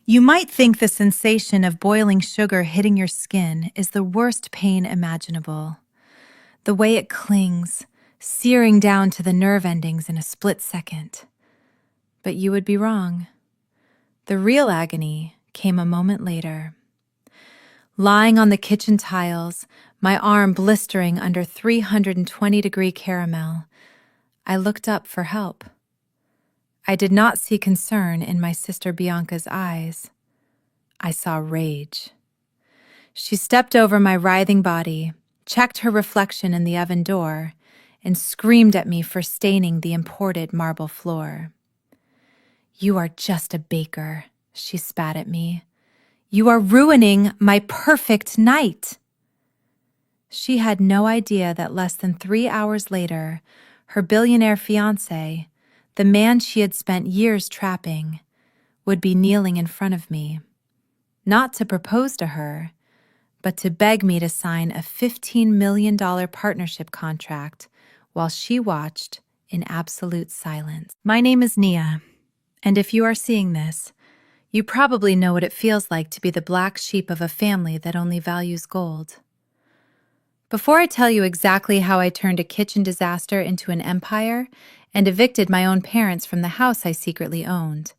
You might think the sensation of boiling sugar hitting your skin is the worst pain imaginable. The way it clings, searing down to the nerve endings in a split second. But you would be wrong. The real agony came a moment later. Lying on the kitchen tiles, my arm blistering under 320-degree caramel, I looked up for help. I did not see concern in my sister Bianca's eyes. I saw rage. She stepped over my writhing body, checked her reflection in the oven door, and screamed at me for staining the imported marble floor. "You are just a baker," she spat at me. "You are ruining my perfect night." She had no idea that less than 3 hours later, her billionaire fiancé, the man she had spent years trapping, would be kneeling in front of me, not to propose to her, but to beg me to sign a $15 million partnership contract while she watched in absolute silence. My name is Nia, and if you are seeing this, you probably know what it feels like to be the black sheep of a family that only values gold. Before I tell you exactly how I turned a kitchen disaster into an empire and evicted my own parents from the house I secretly owned,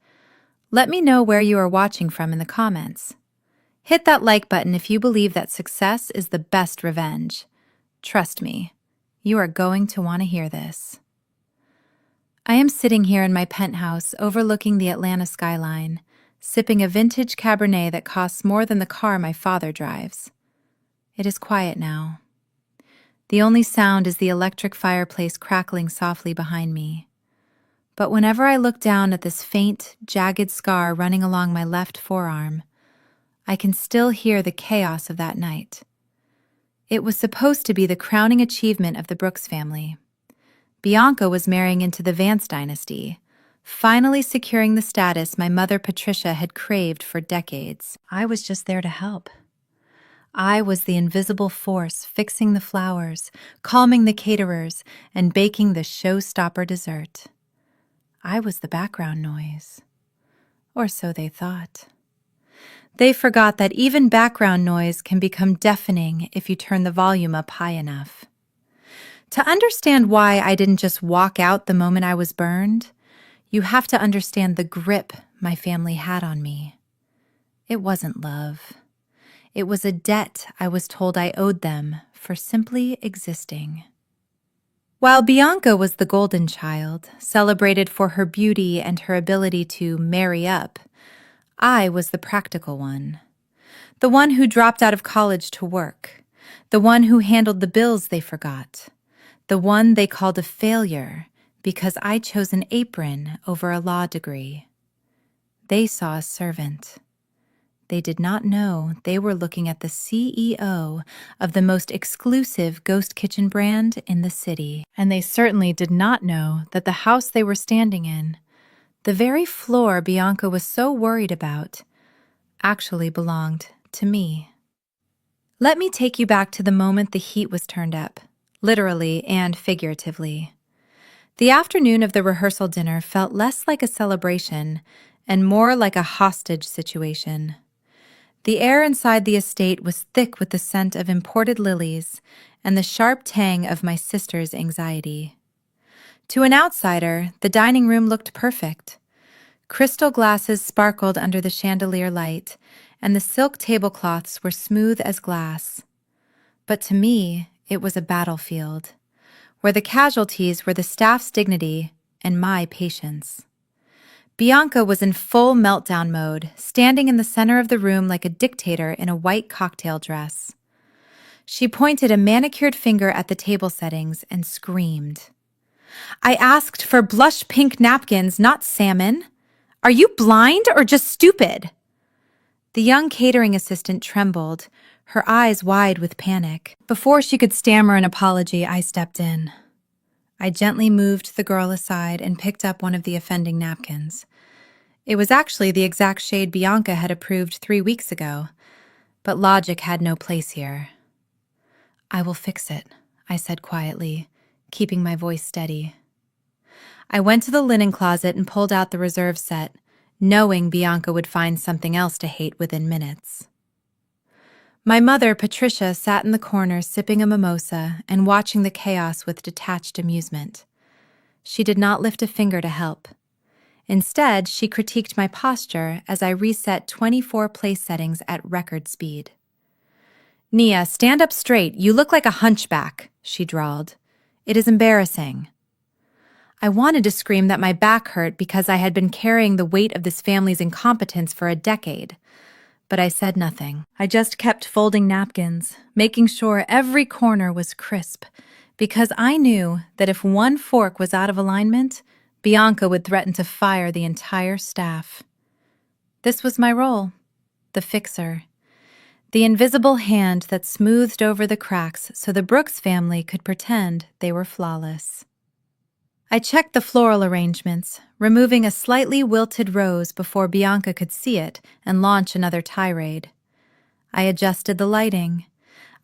let me know where you are watching from in the comments. Hit that like button if you believe that success is the best revenge. Trust me, you are going to want to hear this. I am sitting here in my penthouse overlooking the Atlanta skyline, sipping a vintage Cabernet that costs more than the car my father drives. It is quiet now. The only sound is the electric fireplace crackling softly behind me. But whenever I look down at this faint, jagged scar running along my left forearm, I can still hear the chaos of that night. It was supposed to be the crowning achievement of the Brooks family. Bianca was marrying into the Vance dynasty, finally securing the status my mother Patricia had craved for decades. I was just there to help. I was the invisible force fixing the flowers, calming the caterers, and baking the showstopper dessert. I was the background noise. Or so they thought. They forgot that even background noise can become deafening if you turn the volume up high enough. To understand why I didn't just walk out the moment I was burned, you have to understand the grip my family had on me. It wasn't love. It was a debt I was told I owed them for simply existing. While Bianca was the golden child, celebrated for her beauty and her ability to marry up, I was the practical one. The one who dropped out of college to work. The one who handled the bills they forgot. The one they called a failure because I chose an apron over a law degree. They saw a servant. They did not know they were looking at the CEO of the most exclusive ghost kitchen brand in the city. And they certainly did not know that the house they were standing in, the very floor Bianca was so worried about, actually belonged to me. Let me take you back to the moment the heat was turned up, literally and figuratively. The afternoon of the rehearsal dinner felt less like a celebration and more like a hostage situation. The air inside the estate was thick with the scent of imported lilies and the sharp tang of my sister's anxiety. To an outsider, the dining room looked perfect. Crystal glasses sparkled under the chandelier light, and the silk tablecloths were smooth as glass. But to me, it was a battlefield, where the casualties were the staff's dignity and my patience. Bianca was in full meltdown mode, standing in the center of the room like a dictator in a white cocktail dress. She pointed a manicured finger at the table settings and screamed. "I asked for blush pink napkins, not salmon. Are you blind or just stupid?" The young catering assistant trembled, her eyes wide with panic. Before she could stammer an apology, I stepped in. I gently moved the girl aside and picked up one of the offending napkins. It was actually the exact shade Bianca had approved 3 weeks ago, but logic had no place here. "I will fix it," I said quietly, keeping my voice steady. I went to the linen closet and pulled out the reserve set, knowing Bianca would find something else to hate within minutes. My mother, Patricia, sat in the corner sipping a mimosa and watching the chaos with detached amusement. She did not lift a finger to help. Instead, she critiqued my posture as I reset 24 place settings at record speed. "Nia, stand up straight. You look like a hunchback," she drawled. "It is embarrassing." I wanted to scream that my back hurt because I had been carrying the weight of this family's incompetence for a decade. But I said nothing. I just kept folding napkins, making sure every corner was crisp, because I knew that if one fork was out of alignment, Bianca would threaten to fire the entire staff. This was my role, the fixer. The invisible hand that smoothed over the cracks so the Brooks family could pretend they were flawless. I checked the floral arrangements, removing a slightly wilted rose before Bianca could see it and launch another tirade. I adjusted the lighting.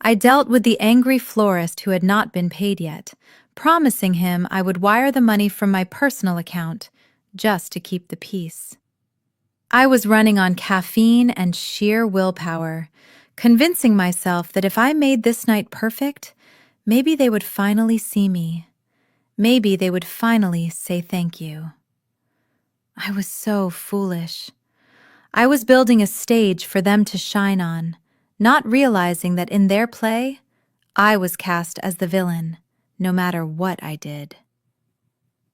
I dealt with the angry florist who had not been paid yet, promising him I would wire the money from my personal account, just to keep the peace. I was running on caffeine and sheer willpower, convincing myself that if I made this night perfect, maybe they would finally see me. Maybe they would finally say thank you. I was so foolish. I was building a stage for them to shine on, not realizing that in their play, I was cast as the villain, no matter what I did.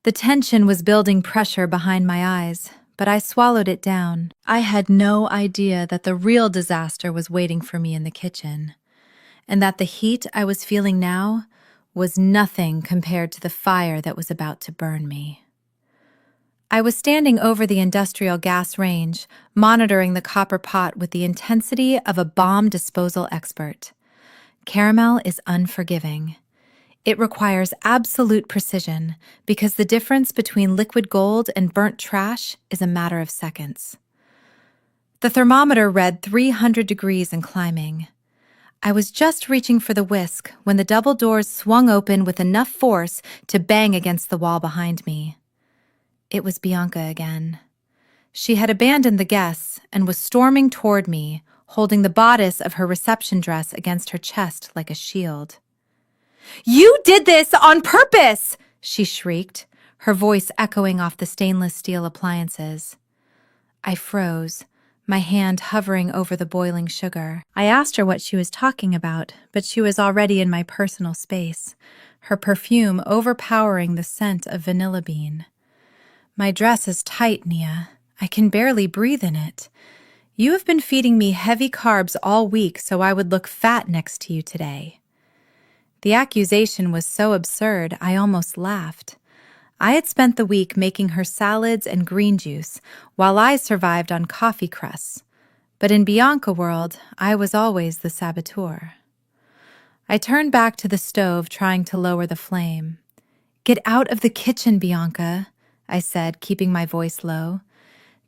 The tension was building pressure behind my eyes, but I swallowed it down. I had no idea that the real disaster was waiting for me in the kitchen, and that the heat I was feeling now was nothing compared to the fire that was about to burn me. I was standing over the industrial gas range, monitoring the copper pot with the intensity of a bomb disposal expert. Caramel is unforgiving. It requires absolute precision because the difference between liquid gold and burnt trash is a matter of seconds. The thermometer read 300 degrees and climbing. I was just reaching for the whisk when the double doors swung open with enough force to bang against the wall behind me. It was Bianca again. She had abandoned the guests and was storming toward me, holding the bodice of her reception dress against her chest like a shield. "You did this on purpose!" she shrieked, her voice echoing off the stainless steel appliances. I froze, my hand hovering over the boiling sugar. I asked her what she was talking about, but she was already in my personal space, her perfume overpowering the scent of vanilla bean. "My dress is tight, Nia. I can barely breathe in it. You have been feeding me heavy carbs all week so I would look fat next to you today." The accusation was so absurd, I almost laughed. I had spent the week making her salads and green juice, while I survived on coffee crusts. But in Bianca world, I was always the saboteur. I turned back to the stove, trying to lower the flame. "Get out of the kitchen, Bianca," I said, keeping my voice low.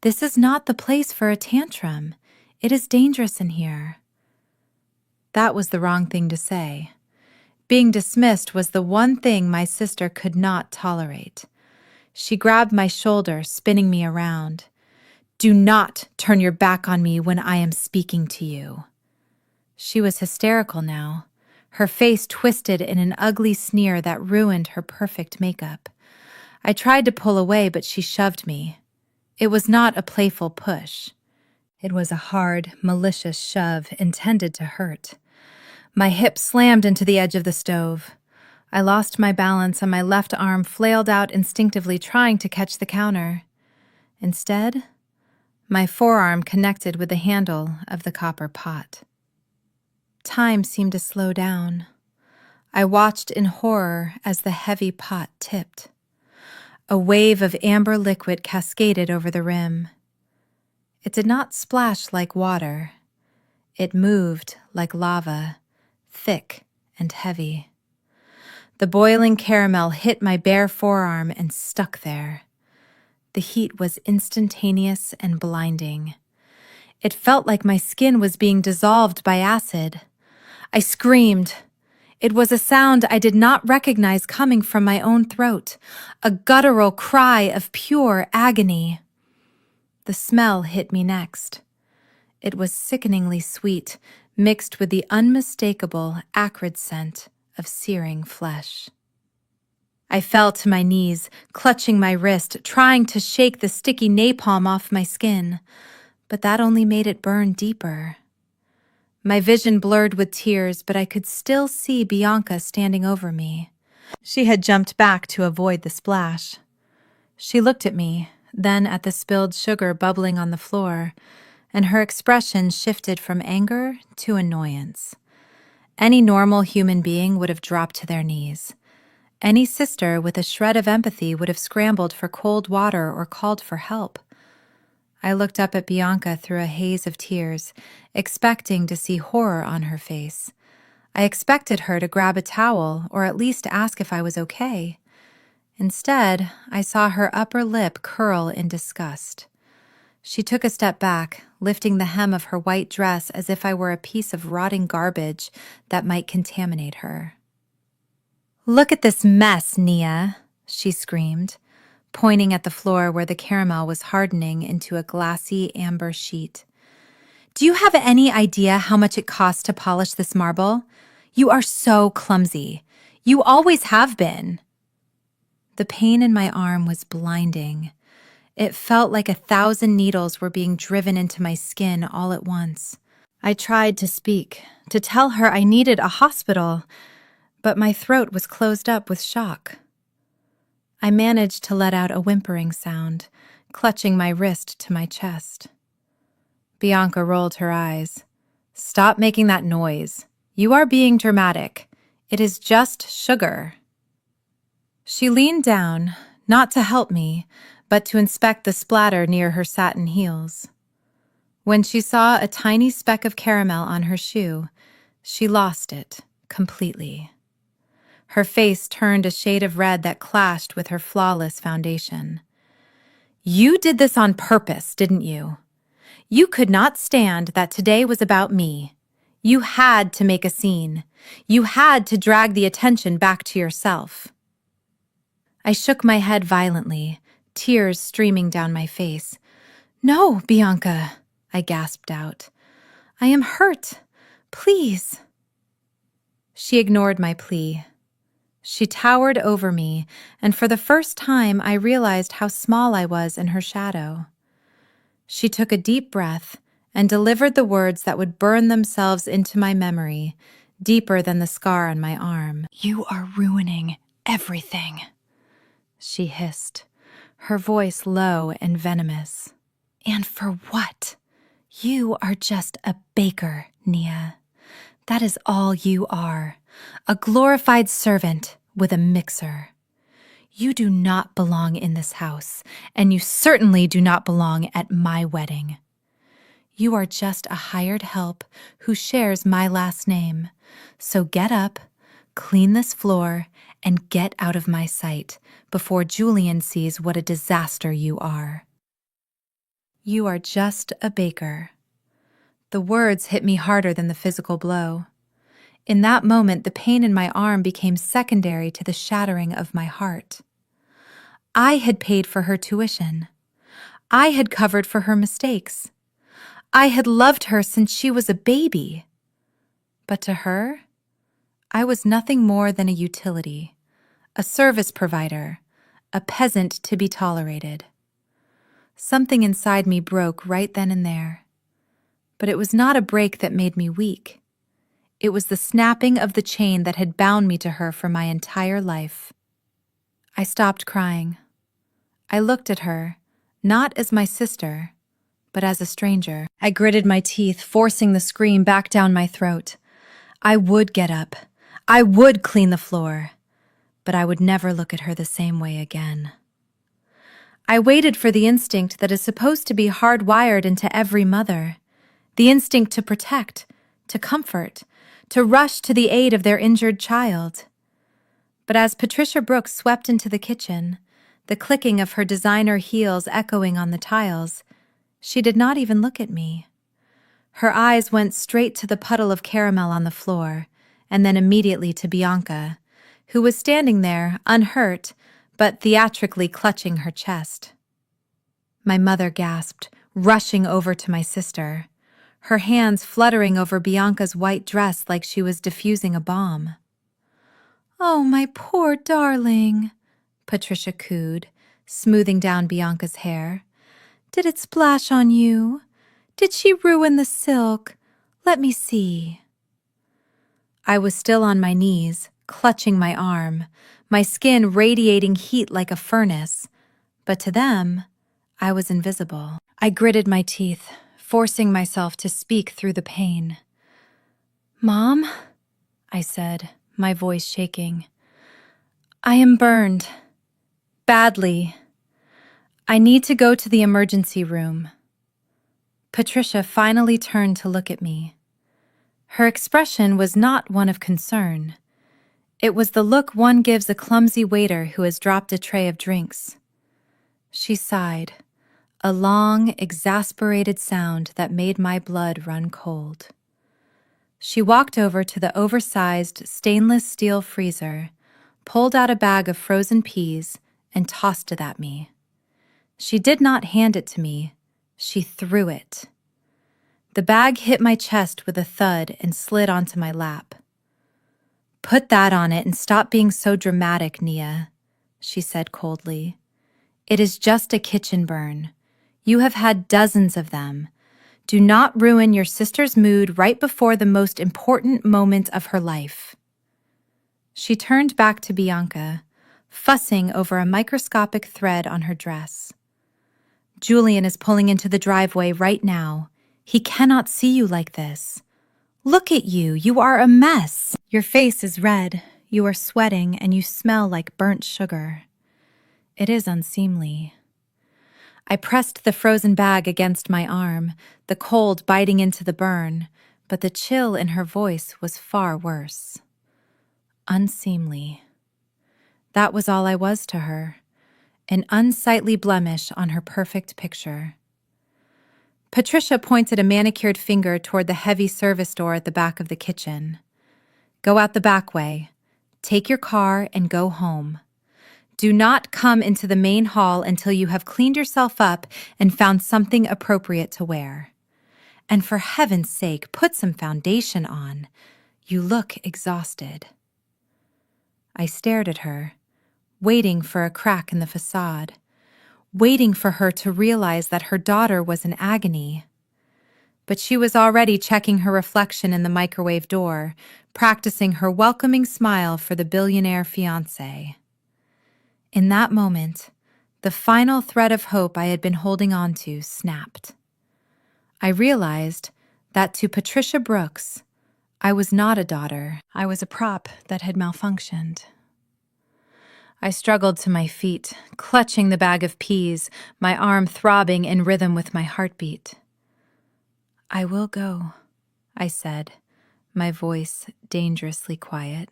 "This is not the place for a tantrum. It is dangerous in here." That was the wrong thing to say. Being dismissed was the one thing my sister could not tolerate. She grabbed my shoulder, spinning me around. "Do not turn your back on me when I am speaking to you." She was hysterical now, her face twisted in an ugly sneer that ruined her perfect makeup. I tried to pull away, but she shoved me. It was not a playful push. It was a hard, malicious shove intended to hurt. My hip slammed into the edge of the stove. I lost my balance and my left arm flailed out instinctively, trying to catch the counter. Instead, my forearm connected with the handle of the copper pot. Time seemed to slow down. I watched in horror as the heavy pot tipped. A wave of amber liquid cascaded over the rim. It did not splash like water. It moved like lava, thick and heavy. The boiling caramel hit my bare forearm and stuck there. The heat was instantaneous and blinding. It felt like my skin was being dissolved by acid. I screamed. It was a sound I did not recognize coming from my own throat, a guttural cry of pure agony. The smell hit me next. It was sickeningly sweet, mixed with the unmistakable, acrid scent of searing flesh. I fell to my knees, clutching my wrist, trying to shake the sticky napalm off my skin, but that only made it burn deeper. My vision blurred with tears, but I could still see Bianca standing over me. She had jumped back to avoid the splash. She looked at me, then at the spilled sugar bubbling on the floor, and her expression shifted from anger to annoyance. Any normal human being would have dropped to their knees. Any sister with a shred of empathy would have scrambled for cold water or called for help. I looked up at Bianca through a haze of tears, expecting to see horror on her face. I expected her to grab a towel or at least ask if I was okay. Instead, I saw her upper lip curl in disgust. She took a step back, lifting the hem of her white dress as if I were a piece of rotting garbage that might contaminate her. "Look at this mess, Nia," she screamed, pointing at the floor where the caramel was hardening into a glassy amber sheet. "Do you have any idea how much it costs to polish this marble? You are so clumsy. You always have been." The pain in my arm was blinding. It felt like 1,000 needles were being driven into my skin all at once. I tried to speak, to tell her I needed a hospital, but my throat was closed up with shock. I managed to let out a whimpering sound, clutching my wrist to my chest. Bianca rolled her eyes. "Stop making that noise. You are being dramatic. It is just sugar." She leaned down, not to help me, but to inspect the splatter near her satin heels. When she saw a tiny speck of caramel on her shoe, she lost it completely. Her face turned a shade of red that clashed with her flawless foundation. "You did this on purpose, didn't you? You could not stand that today was about me. You had to make a scene. You had to drag the attention back to yourself." I shook my head violently, tears streaming down my face. "No, Bianca," I gasped out. "I am hurt. Please." She ignored my plea. She towered over me, and for the first time I realized how small I was in her shadow. She took a deep breath and delivered the words that would burn themselves into my memory, deeper than the scar on my arm. "You are ruining everything," she hissed, her voice low and venomous. "And for what? You are just a baker, Nia. That is all you are, a glorified servant with a mixer. You do not belong in this house, and you certainly do not belong at my wedding. You are just a hired help who shares my last name. So get up, clean this floor, and get out of my sight before Julian sees what a disaster you are." You are just a baker. The words hit me harder than the physical blow. In that moment, the pain in my arm became secondary to the shattering of my heart. I had paid for her tuition. I had covered for her mistakes. I had loved her since she was a baby. But to her, I was nothing more than a utility, a service provider, a peasant to be tolerated. Something inside me broke right then and there. But it was not a break that made me weak. It was the snapping of the chain that had bound me to her for my entire life. I stopped crying. I looked at her, not as my sister, but as a stranger. I gritted my teeth, forcing the scream back down my throat. I would get up. I would clean the floor. But I would never look at her the same way again. I waited for the instinct that is supposed to be hardwired into every mother. The instinct to protect, to comfort, to rush to the aid of their injured child. But as Patricia Brooks swept into the kitchen, the clicking of her designer heels echoing on the tiles, she did not even look at me. Her eyes went straight to the puddle of caramel on the floor, and then immediately to Bianca, who was standing there, unhurt, but theatrically clutching her chest. My mother gasped, rushing over to my sister, her hands fluttering over Bianca's white dress like she was defusing a bomb. "Oh, my poor darling," Patricia cooed, smoothing down Bianca's hair. "Did it splash on you? Did she ruin the silk? Let me see." I was still on my knees, clutching my arm, my skin radiating heat like a furnace, but to them, I was invisible. I gritted my teeth, forcing myself to speak through the pain. "Mom," I said, my voice shaking. "I am burned. Badly. I need to go to the emergency room." Patricia finally turned to look at me. Her expression was not one of concern. It was the look one gives a clumsy waiter who has dropped a tray of drinks. She sighed, a long, exasperated sound that made my blood run cold. She walked over to the oversized stainless steel freezer, pulled out a bag of frozen peas, and tossed it at me. She did not hand it to me. She threw it. The bag hit my chest with a thud and slid onto my lap. "Put that on it and stop being so dramatic, Nia," she said coldly. "It is just a kitchen burn. You have had dozens of them. Do not ruin your sister's mood right before the most important moment of her life." She turned back to Bianca, fussing over a microscopic thread on her dress. "Julian is pulling into the driveway right now. He cannot see you like this. Look at you. You are a mess. Your face is red. You are sweating and you smell like burnt sugar. It is unseemly." I pressed the frozen bag against my arm, the cold biting into the burn, but the chill in her voice was far worse. Unseemly. That was all I was to her, an unsightly blemish on her perfect picture. Patricia pointed a manicured finger toward the heavy service door at the back of the kitchen. "Go out the back way. Take your car and go home. Do not come into the main hall until you have cleaned yourself up and found something appropriate to wear. And for heaven's sake, put some foundation on. You look exhausted." I stared at her, waiting for a crack in the facade, waiting for her to realize that her daughter was in agony. But she was already checking her reflection in the microwave door, practicing her welcoming smile for the billionaire fiancé. In that moment, the final thread of hope I had been holding on to snapped. I realized that to Patricia Brooks, I was not a daughter. I was a prop that had malfunctioned. I struggled to my feet, clutching the bag of peas, my arm throbbing in rhythm with my heartbeat. "I will go," I said, my voice dangerously quiet.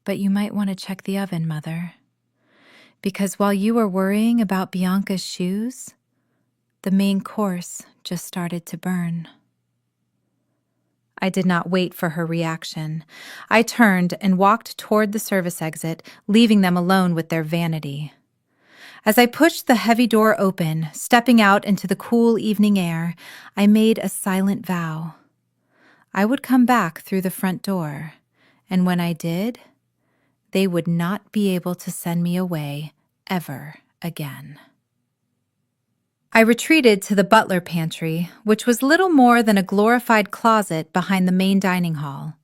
"But you might want to check the oven, Mother. Because while you were worrying about Bianca's shoes, the main course just started to burn." I did not wait for her reaction. I turned and walked toward the service exit, leaving them alone with their vanity. As I pushed the heavy door open, stepping out into the cool evening air, I made a silent vow. I would come back through the front door, and when I did, they would not be able to send me away ever again. I retreated to the butler pantry, which was little more than a glorified closet behind the main dining hall.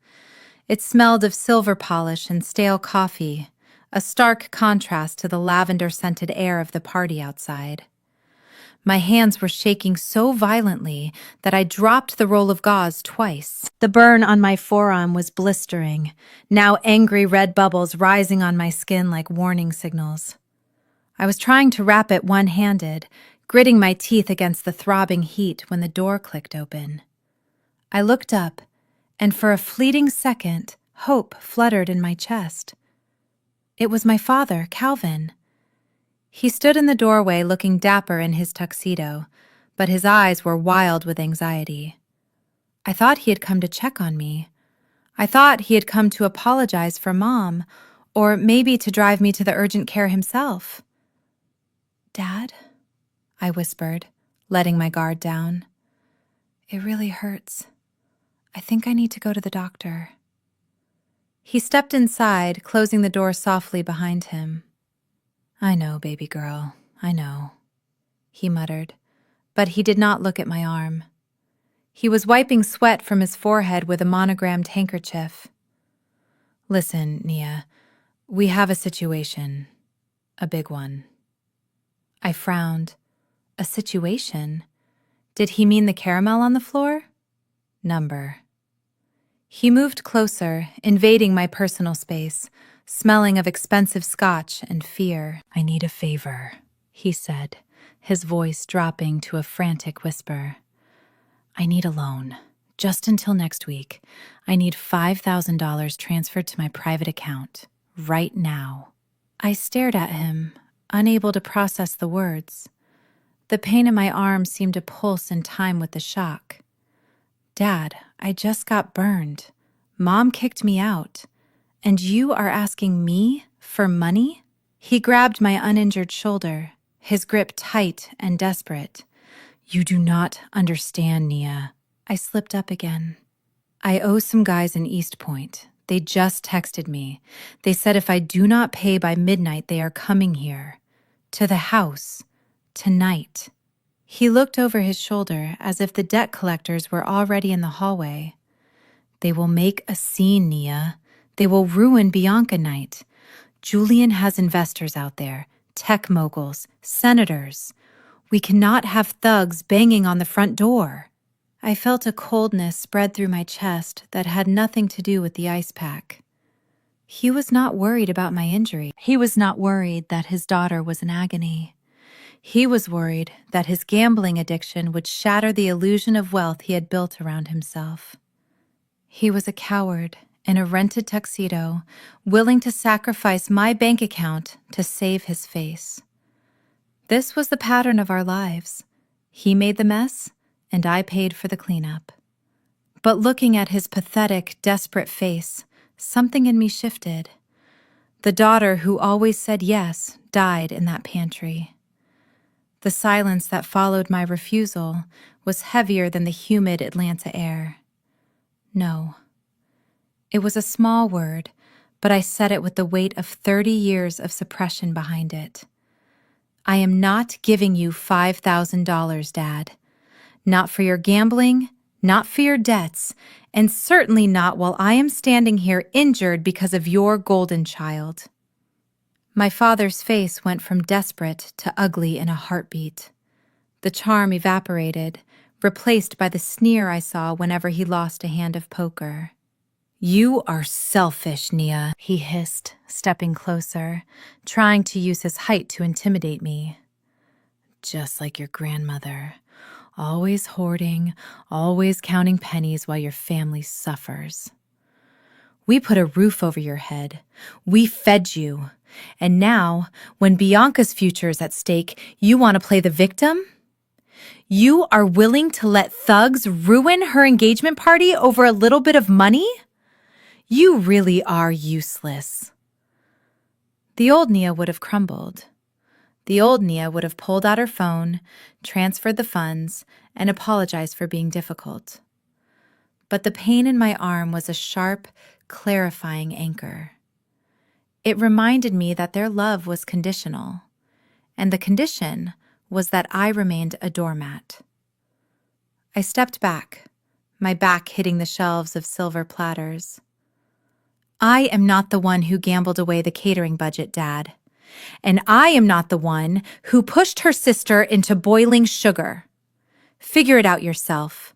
It smelled of silver polish and stale coffee, a stark contrast to the lavender-scented air of the party outside. My hands were shaking so violently that I dropped the roll of gauze twice. The burn on my forearm was blistering, now angry red bubbles rising on my skin like warning signals. I was trying to wrap it one-handed, gritting my teeth against the throbbing heat when the door clicked open. I looked up, and for a fleeting second, hope fluttered in my chest. It was my father, Calvin. He stood in the doorway looking dapper in his tuxedo, but his eyes were wild with anxiety. I thought he had come to check on me. I thought he had come to apologize for Mom, or maybe to drive me to the urgent care himself. "Dad?" I whispered, letting my guard down. It really hurts. I think I need to go to the doctor. He stepped inside, closing the door softly behind him. I know, baby girl, I know, he muttered, but he did not look at my arm. He was wiping sweat from his forehead with a monogrammed handkerchief. Listen, Nia, we have a situation. A big one. I frowned. A situation? Did he mean the caramel on the floor? Number. He moved closer, invading my personal space, smelling of expensive scotch and fear. I need a favor, he said, his voice dropping to a frantic whisper. I need a loan. Just until next week. I need $5,000 transferred to my private account. Right now. I stared at him, unable to process the words. The pain in my arm seemed to pulse in time with the shock. Dad, I just got burned. Mom kicked me out. And you are asking me for money? He grabbed my uninjured shoulder, his grip tight and desperate. You do not understand, Nia. I slipped up again. I owe some guys in East Point. They just texted me. They said if I do not pay by midnight, they are coming here. To the house. Tonight. He looked over his shoulder as if the debt collectors were already in the hallway. They will make a scene, Nia. They will ruin Bianca night. Julian has investors out there, tech moguls, senators. We cannot have thugs banging on the front door. I felt a coldness spread through my chest that had nothing to do with the ice pack. He was not worried about my injury. He was not worried that his daughter was in agony. He was worried that his gambling addiction would shatter the illusion of wealth he had built around himself. He was a coward in a rented tuxedo, willing to sacrifice my bank account to save his face. This was the pattern of our lives. He made the mess, and I paid for the cleanup. But looking at his pathetic, desperate face, something in me shifted. The daughter who always said yes died in that pantry. The silence that followed my refusal was heavier than the humid Atlanta air. No. It was a small word, but I said it with the weight of 30 years of suppression behind it. I am not giving you $5,000, Dad. Not for your gambling, not for your debts, and certainly not while I am standing here injured because of your golden child. My father's face went from desperate to ugly in a heartbeat. The charm evaporated, replaced by the sneer I saw whenever he lost a hand of poker. You are selfish, Nia, he hissed, stepping closer, trying to use his height to intimidate me. Just like your grandmother, always hoarding, always counting pennies while your family suffers. We put a roof over your head. We fed you. And now, when Bianca's future is at stake, you want to play the victim? You are willing to let thugs ruin her engagement party over a little bit of money? You really are useless. The old Nia would have crumbled. The old Nia would have pulled out her phone, transferred the funds, and apologized for being difficult. But the pain in my arm was a sharp, clarifying anchor. It reminded me that their love was conditional, and the condition was that I remained a doormat. I stepped back, my back hitting the shelves of silver platters. I am not the one who gambled away the catering budget, Dad. And I am not the one who pushed her sister into boiling sugar. Figure it out yourself.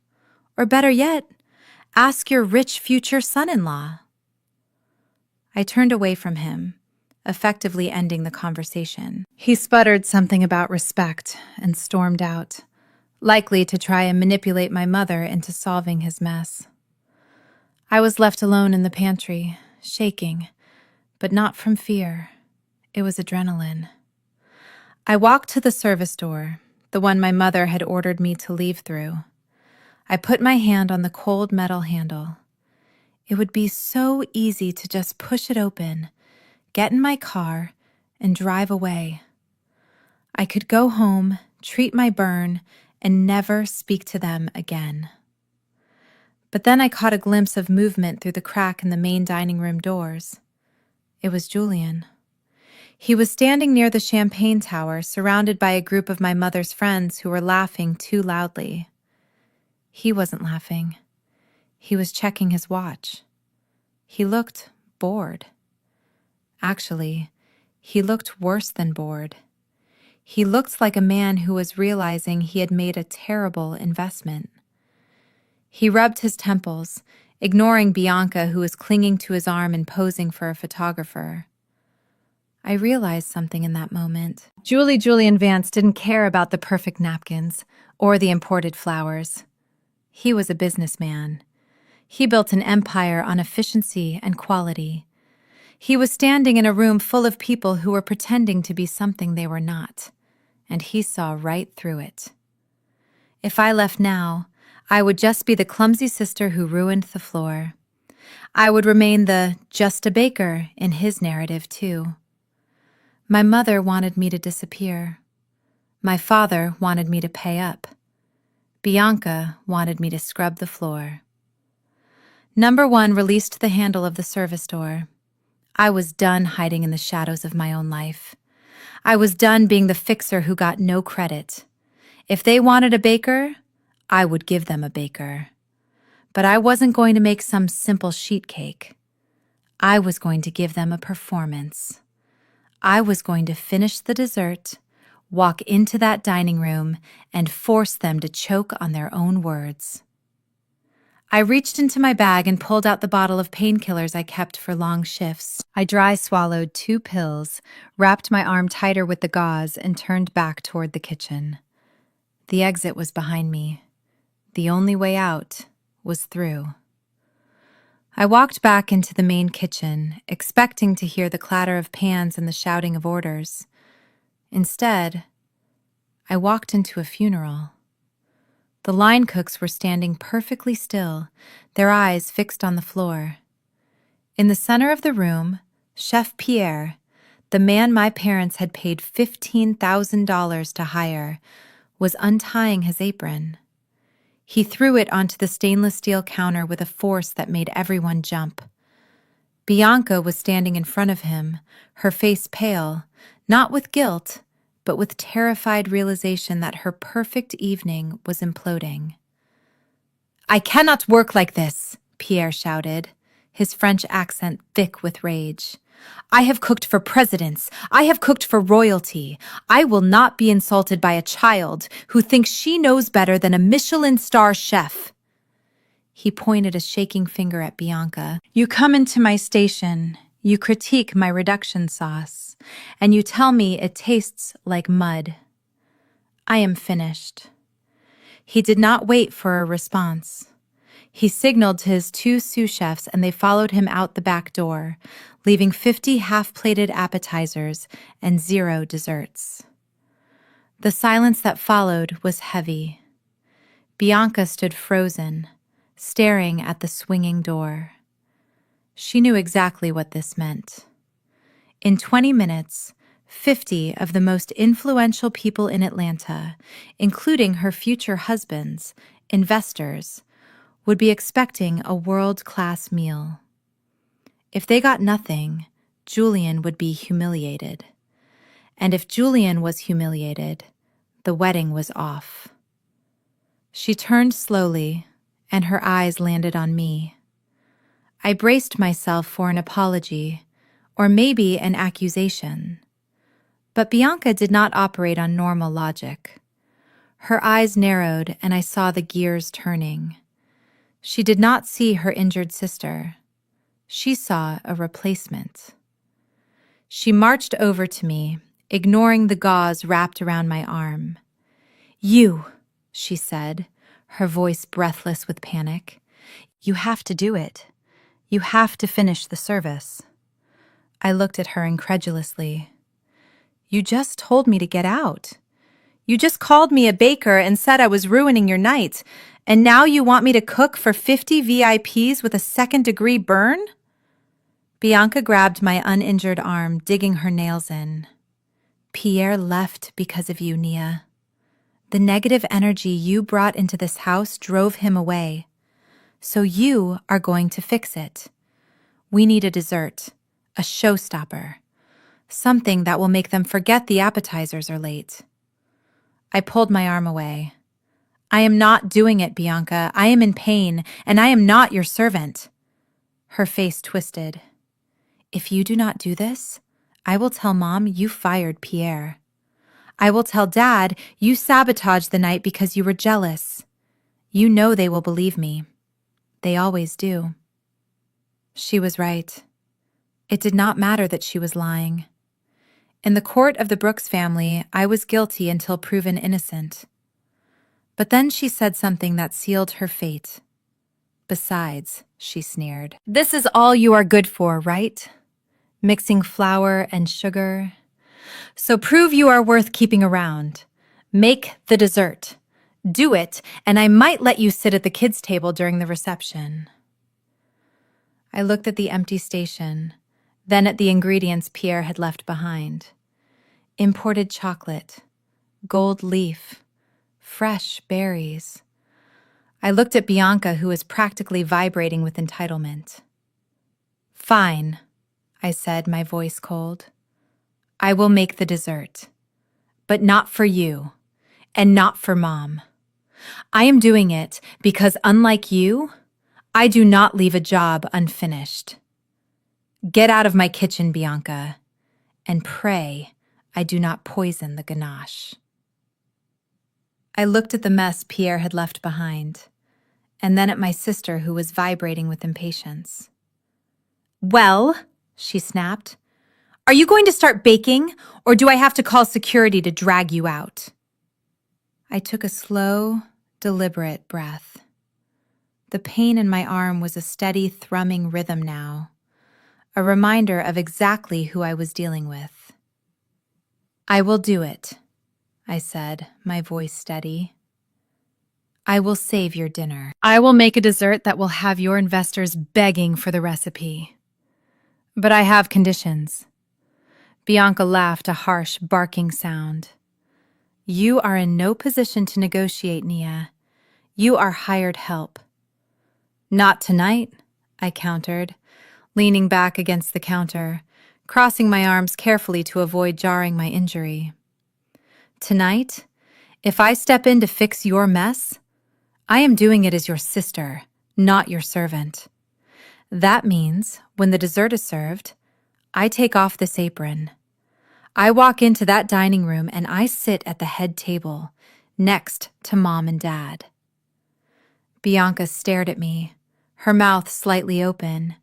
Or better yet, ask your rich future son-in-law. I turned away from him, effectively ending the conversation. He sputtered something about respect and stormed out, likely to try and manipulate my mother into solving his mess. I was left alone in the pantry, shaking, but not from fear. It was adrenaline. I walked to the service door, the one my mother had ordered me to leave through. I put my hand on the cold metal handle. It would be so easy to just push it open, get in my car, and drive away. I could go home, treat my burn, and never speak to them again. But then I caught a glimpse of movement through the crack in the main dining room doors. It was Julian. He was standing near the champagne tower, surrounded by a group of my mother's friends who were laughing too loudly. He wasn't laughing. He was checking his watch. He looked bored. Actually, he looked worse than bored. He looked like a man who was realizing he had made a terrible investment. He rubbed his temples, ignoring Bianca, who was clinging to his arm and posing for a photographer. I realized something in that moment. Julian Vance didn't care about the perfect napkins or the imported flowers. He was a businessman. He built an empire on efficiency and quality. He was standing in a room full of people who were pretending to be something they were not, and he saw right through it. If I left now, I would just be the clumsy sister who ruined the floor. I would remain the just a baker in his narrative, too. My mother wanted me to disappear. My father wanted me to pay up. Bianca wanted me to scrub the floor. Number 1 released the handle of the service door. I was done hiding in the shadows of my own life. I was done being the fixer who got no credit. If they wanted a baker, I would give them a baker. But I wasn't going to make some simple sheet cake. I was going to give them a performance. I was going to finish the dessert, walk into that dining room, and force them to choke on their own words. I reached into my bag and pulled out the bottle of painkillers I kept for long shifts. I dry swallowed 2 pills, wrapped my arm tighter with the gauze, and turned back toward the kitchen. The exit was behind me. The only way out was through. I walked back into the main kitchen, expecting to hear the clatter of pans and the shouting of orders. Instead, I walked into a funeral. The line cooks were standing perfectly still, their eyes fixed on the floor. In the center of the room, Chef Pierre, the man my parents had paid $15,000 to hire, was untying his apron. He threw it onto the stainless steel counter with a force that made everyone jump. Bianca was standing in front of him, her face pale, not with guilt, but with terrified realization that her perfect evening was imploding. "I cannot work like this," Pierre shouted, his French accent thick with rage. "I have cooked for presidents. I have cooked for royalty. I will not be insulted by a child who thinks she knows better than a Michelin star chef." He pointed a shaking finger at Bianca. "You come into my station, you critique my reduction sauce, and you tell me it tastes like mud. I am finished." He did not wait for a response. He signaled to his 2 sous chefs and they followed him out the back door, leaving 50 half-plated appetizers and 0 desserts. The silence that followed was heavy. Bianca stood frozen, staring at the swinging door. She knew exactly what this meant. In 20 minutes, 50 of the most influential people in Atlanta, including her future husbands, investors, would be expecting a world-class meal. If they got nothing, Julian would be humiliated. And if Julian was humiliated, the wedding was off. She turned slowly, and her eyes landed on me. I braced myself for an apology, or maybe an accusation. But Bianca did not operate on normal logic. Her eyes narrowed, and I saw the gears turning. She did not see her injured sister. She saw a replacement. She marched over to me, ignoring the gauze wrapped around my arm. "You," she said, her voice breathless with panic. "You have to do it. You have to finish the service." I looked at her incredulously. "You just told me to get out. You just called me a baker and said I was ruining your night, and now you want me to cook for 50 VIPs with a second-degree burn?" Bianca grabbed my uninjured arm, digging her nails in. "Pierre left because of you, Nia. The negative energy you brought into this house drove him away. So you are going to fix it. We need a dessert, a showstopper, something that will make them forget the appetizers are late. I pulled my arm away. I am not doing it, Bianca. I am in pain, and I am not your servant. Her face twisted. If you do not do this, I will tell Mom you fired Pierre. I will tell Dad you sabotaged the night because you were jealous. You know they will believe me. They always do. She was right. It did not matter that she was lying. In the court of the Brooks family, I was guilty until proven innocent. But then she said something that sealed her fate. Besides, she sneered, this is all you are good for, right? Mixing flour and sugar. So prove you are worth keeping around. Make the dessert. Do it, and I might let you sit at the kids' table during the reception. I looked at the empty station, then at the ingredients Pierre had left behind. Imported chocolate, gold leaf, fresh berries. I looked at Bianca, who was practically vibrating with entitlement. Fine, I said, my voice cold. I will make the dessert, but not for you, and not for Mom. I am doing it because, unlike you, I do not leave a job unfinished. Get out of my kitchen, Bianca, and pray I do not poison the ganache. I looked at the mess Pierre had left behind, and then at my sister, who was vibrating with impatience. Well, she snapped, are you going to start baking, or do I have to call security to drag you out? I took a slow, deliberate breath. The pain in my arm was a steady, thrumming rhythm now, a reminder of exactly who I was dealing with. I will do it, I said, my voice steady. I will save your dinner. I will make a dessert that will have your investors begging for the recipe. But I have conditions. Bianca laughed, a harsh, barking sound. You are in no position to negotiate, Nia. You are hired help. Not tonight, I countered, leaning back against the counter, crossing my arms carefully to avoid jarring my injury. Tonight, if I step in to fix your mess, I am doing it as your sister, not your servant. That means, when the dessert is served, I take off this apron. I walk into that dining room and I sit at the head table, next to Mom and Dad. Bianca stared at me, her mouth slightly open.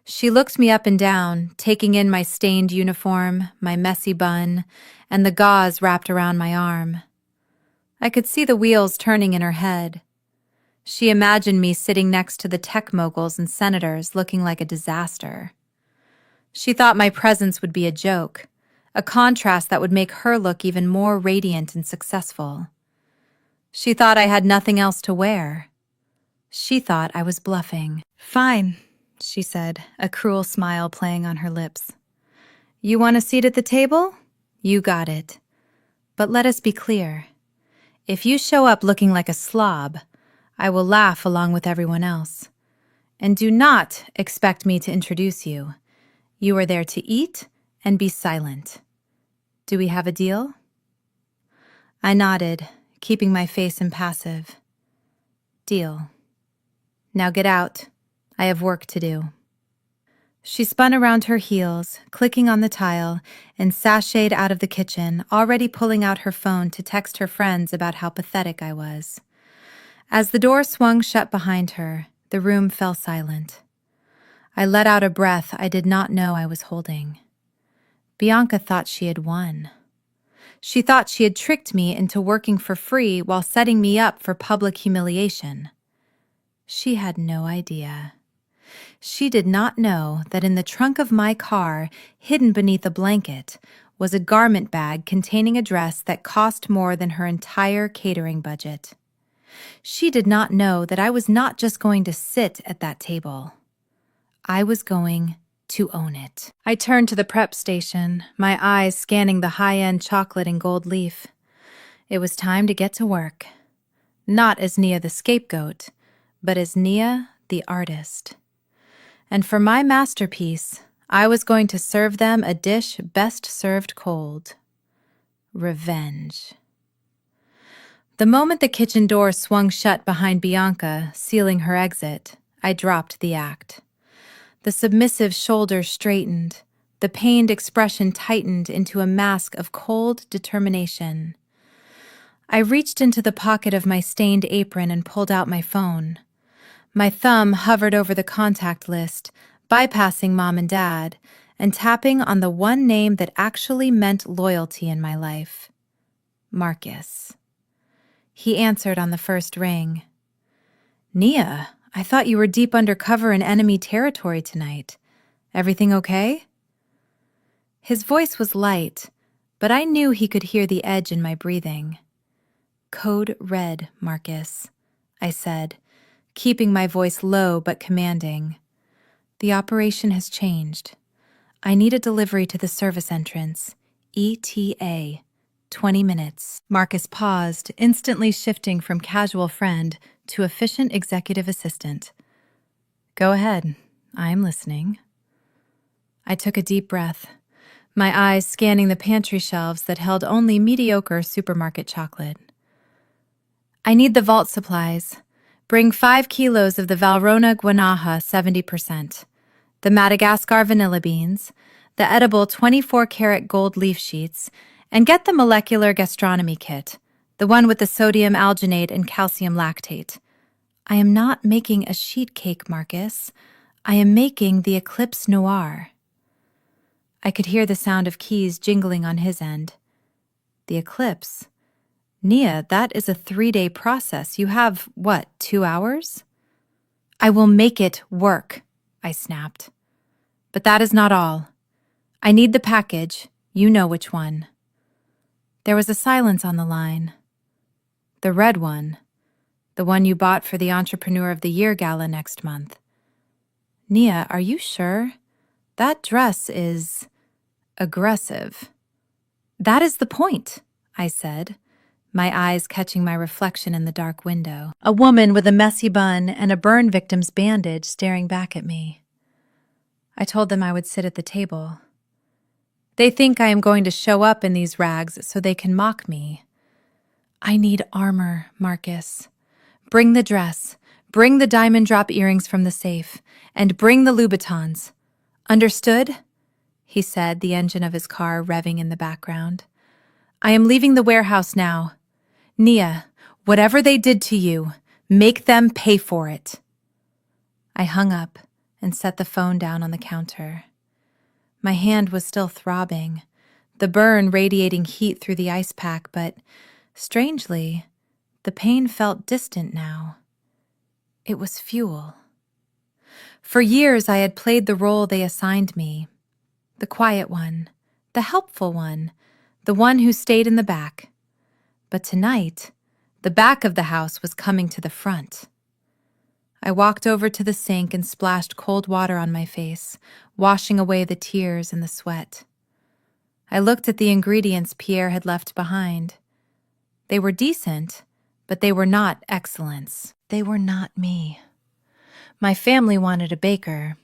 She looked me up and down, taking in my stained uniform, my messy bun, and the gauze wrapped around my arm. I could see the wheels turning in her head. She imagined me sitting next to the tech moguls and senators looking like a disaster. She thought my presence would be a joke, a contrast that would make her look even more radiant and successful. She thought I had nothing else to wear. She thought I was bluffing. Fine, she said, a cruel smile playing on her lips. You want a seat at the table? You got it. But let us be clear. If you show up looking like a slob, I will laugh along with everyone else. And do not expect me to introduce you. You are there to eat and be silent. Do we have a deal? I nodded, keeping my face impassive. Deal. Now get out. I have work to do. She spun around her heels, clicking on the tile, and sashayed out of the kitchen, already pulling out her phone to text her friends about how pathetic I was. As the door swung shut behind her, the room fell silent. I let out a breath I did not know I was holding. Bianca thought she had won. She thought she had tricked me into working for free while setting me up for public humiliation. She had no idea. She did not know that in the trunk of my car, hidden beneath a blanket, was a garment bag containing a dress that cost more than her entire catering budget. She did not know that I was not just going to sit at that table. I was going to own it. I turned to the prep station, my eyes scanning the high-end chocolate and gold leaf. It was time to get to work. Not as Nia the scapegoat, but as Nia the artist. And for my masterpiece, I was going to serve them a dish best served cold. Revenge. The moment the kitchen door swung shut behind Bianca, sealing her exit, I dropped the act. The submissive shoulders straightened, the pained expression tightened into a mask of cold determination. I reached into the pocket of my stained apron and pulled out my phone. My thumb hovered over the contact list, bypassing Mom and Dad, and tapping on the one name that actually meant loyalty in my life. Marcus. He answered on the first ring. "Nia, I thought you were deep undercover in enemy territory tonight. Everything okay?" His voice was light, but I knew he could hear the edge in my breathing. "Code red, Marcus," I said, keeping my voice low but commanding. "The operation has changed. I need a delivery to the service entrance. ETA. 20 minutes. Marcus paused, instantly shifting from casual friend to efficient executive assistant. "Go ahead. I am listening." I took a deep breath, my eyes scanning the pantry shelves that held only mediocre supermarket chocolate. "I need the vault supplies. Bring 5 kilos of the Valrhona guanaja 70%, the Madagascar vanilla beans, the edible 24-karat gold leaf sheets, and get the molecular gastronomy kit, the one with the sodium alginate and calcium lactate. I am not making a sheet cake, Marcus. I am making the Eclipse Noir." I could hear the sound of keys jingling on his end. The Eclipse? Nia, that is a 3-day process. You have, 2 hours? "I will make it work," I snapped. "But that is not all. I need the package. You know which one." There was a silence on the line. "The red one. The one you bought for the Entrepreneur of the Year gala next month." "Nia, are you sure? That dress is aggressive." "That is the point," I said, my eyes catching my reflection in the dark window. A woman with a messy bun and a burn victim's bandage staring back at me. I told them I would sit at the table. "They think I am going to show up in these rags so they can mock me." "I need armor, Marcus. Bring the dress, bring the diamond drop earrings from the safe, and bring the Louboutins. Understood?" he said, the engine of his car revving in the background. "I am leaving the warehouse now. Nia, whatever they did to you, make them pay for it." I hung up and set the phone down on the counter. My hand was still throbbing, the burn radiating heat through the ice pack, but, strangely, the pain felt distant now. It was fuel. For years I had played the role they assigned me. The quiet one, the helpful one, the one who stayed in the back. But tonight, the back of the house was coming to the front. I walked over to the sink and splashed cold water on my face, washing away the tears and the sweat. I looked at the ingredients Pierre had left behind. They were decent, but they were not excellence. They were not me. My family wanted a baker.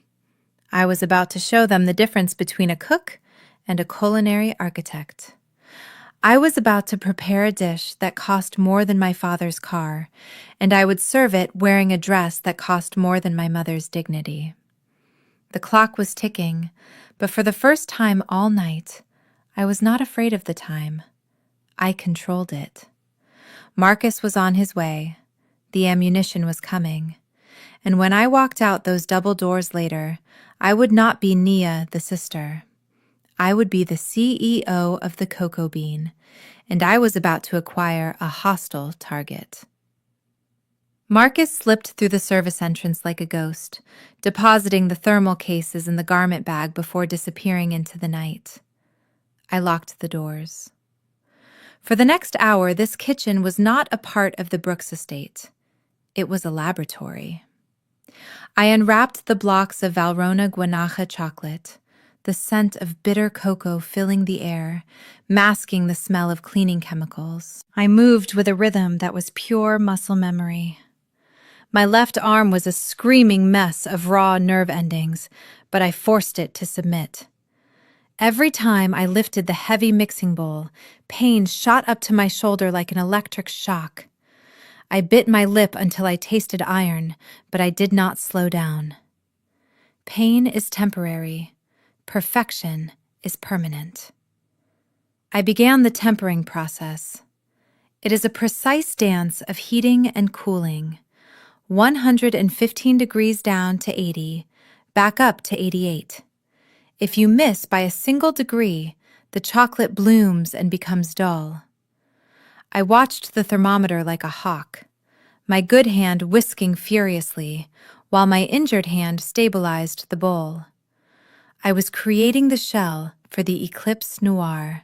I was about to show them the difference between a cook and a culinary architect. I was about to prepare a dish that cost more than my father's car, and I would serve it wearing a dress that cost more than my mother's dignity. The clock was ticking, but for the first time all night, I was not afraid of the time. I controlled it. Marcus was on his way. The ammunition was coming. And when I walked out those double doors later, I would not be Nia, the sister. I would be the CEO of the Cocoa Bean, and I was about to acquire a hostile target. Marcus slipped through the service entrance like a ghost, depositing the thermal cases in the garment bag before disappearing into the night. I locked the doors. For the next hour, this kitchen was not a part of the Brooks estate. It was a laboratory. I unwrapped the blocks of Valrhona guanaja chocolate, the scent of bitter cocoa filling the air, masking the smell of cleaning chemicals. I moved with a rhythm that was pure muscle memory. My left arm was a screaming mess of raw nerve endings, but I forced it to submit. Every time I lifted the heavy mixing bowl, pain shot up to my shoulder like an electric shock. I bit my lip until I tasted iron, but I did not slow down. Pain is temporary. Perfection is permanent. I began the tempering process. It is a precise dance of heating and cooling. 115 degrees down to 80, back up to 88. If you miss by a single degree, the chocolate blooms and becomes dull. I watched the thermometer like a hawk, my good hand whisking furiously, while my injured hand stabilized the bowl. I was creating the shell for the eclipse noir.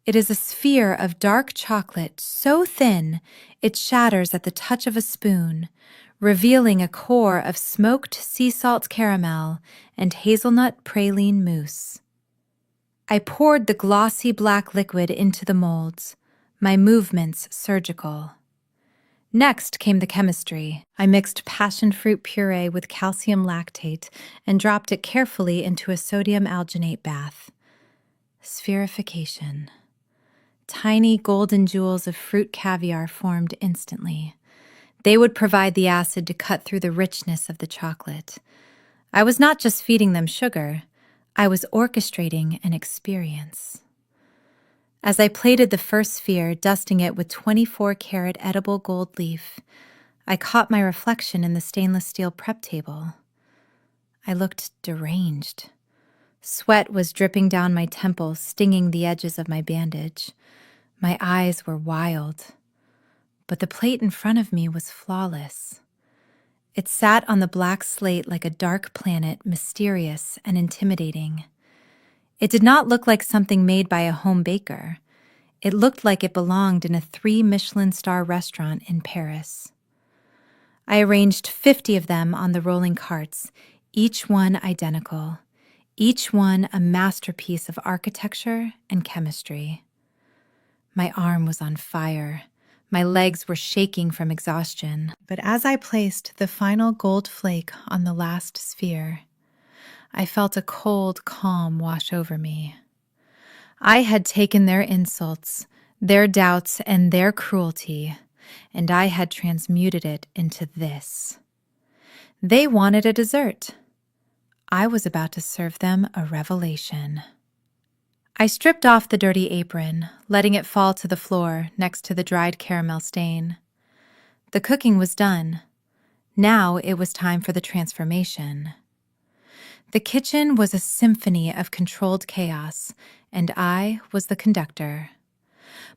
It is a sphere of dark chocolate so thin it shatters at the touch of a spoon, revealing a core of smoked sea salt caramel and hazelnut praline mousse. I poured the glossy black liquid into the molds, my movements surgical. Next came the chemistry. I mixed passion fruit puree with calcium lactate and dropped it carefully into a sodium alginate bath. Spherification. Tiny golden jewels of fruit caviar formed instantly. They would provide the acid to cut through the richness of the chocolate. I was not just feeding them sugar, I was orchestrating an experience. As I plated the first sphere, dusting it with 24-karat edible gold leaf, I caught my reflection in the stainless steel prep table. I looked deranged. Sweat was dripping down my temples, stinging the edges of my bandage. My eyes were wild. But the plate in front of me was flawless. It sat on the black slate like a dark planet, mysterious and intimidating. It did not look like something made by a home baker. It looked like it belonged in a 3 Michelin star restaurant in Paris. I arranged 50 of them on the rolling carts, each one identical, each one a masterpiece of architecture and chemistry. My arm was on fire. My legs were shaking from exhaustion. But as I placed the final gold flake on the last sphere, I felt a cold calm wash over me. I had taken their insults, their doubts, and their cruelty, and I had transmuted it into this. They wanted a dessert. I was about to serve them a revelation. I stripped off the dirty apron, letting it fall to the floor next to the dried caramel stain. The cooking was done. Now it was time for the transformation. The kitchen was a symphony of controlled chaos, and I was the conductor.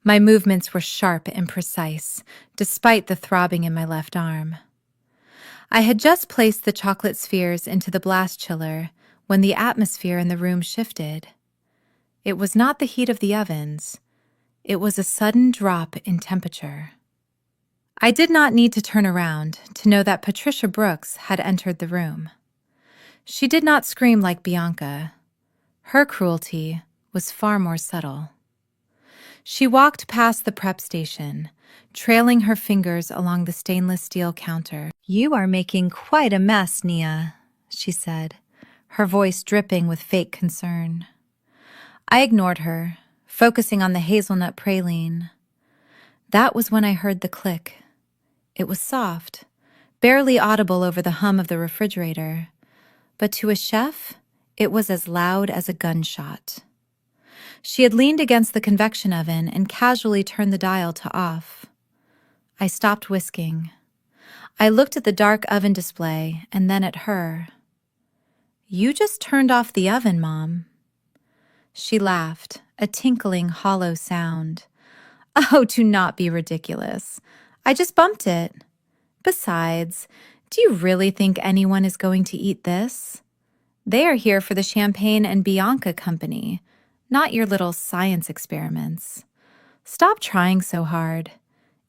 My movements were sharp and precise, despite the throbbing in my left arm. I had just placed the chocolate spheres into the blast chiller when the atmosphere in the room shifted. It was not the heat of the ovens. It was a sudden drop in temperature. I did not need to turn around to know that Patricia Brooks had entered the room. She did not scream like Bianca. Her cruelty was far more subtle. She walked past the prep station, trailing her fingers along the stainless steel counter. "You are making quite a mess, Nia," she said, her voice dripping with fake concern. I ignored her, focusing on the hazelnut praline. That was when I heard the click. It was soft, barely audible over the hum of the refrigerator, but to a chef, it was as loud as a gunshot. She had leaned against the convection oven and casually turned the dial to off. I stopped whisking. I looked at the dark oven display and then at her. "You just turned off the oven, Mom." She laughed, a tinkling, hollow sound. "Oh, do not be ridiculous. I just bumped it. Besides, do you really think anyone is going to eat this? They are here for the Champagne and Bianca company, not your little science experiments. Stop trying so hard.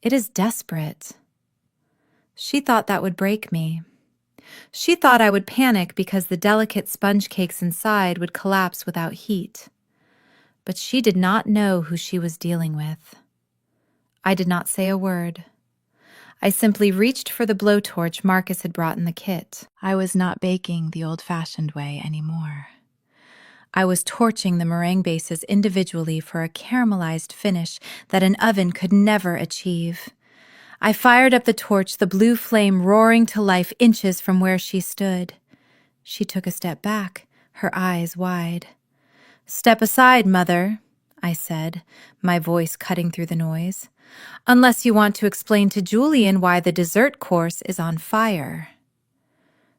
It is desperate." She thought that would break me. She thought I would panic because the delicate sponge cakes inside would collapse without heat. But she did not know who she was dealing with. I did not say a word. I simply reached for the blowtorch Marcus had brought in the kit. I was not baking the old-fashioned way anymore. I was torching the meringue bases individually for a caramelized finish that an oven could never achieve. I fired up the torch, the blue flame roaring to life inches from where she stood. She took a step back, her eyes wide. "Step aside, Mother," I said, my voice cutting through the noise. "Unless you want to explain to Julian why the dessert course is on fire."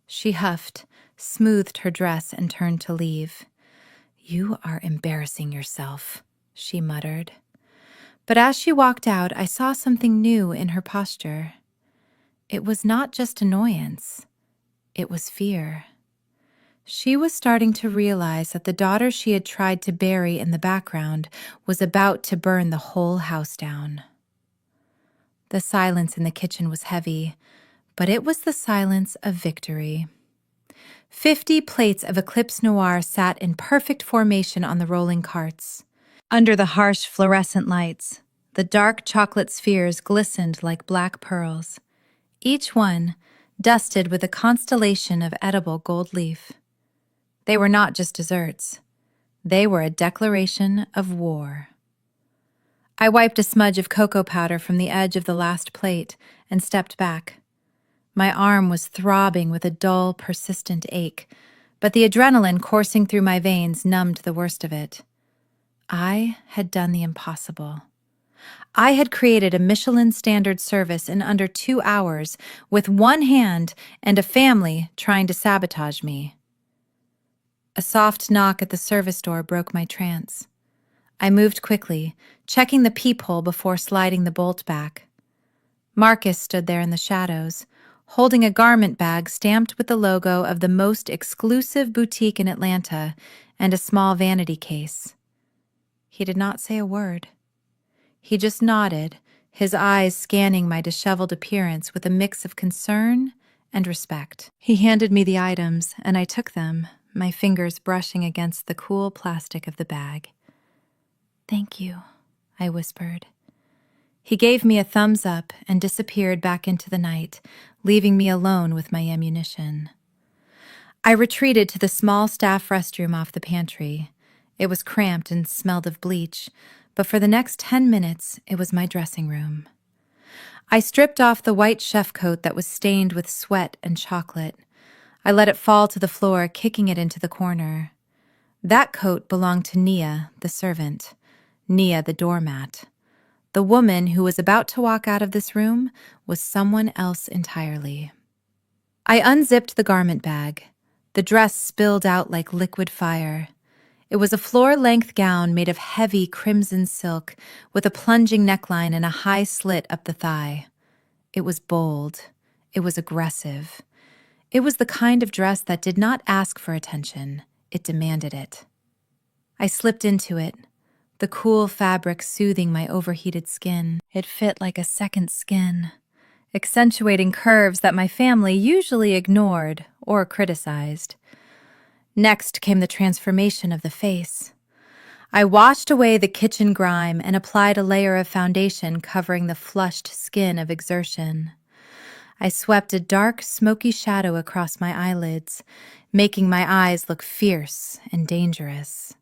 She huffed, smoothed her dress, and turned to leave. "You are embarrassing yourself," she muttered. But as she walked out, I saw something new in her posture. It was not just annoyance. It was fear. She was starting to realize that the daughter she had tried to bury in the background was about to burn the whole house down. The silence in the kitchen was heavy, but it was the silence of victory. 50 plates of Eclipse Noir sat in perfect formation on the rolling carts. Under the harsh fluorescent lights, the dark chocolate spheres glistened like black pearls, each one dusted with a constellation of edible gold leaf. They were not just desserts. They were a declaration of war. I wiped a smudge of cocoa powder from the edge of the last plate and stepped back. My arm was throbbing with a dull, persistent ache, but the adrenaline coursing through my veins numbed the worst of it. I had done the impossible. I had created a Michelin standard service in under 2 hours with one hand and a family trying to sabotage me. A soft knock at the service door broke my trance. I moved quickly, checking the peephole before sliding the bolt back. Marcus stood there in the shadows, holding a garment bag stamped with the logo of the most exclusive boutique in Atlanta and a small vanity case. He did not say a word. He just nodded, his eyes scanning my disheveled appearance with a mix of concern and respect. He handed me the items, and I took them, my fingers brushing against the cool plastic of the bag. "Thank you," I whispered. He gave me a thumbs up and disappeared back into the night, leaving me alone with my ammunition. I retreated to the small staff restroom off the pantry. It was cramped and smelled of bleach, but for the next 10 minutes, it was my dressing room. I stripped off the white chef coat that was stained with sweat and chocolate. I let it fall to the floor, kicking it into the corner. That coat belonged to Nia, the servant. Nia, the doormat. The woman who was about to walk out of this room was someone else entirely. I unzipped the garment bag. The dress spilled out like liquid fire. It was a floor-length gown made of heavy crimson silk with a plunging neckline and a high slit up the thigh. It was bold. It was aggressive. It was the kind of dress that did not ask for attention. It demanded it. I slipped into it, the cool fabric soothing my overheated skin. It fit like a second skin, accentuating curves that my family usually ignored or criticized. Next came the transformation of the face. I washed away the kitchen grime and applied a layer of foundation covering the flushed skin of exertion. I swept a dark, smoky shadow across my eyelids, making my eyes look fierce and dangerous.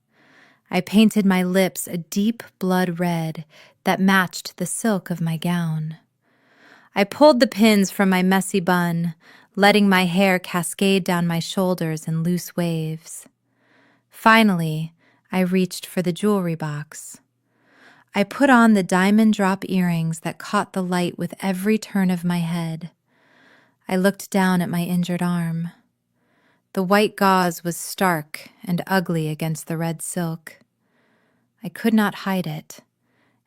I painted my lips a deep blood red that matched the silk of my gown. I pulled the pins from my messy bun, letting my hair cascade down my shoulders in loose waves. Finally, I reached for the jewelry box. I put on the diamond drop earrings that caught the light with every turn of my head. I looked down at my injured arm. The white gauze was stark and ugly against the red silk. I could not hide it,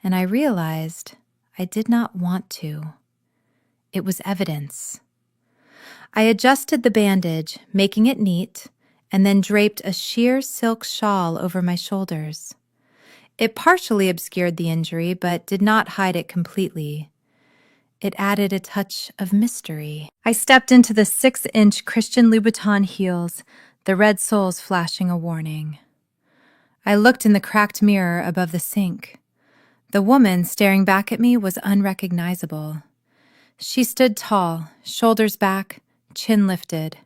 and I realized I did not want to. It was evidence. I adjusted the bandage, making it neat, and then draped a sheer silk shawl over my shoulders. It partially obscured the injury, but did not hide it completely. It added a touch of mystery. I stepped into the 6-inch Christian Louboutin heels, the red soles flashing a warning. I looked in the cracked mirror above the sink. The woman staring back at me was unrecognizable. She stood tall, shoulders back, chin lifted.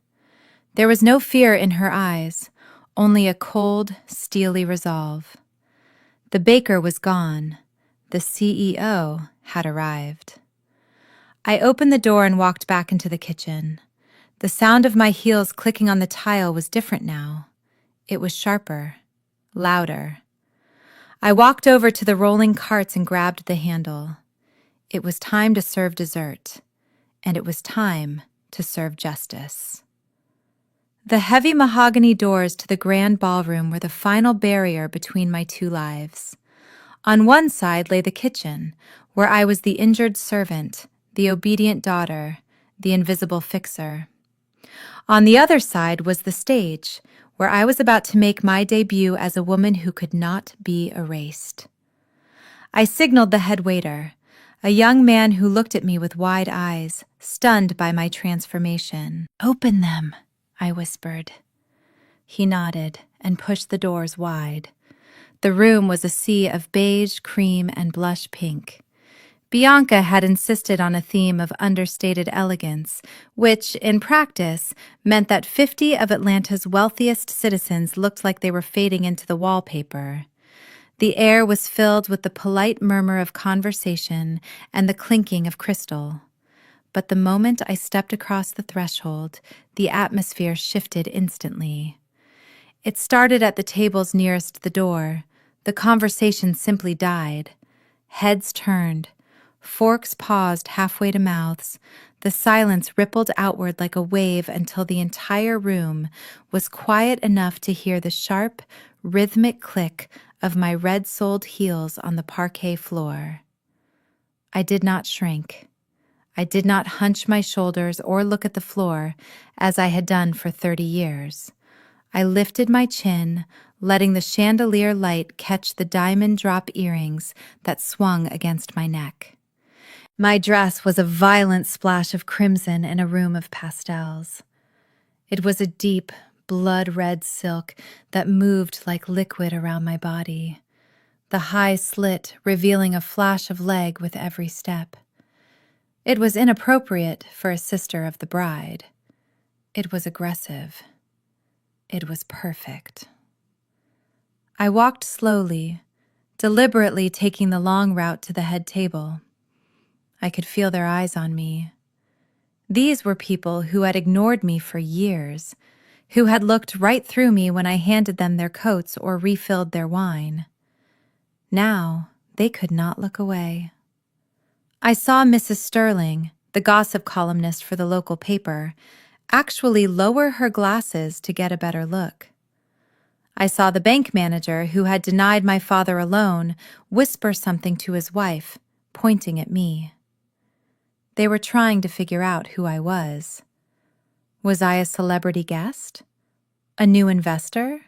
There was no fear in her eyes, only a cold, steely resolve. The baker was gone. The CEO had arrived. I opened the door and walked back into the kitchen. The sound of my heels clicking on the tile was different now. It was sharper, louder. I walked over to the rolling carts and grabbed the handle. It was time to serve dessert, and it was time to serve justice. The heavy mahogany doors to the grand ballroom were the final barrier between my two lives. On one side lay the kitchen, where I was the injured servant, the obedient daughter, the invisible fixer. On the other side was the stage, where I was about to make my debut as a woman who could not be erased. I signaled the head waiter, a young man who looked at me with wide eyes, stunned by my transformation. "Open them," I whispered. He nodded and pushed the doors wide. The room was a sea of beige, cream, and blush pink. Bianca had insisted on a theme of understated elegance, which, in practice, meant that 50 of Atlanta's wealthiest citizens looked like they were fading into the wallpaper. The air was filled with the polite murmur of conversation and the clinking of crystal. But the moment I stepped across the threshold, the atmosphere shifted instantly. It started at the tables nearest the door. The conversation simply died. Heads turned. Forks paused halfway to mouths. The silence rippled outward like a wave until the entire room was quiet enough to hear the sharp, rhythmic click of my red-soled heels on the parquet floor. I did not shrink. I did not hunch my shoulders or look at the floor as I had done for 30 years. I lifted my chin, letting the chandelier light catch the diamond drop earrings that swung against my neck. My dress was a violent splash of crimson in a room of pastels. It was a deep, blood-red silk that moved like liquid around my body, the high slit revealing a flash of leg with every step. It was inappropriate for a sister of the bride. It was aggressive. It was perfect. I walked slowly, deliberately taking the long route to the head table. I could feel their eyes on me. These were people who had ignored me for years, who had looked right through me when I handed them their coats or refilled their wine. Now they could not look away. I saw Mrs. Sterling, the gossip columnist for the local paper, actually lower her glasses to get a better look. I saw the bank manager who had denied my father a loan whisper something to his wife, pointing at me. They were trying to figure out who I was. Was I a celebrity guest? A new investor?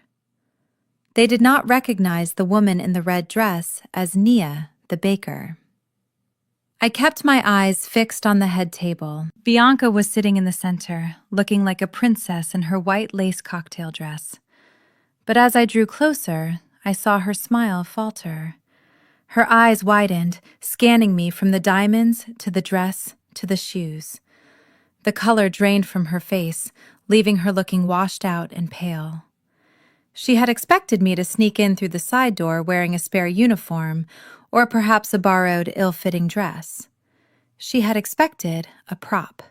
They did not recognize the woman in the red dress as Nia, the baker. I kept my eyes fixed on the head table. Bianca was sitting in the center, looking like a princess in her white lace cocktail dress. But as I drew closer, I saw her smile falter. Her eyes widened, scanning me from the diamonds to the dress to the shoes. The color drained from her face, leaving her looking washed out and pale. She had expected me to sneak in through the side door wearing a spare uniform, or perhaps a borrowed, ill-fitting dress. She had expected a prop.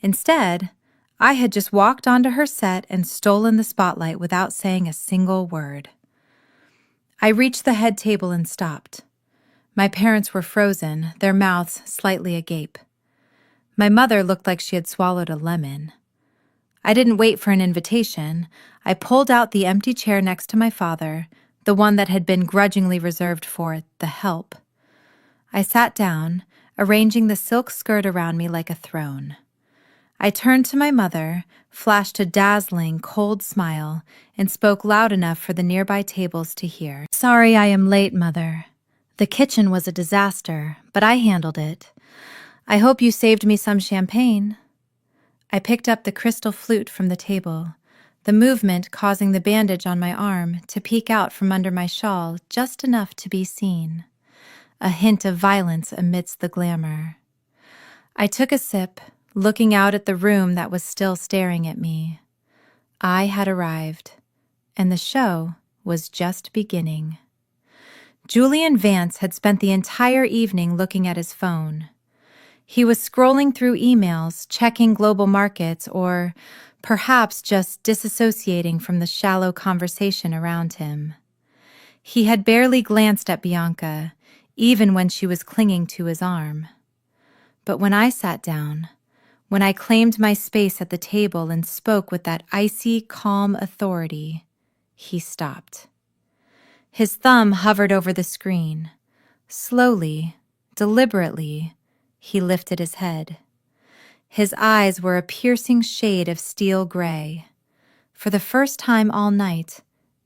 Instead, I had just walked onto her set and stolen the spotlight without saying a single word. I reached the head table and stopped. My parents were frozen, their mouths slightly agape. My mother looked like she had swallowed a lemon. I didn't wait for an invitation. I pulled out the empty chair next to my father, the one that had been grudgingly reserved for the help. I sat down, arranging the silk skirt around me like a throne. I turned to my mother, flashed a dazzling, cold smile, and spoke loud enough for the nearby tables to hear. "Sorry I am late, Mother. The kitchen was a disaster, but I handled it. I hope you saved me some champagne. I picked up the crystal flute from the table, the movement causing the bandage on my arm to peek out from under my shawl just enough to be seen, a hint of violence amidst the glamour. I took a sip, looking out at the room that was still staring at me. I had arrived, and the show was just beginning. Julian Vance had spent the entire evening looking at his phone. He was scrolling through emails, checking global markets, or perhaps just disassociating from the shallow conversation around him. He had barely glanced at Bianca, even when she was clinging to his arm. But when I sat down, when I claimed my space at the table and spoke with that icy, calm authority, he stopped. His thumb hovered over the screen. Slowly, deliberately, he lifted his head. His eyes were a piercing shade of steel gray. For the first time all night,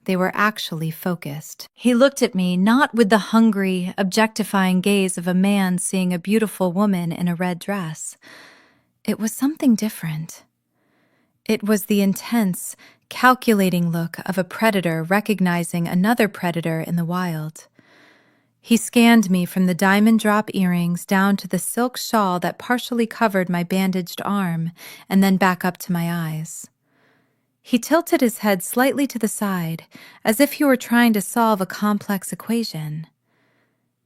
they were actually focused. He looked at me not with the hungry, objectifying gaze of a man seeing a beautiful woman in a red dress. It was something different. It was the intense, calculating look of a predator recognizing another predator in the wild. He scanned me from the diamond drop earrings down to the silk shawl that partially covered my bandaged arm and then back up to my eyes. He tilted his head slightly to the side, as if he were trying to solve a complex equation.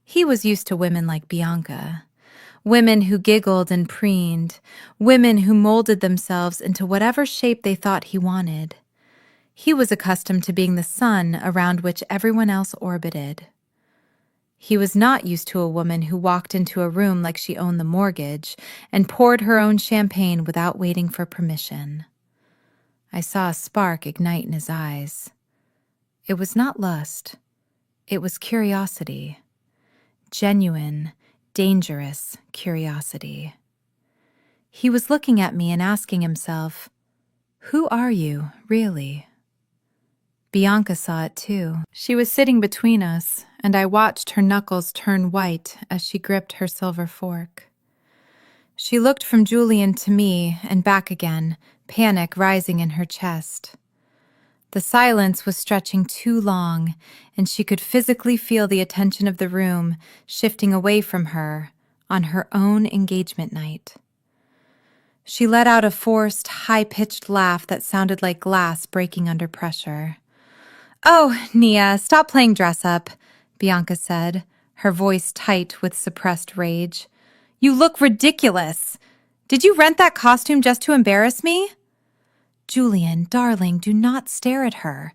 He was used to women like Bianca. Women who giggled and preened, women who molded themselves into whatever shape they thought he wanted. He was accustomed to being the sun around which everyone else orbited. He was not used to a woman who walked into a room like she owned the mortgage and poured her own champagne without waiting for permission. I saw a spark ignite in his eyes. It was not lust. It was curiosity. Genuine, dangerous curiosity. He was looking at me and asking himself, "Who are you, really?" Bianca saw it too. She was sitting between us, and I watched her knuckles turn white as she gripped her silver fork. She looked from Julian to me and back again, panic rising in her chest. The silence was stretching too long, and she could physically feel the attention of the room shifting away from her on her own engagement night. She let out a forced, high-pitched laugh that sounded like glass breaking under pressure. "Oh, Nia, stop playing dress-up," Bianca said, her voice tight with suppressed rage. "You look ridiculous. Did you rent that costume just to embarrass me?" "Julian, darling, do not stare at her.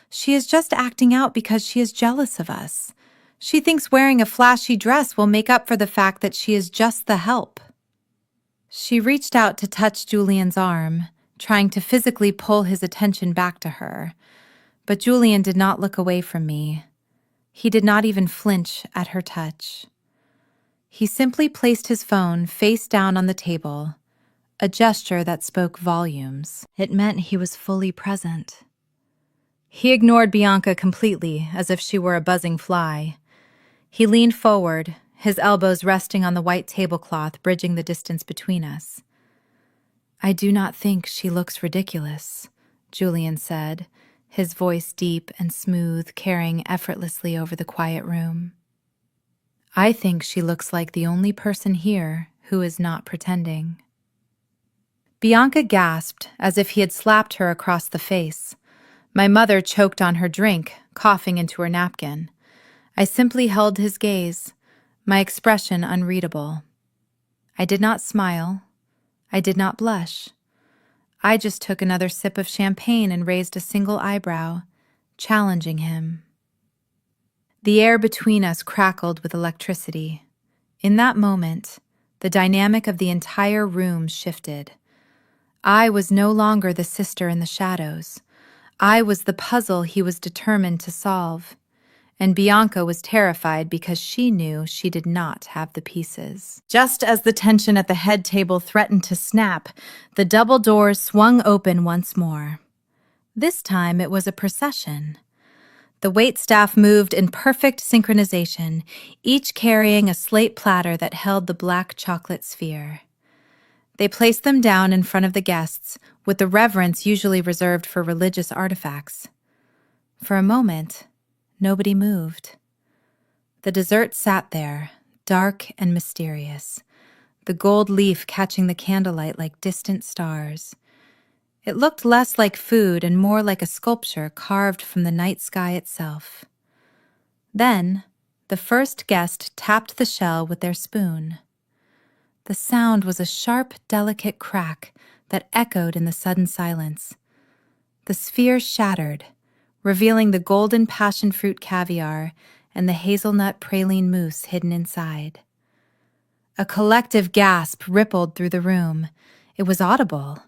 She is just acting out because she is jealous of us. She thinks wearing a flashy dress will make up for the fact that she is just the help." She reached out to touch Julian's arm, trying to physically pull his attention back to her. But Julian did not look away from me. He did not even flinch at her touch. He simply placed his phone face down on the table, a gesture that spoke volumes. It meant he was fully present. He ignored Bianca completely, as if she were a buzzing fly. He leaned forward, his elbows resting on the white tablecloth, bridging the distance between us. "I do not think she looks ridiculous," Julian said, his voice deep and smooth, carrying effortlessly over the quiet room. "I think she looks like the only person here who is not pretending." Bianca gasped as if he had slapped her across the face. My mother choked on her drink, coughing into her napkin. I simply held his gaze, my expression unreadable. I did not smile. I did not blush. I just took another sip of champagne and raised a single eyebrow, challenging him. The air between us crackled with electricity. In that moment, the dynamic of the entire room shifted. I was no longer the sister in the shadows. I was the puzzle he was determined to solve. And Bianca was terrified because she knew she did not have the pieces. Just as the tension at the head table threatened to snap, the double doors swung open once more. This time it was a procession. The waitstaff moved in perfect synchronization, each carrying a slate platter that held the black chocolate sphere. They placed them down in front of the guests, with the reverence usually reserved for religious artifacts. For a moment, nobody moved. The dessert sat there, dark and mysterious, the gold leaf catching the candlelight like distant stars. It looked less like food and more like a sculpture carved from the night sky itself. Then, the first guest tapped the shell with their spoon. The sound was a sharp, delicate crack that echoed in the sudden silence. The sphere shattered, revealing the golden passion fruit caviar and the hazelnut praline mousse hidden inside. A collective gasp rippled through the room. It was audible.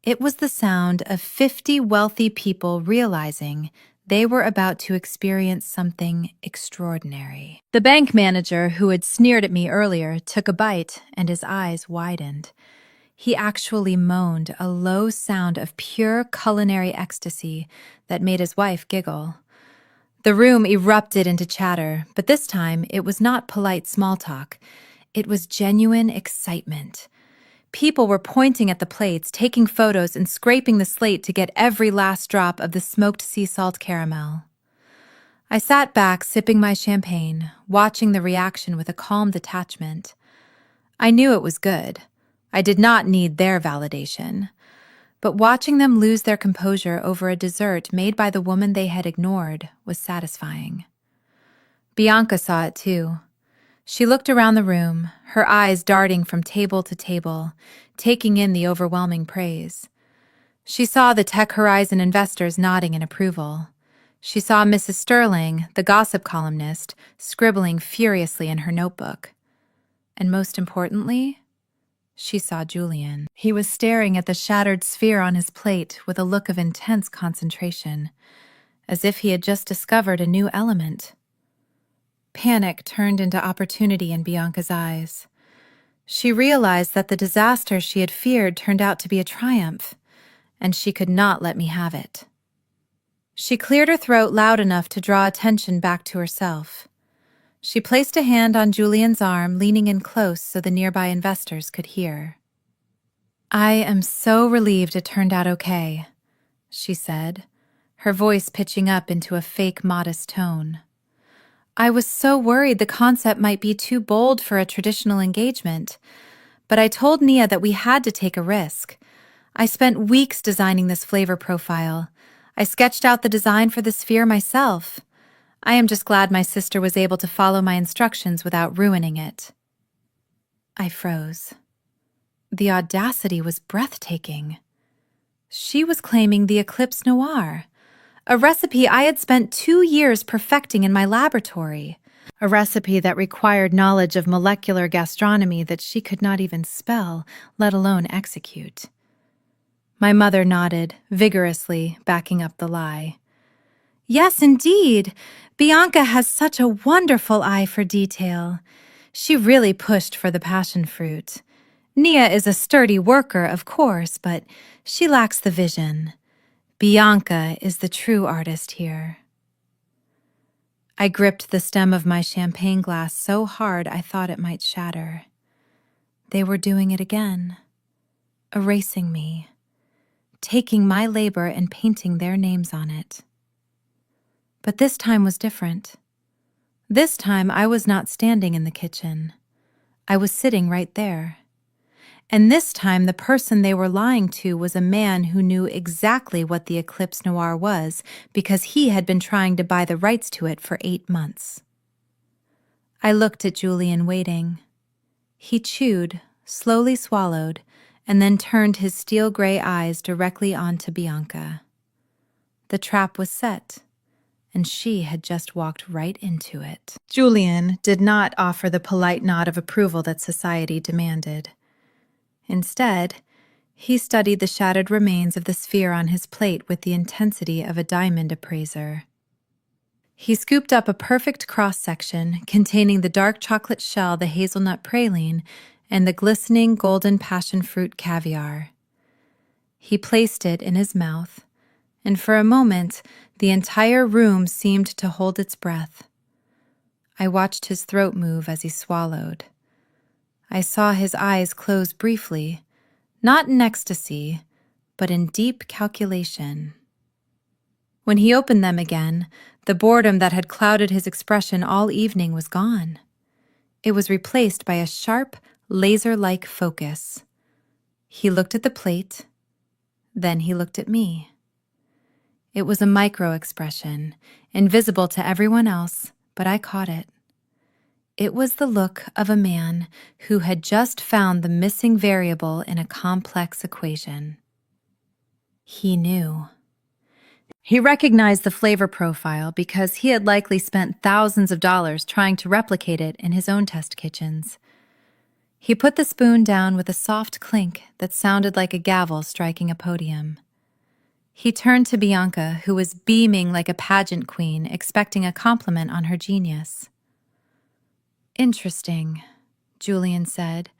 It was the sound of 50 wealthy people realizing they were about to experience something extraordinary. The bank manager, who had sneered at me earlier, took a bite and his eyes widened. He actually moaned, a low sound of pure culinary ecstasy that made his wife giggle. The room erupted into chatter, but this time it was not polite small talk. It was genuine excitement. People were pointing at the plates, taking photos, and scraping the slate to get every last drop of the smoked sea salt caramel. I sat back, sipping my champagne, watching the reaction with a calm detachment. I knew it was good. I did not need their validation. But watching them lose their composure over a dessert made by the woman they had ignored was satisfying. Bianca saw it too. She looked around the room, her eyes darting from table to table, taking in the overwhelming praise. She saw the Tech Horizon investors nodding in approval. She saw Mrs. Sterling, the gossip columnist, scribbling furiously in her notebook. And most importantly, she saw Julian. He was staring at the shattered sphere on his plate with a look of intense concentration, as if he had just discovered a new element. Panic turned into opportunity in Bianca's eyes. She realized that the disaster she had feared turned out to be a triumph, and she could not let me have it. She cleared her throat loud enough to draw attention back to herself. She placed a hand on Julian's arm, leaning in close so the nearby investors could hear. "I am so relieved it turned out okay," she said, her voice pitching up into a fake modest tone. "I was so worried the concept might be too bold for a traditional engagement, but I told Nia that we had to take a risk. I spent weeks designing this flavor profile. I sketched out the design for the sphere myself. I am just glad my sister was able to follow my instructions without ruining it." I froze. The audacity was breathtaking. She was claiming the Eclipse Noir, a recipe I had spent 2 years perfecting in my laboratory, a recipe that required knowledge of molecular gastronomy that she could not even spell, let alone execute. My mother nodded, vigorously backing up the lie. "Yes, indeed. Bianca has such a wonderful eye for detail. She really pushed for the passion fruit. Nia is a sturdy worker, of course, but she lacks the vision. Bianca is the true artist here." I gripped the stem of my champagne glass so hard I thought it might shatter. They were doing it again, erasing me, taking my labor and painting their names on it. But this time was different. This time I was not standing in the kitchen. I was sitting right there. And this time the person they were lying to was a man who knew exactly what the Eclipse Noir was because he had been trying to buy the rights to it for 8 months. I looked at Julian waiting. He chewed, slowly swallowed, and then turned his steel-gray eyes directly onto Bianca. The trap was set, and she had just walked right into it. Julian did not offer the polite nod of approval that society demanded. Instead, he studied the shattered remains of the sphere on his plate with the intensity of a diamond appraiser. He scooped up a perfect cross-section containing the dark chocolate shell, the hazelnut praline, and the glistening golden passion fruit caviar. He placed it in his mouth, and for a moment, the entire room seemed to hold its breath. I watched his throat move as he swallowed. I saw his eyes close briefly, not in ecstasy, but in deep calculation. When he opened them again, the boredom that had clouded his expression all evening was gone. It was replaced by a sharp, laser-like focus. He looked at the plate, then he looked at me. It was a micro-expression, invisible to everyone else, but I caught it. It was the look of a man who had just found the missing variable in a complex equation. He knew. He recognized the flavor profile because he had likely spent thousands of dollars trying to replicate it in his own test kitchens. He put the spoon down with a soft clink that sounded like a gavel striking a podium. He turned to Bianca, who was beaming like a pageant queen, expecting a compliment on her genius. "Interesting," Julian said,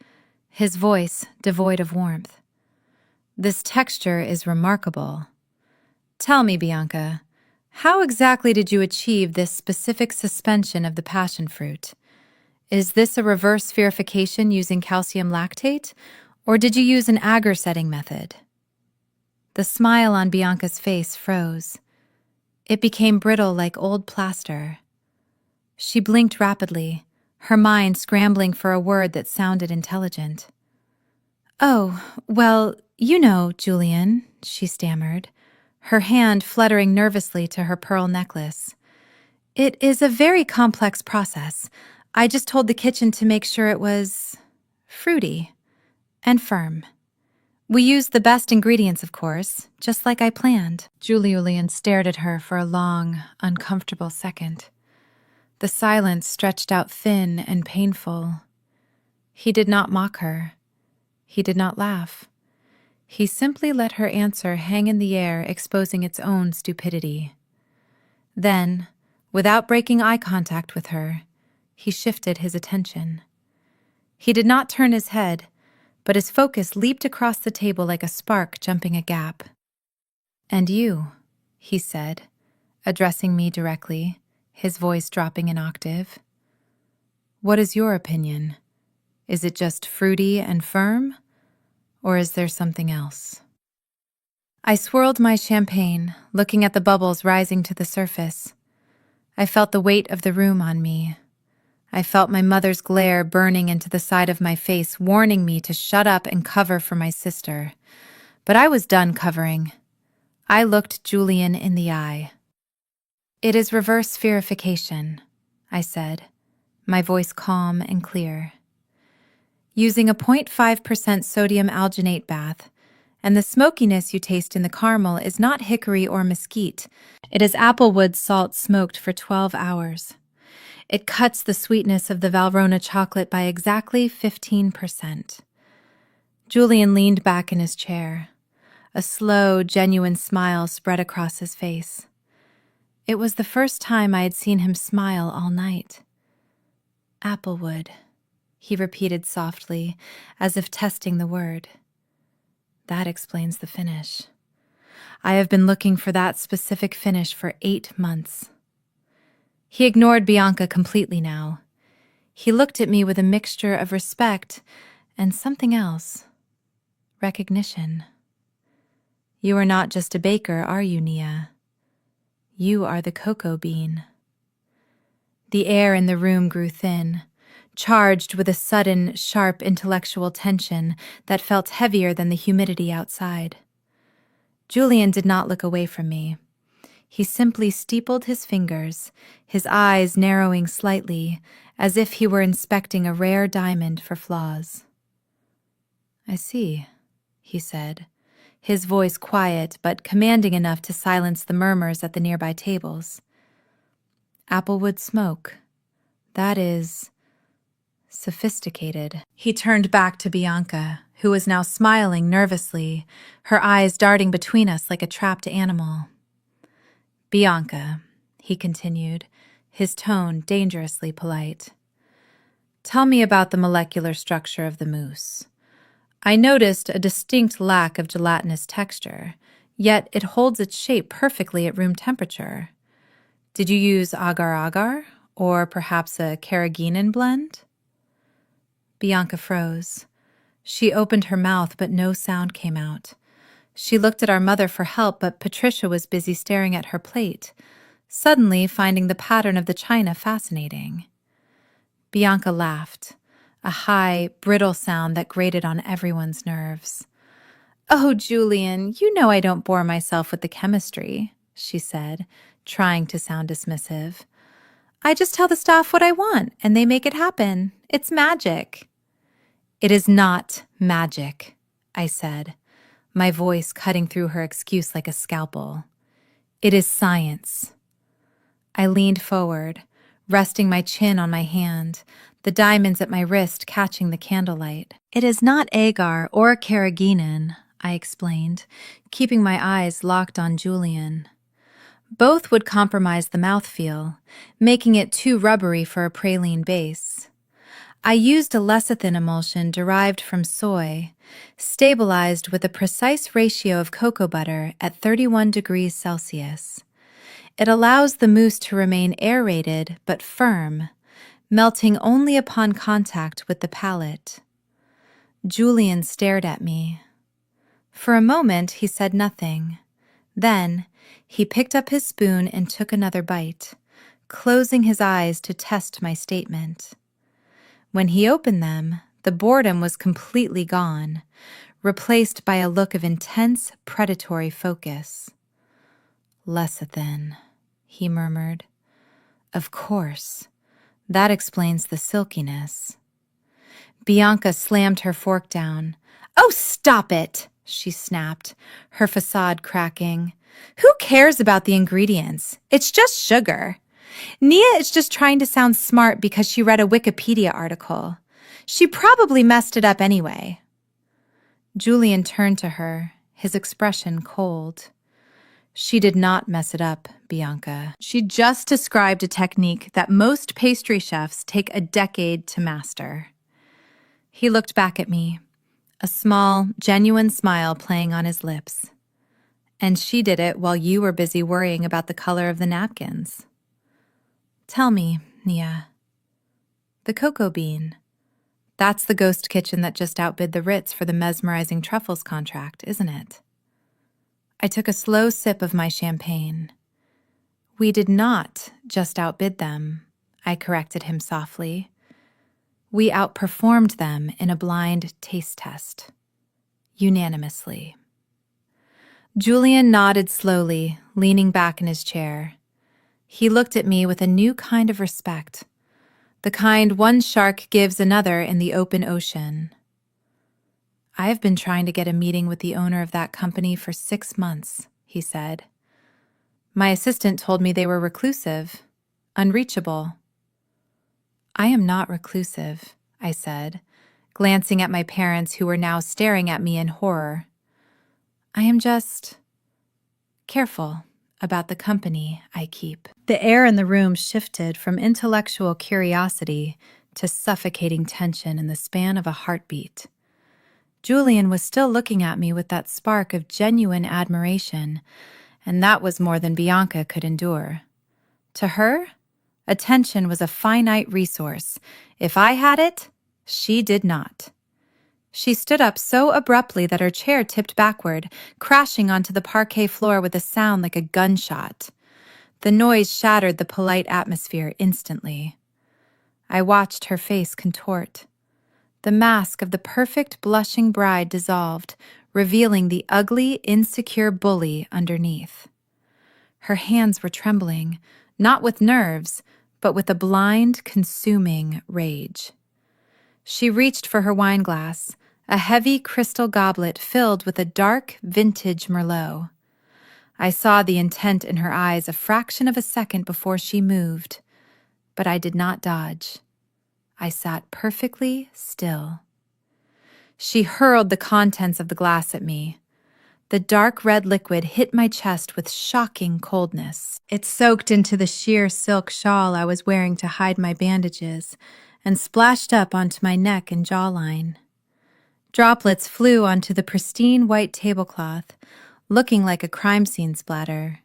his voice devoid of warmth. "This texture is remarkable. Tell me, Bianca, how exactly did you achieve this specific suspension of the passion fruit? Is this a reverse spherification using calcium lactate, or did you use an agar setting method?" The smile on Bianca's face froze. It became brittle like old plaster. She blinked rapidly, her mind scrambling for a word that sounded intelligent. "Oh, well, you know, Julian," she stammered, her hand fluttering nervously to her pearl necklace. "It is a very complex process. I just told the kitchen to make sure it was fruity and firm. We used the best ingredients, of course, just like I planned." Julian stared at her for a long, uncomfortable second. The silence stretched out thin and painful. He did not mock her. He did not laugh. He simply let her answer hang in the air, exposing its own stupidity. Then, without breaking eye contact with her, he shifted his attention. He did not turn his head, but his focus leaped across the table like a spark jumping a gap. "And you," he said, addressing me directly, his voice dropping an octave. "What is your opinion? Is it just fruity and firm, or is there something else?" I swirled my champagne, looking at the bubbles rising to the surface. I felt the weight of the room on me. I felt my mother's glare burning into the side of my face, warning me to shut up and cover for my sister. But I was done covering. I looked Julian in the eye. "It is reverse spherification," I said, my voice calm and clear. "Using a 0.5% sodium alginate bath, and the smokiness you taste in the caramel is not hickory or mesquite. It is applewood salt smoked for 12 hours. It cuts the sweetness of the Valrhona chocolate by exactly 15%. Julian leaned back in his chair. A slow, genuine smile spread across his face. It was the first time I had seen him smile all night. "Applewood," he repeated softly, as if testing the word. "That explains the finish. I have been looking for that specific finish for 8 months. He ignored Bianca completely now. He looked at me with a mixture of respect and something else. Recognition. "You are not just a baker, are you, Nia? You are the cocoa bean." The air in the room grew thin, charged with a sudden, sharp intellectual tension that felt heavier than the humidity outside. Julian did not look away from me. He simply steepled his fingers, his eyes narrowing slightly, as if he were inspecting a rare diamond for flaws. "I see," he said, his voice quiet but commanding enough to silence the murmurs at the nearby tables. "Applewood smoke. That is sophisticated." He turned back to Bianca, who was now smiling nervously, her eyes darting between us like a trapped animal. "Bianca," he continued, his tone dangerously polite. "Tell me about the molecular structure of the mousse. I noticed a distinct lack of gelatinous texture. Yet it holds its shape perfectly at room temperature. Did you use agar-agar, or perhaps a carrageenan blend? Bianca froze. She opened her mouth, but no sound came out. She looked at our mother for help, but Patricia was busy staring at her plate, suddenly finding the pattern of the china fascinating. Bianca laughed, a high, brittle sound that grated on everyone's nerves. "Oh, Julian, you know I don't bore myself with the chemistry," she said, trying to sound dismissive. "I just tell the staff what I want, and they make it happen. It's magic." "It is not magic," I said, my voice cutting through her excuse like a scalpel. "It is science." I leaned forward, resting my chin on my hand, the diamonds at my wrist catching the candlelight. "It is not agar or carrageenan," I explained, keeping my eyes locked on Julian. "Both would compromise the mouthfeel, making it too rubbery for a praline base. I used a lecithin emulsion derived from soy, stabilized with a precise ratio of cocoa butter at 31 degrees Celsius. It allows the mousse to remain aerated but firm, melting only upon contact with the palate." Julian stared at me. For a moment, he said nothing. Then, he picked up his spoon and took another bite, closing his eyes to test my statement. When he opened them, the boredom was completely gone, replaced by a look of intense, predatory focus. "Lecithin," he murmured. "Of course. That explains the silkiness." Bianca slammed her fork down. "Oh, stop it!" she snapped, her facade cracking. "Who cares about the ingredients? It's just sugar. Nia is just trying to sound smart because she read a Wikipedia article. She probably messed it up anyway." Julian turned to her, his expression cold. "She did not mess it up, Bianca. She just described a technique that most pastry chefs take a decade to master." He looked back at me, a small, genuine smile playing on his lips. "And she did it while you were busy worrying about the color of the napkins." "Tell me, Nia." "The cocoa bean. That's the ghost kitchen that just outbid the Ritz for the mesmerizing truffles contract, isn't it?" I took a slow sip of my champagne. "We did not just outbid them," I corrected him softly. "We outperformed them in a blind taste test. Unanimously." Julian nodded slowly, leaning back in his chair. He looked at me with a new kind of respect, the kind one shark gives another in the open ocean. "I have been trying to get a meeting with the owner of that company for 6 months," he said. "My assistant told me they were reclusive, unreachable." "I am not reclusive," I said, glancing at my parents who were now staring at me in horror. "I am just careful about the company I keep." The air in the room shifted from intellectual curiosity to suffocating tension in the span of a heartbeat. Julian was still looking at me with that spark of genuine admiration, and that was more than Bianca could endure. To her, attention was a finite resource. If I had it, she did not. She stood up so abruptly that her chair tipped backward, crashing onto the parquet floor with a sound like a gunshot. The noise shattered the polite atmosphere instantly. I watched her face contort. The mask of the perfect blushing bride dissolved, revealing the ugly, insecure bully underneath. Her hands were trembling, not with nerves, but with a blind, consuming rage. She reached for her wineglass, a heavy crystal goblet filled with a dark, vintage Merlot. I saw the intent in her eyes a fraction of a second before she moved, but I did not dodge. I sat perfectly still. She hurled the contents of the glass at me. The dark red liquid hit my chest with shocking coldness. It soaked into the sheer silk shawl I was wearing to hide my bandages and splashed up onto my neck and jawline. Droplets flew onto the pristine white tablecloth, looking like a crime scene splatter.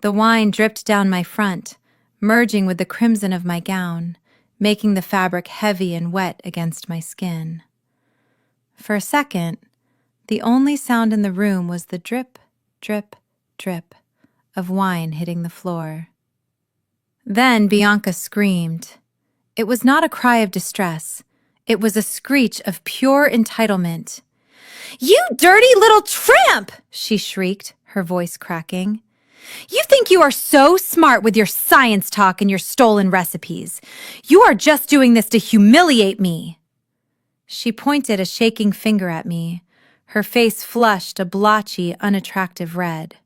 The wine dripped down my front, merging with the crimson of my gown, making the fabric heavy and wet against my skin. For a second, the only sound in the room was the drip, drip, drip of wine hitting the floor. Then Bianca screamed. It was not a cry of distress. It was a screech of pure entitlement. "You dirty little tramp!" she shrieked, her voice cracking. "You think you are so smart with your science talk and your stolen recipes. You are just doing this to humiliate me." She pointed a shaking finger at me. Her face flushed a blotchy, unattractive red.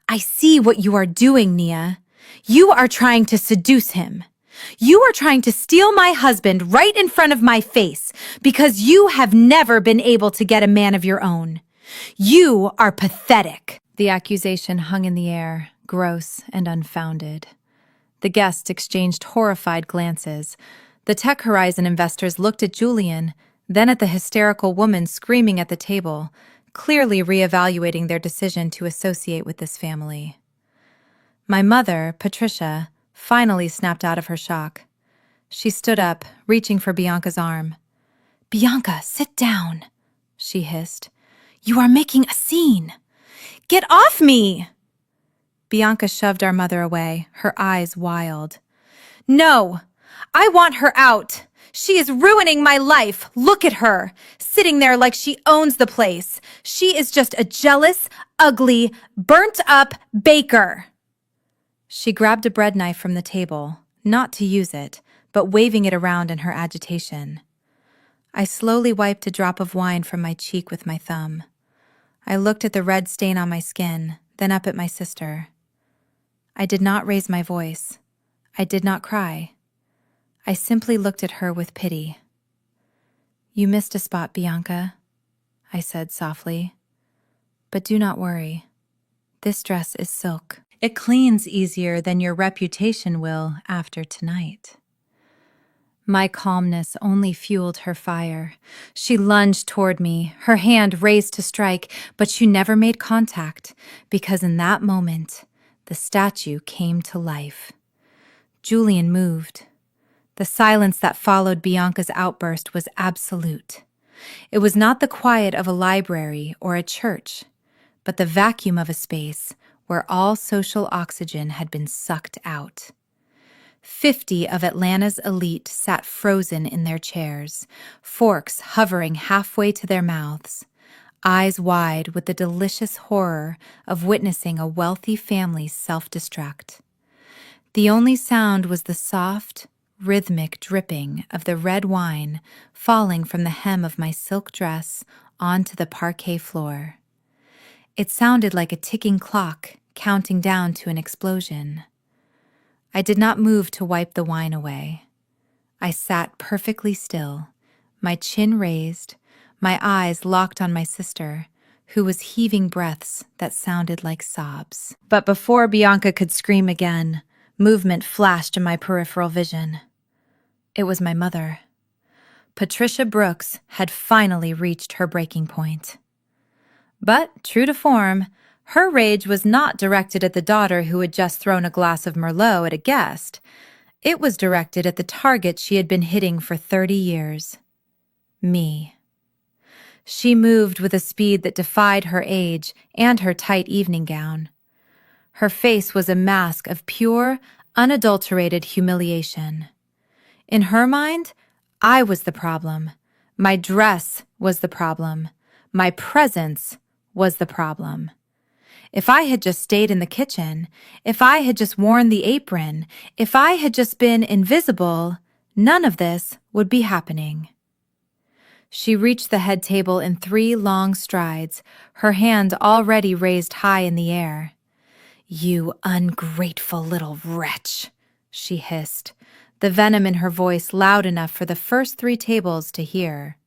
"I see what you are doing, Nia. You are trying to seduce him. You are trying to steal my husband right in front of my face because you have never been able to get a man of your own. You are pathetic." The accusation hung in the air, gross and unfounded. The guests exchanged horrified glances. The Tech Horizon investors looked at Julian, then at the hysterical woman screaming at the table, clearly reevaluating their decision to associate with this family. My mother, Patricia, finally snapped out of her shock. She stood up, reaching for Bianca's arm. "Bianca, sit down," she hissed. "You are making a scene. Get off me!" Bianca shoved our mother away, her eyes wild. "No! I want her out! She is ruining my life! Look at her! Sitting there like she owns the place! She is just a jealous, ugly, burnt-up baker!" She grabbed a bread knife from the table, not to use it, but waving it around in her agitation. I slowly wiped a drop of wine from my cheek with my thumb. I looked at the red stain on my skin, then up at my sister. I did not raise my voice. I did not cry. I simply looked at her with pity. "You missed a spot, Bianca," I said softly. "But do not worry. This dress is silk. It cleans easier than your reputation will after tonight." My calmness only fueled her fire. She lunged toward me, her hand raised to strike, but she never made contact, because in that moment, the statue came to life. Julian moved. The silence that followed Bianca's outburst was absolute. It was not the quiet of a library or a church, but the vacuum of a space where all social oxygen had been sucked out. 50 of Atlanta's elite sat frozen in their chairs, forks hovering halfway to their mouths, eyes wide with the delicious horror of witnessing a wealthy family self-destruct. The only sound was the soft, rhythmic dripping of the red wine falling from the hem of my silk dress onto the parquet floor. It sounded like a ticking clock counting down to an explosion. I did not move to wipe the wine away. I sat perfectly still, my chin raised, my eyes locked on my sister, who was heaving breaths that sounded like sobs. But before Bianca could scream again, movement flashed in my peripheral vision. It was my mother. Patricia Brooks had finally reached her breaking point. But, true to form, her rage was not directed at the daughter who had just thrown a glass of Merlot at a guest. It was directed at the target she had been hitting for 30 years. Me. She moved with a speed that defied her age and her tight evening gown. Her face was a mask of pure, unadulterated humiliation. In her mind, I was the problem. My dress was the problem. My presence was the problem. If I had just stayed in the kitchen, if I had just worn the apron, if I had just been invisible, none of this would be happening. She reached the head table in 3 long strides, her hand already raised high in the air. "You ungrateful little wretch," she hissed, the venom in her voice loud enough for the first 3 tables to hear.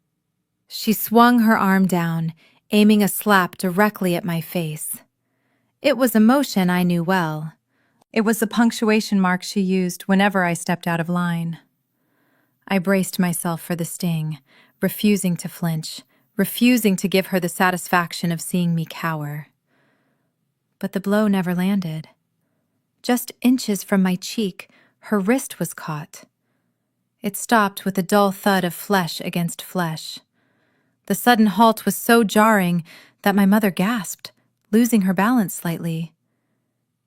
She swung her arm down, aiming a slap directly at my face. It was a motion I knew well. It was the punctuation mark she used whenever I stepped out of line. I braced myself for the sting, refusing to flinch, refusing to give her the satisfaction of seeing me cower. But the blow never landed. Just inches from my cheek, her wrist was caught. It stopped with a dull thud of flesh against flesh. The sudden halt was so jarring that my mother gasped, losing her balance slightly.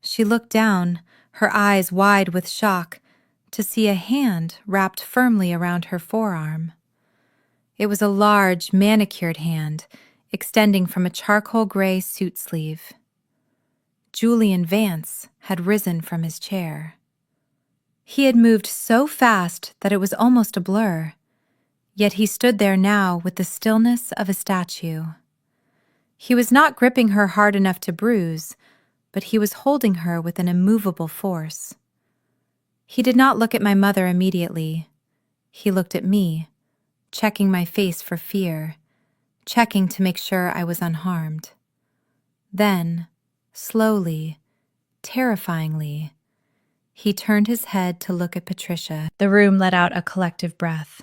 She looked down, her eyes wide with shock, to see a hand wrapped firmly around her forearm. It was a large, manicured hand, extending from a charcoal gray suit sleeve. Julian Vance had risen from his chair. He had moved so fast that it was almost a blur, yet he stood there now with the stillness of a statue. He was not gripping her hard enough to bruise, but he was holding her with an immovable force. He did not look at my mother immediately. He looked at me, checking my face for fear, checking to make sure I was unharmed. Then, slowly, terrifyingly, he turned his head to look at Patricia. The room let out a collective breath.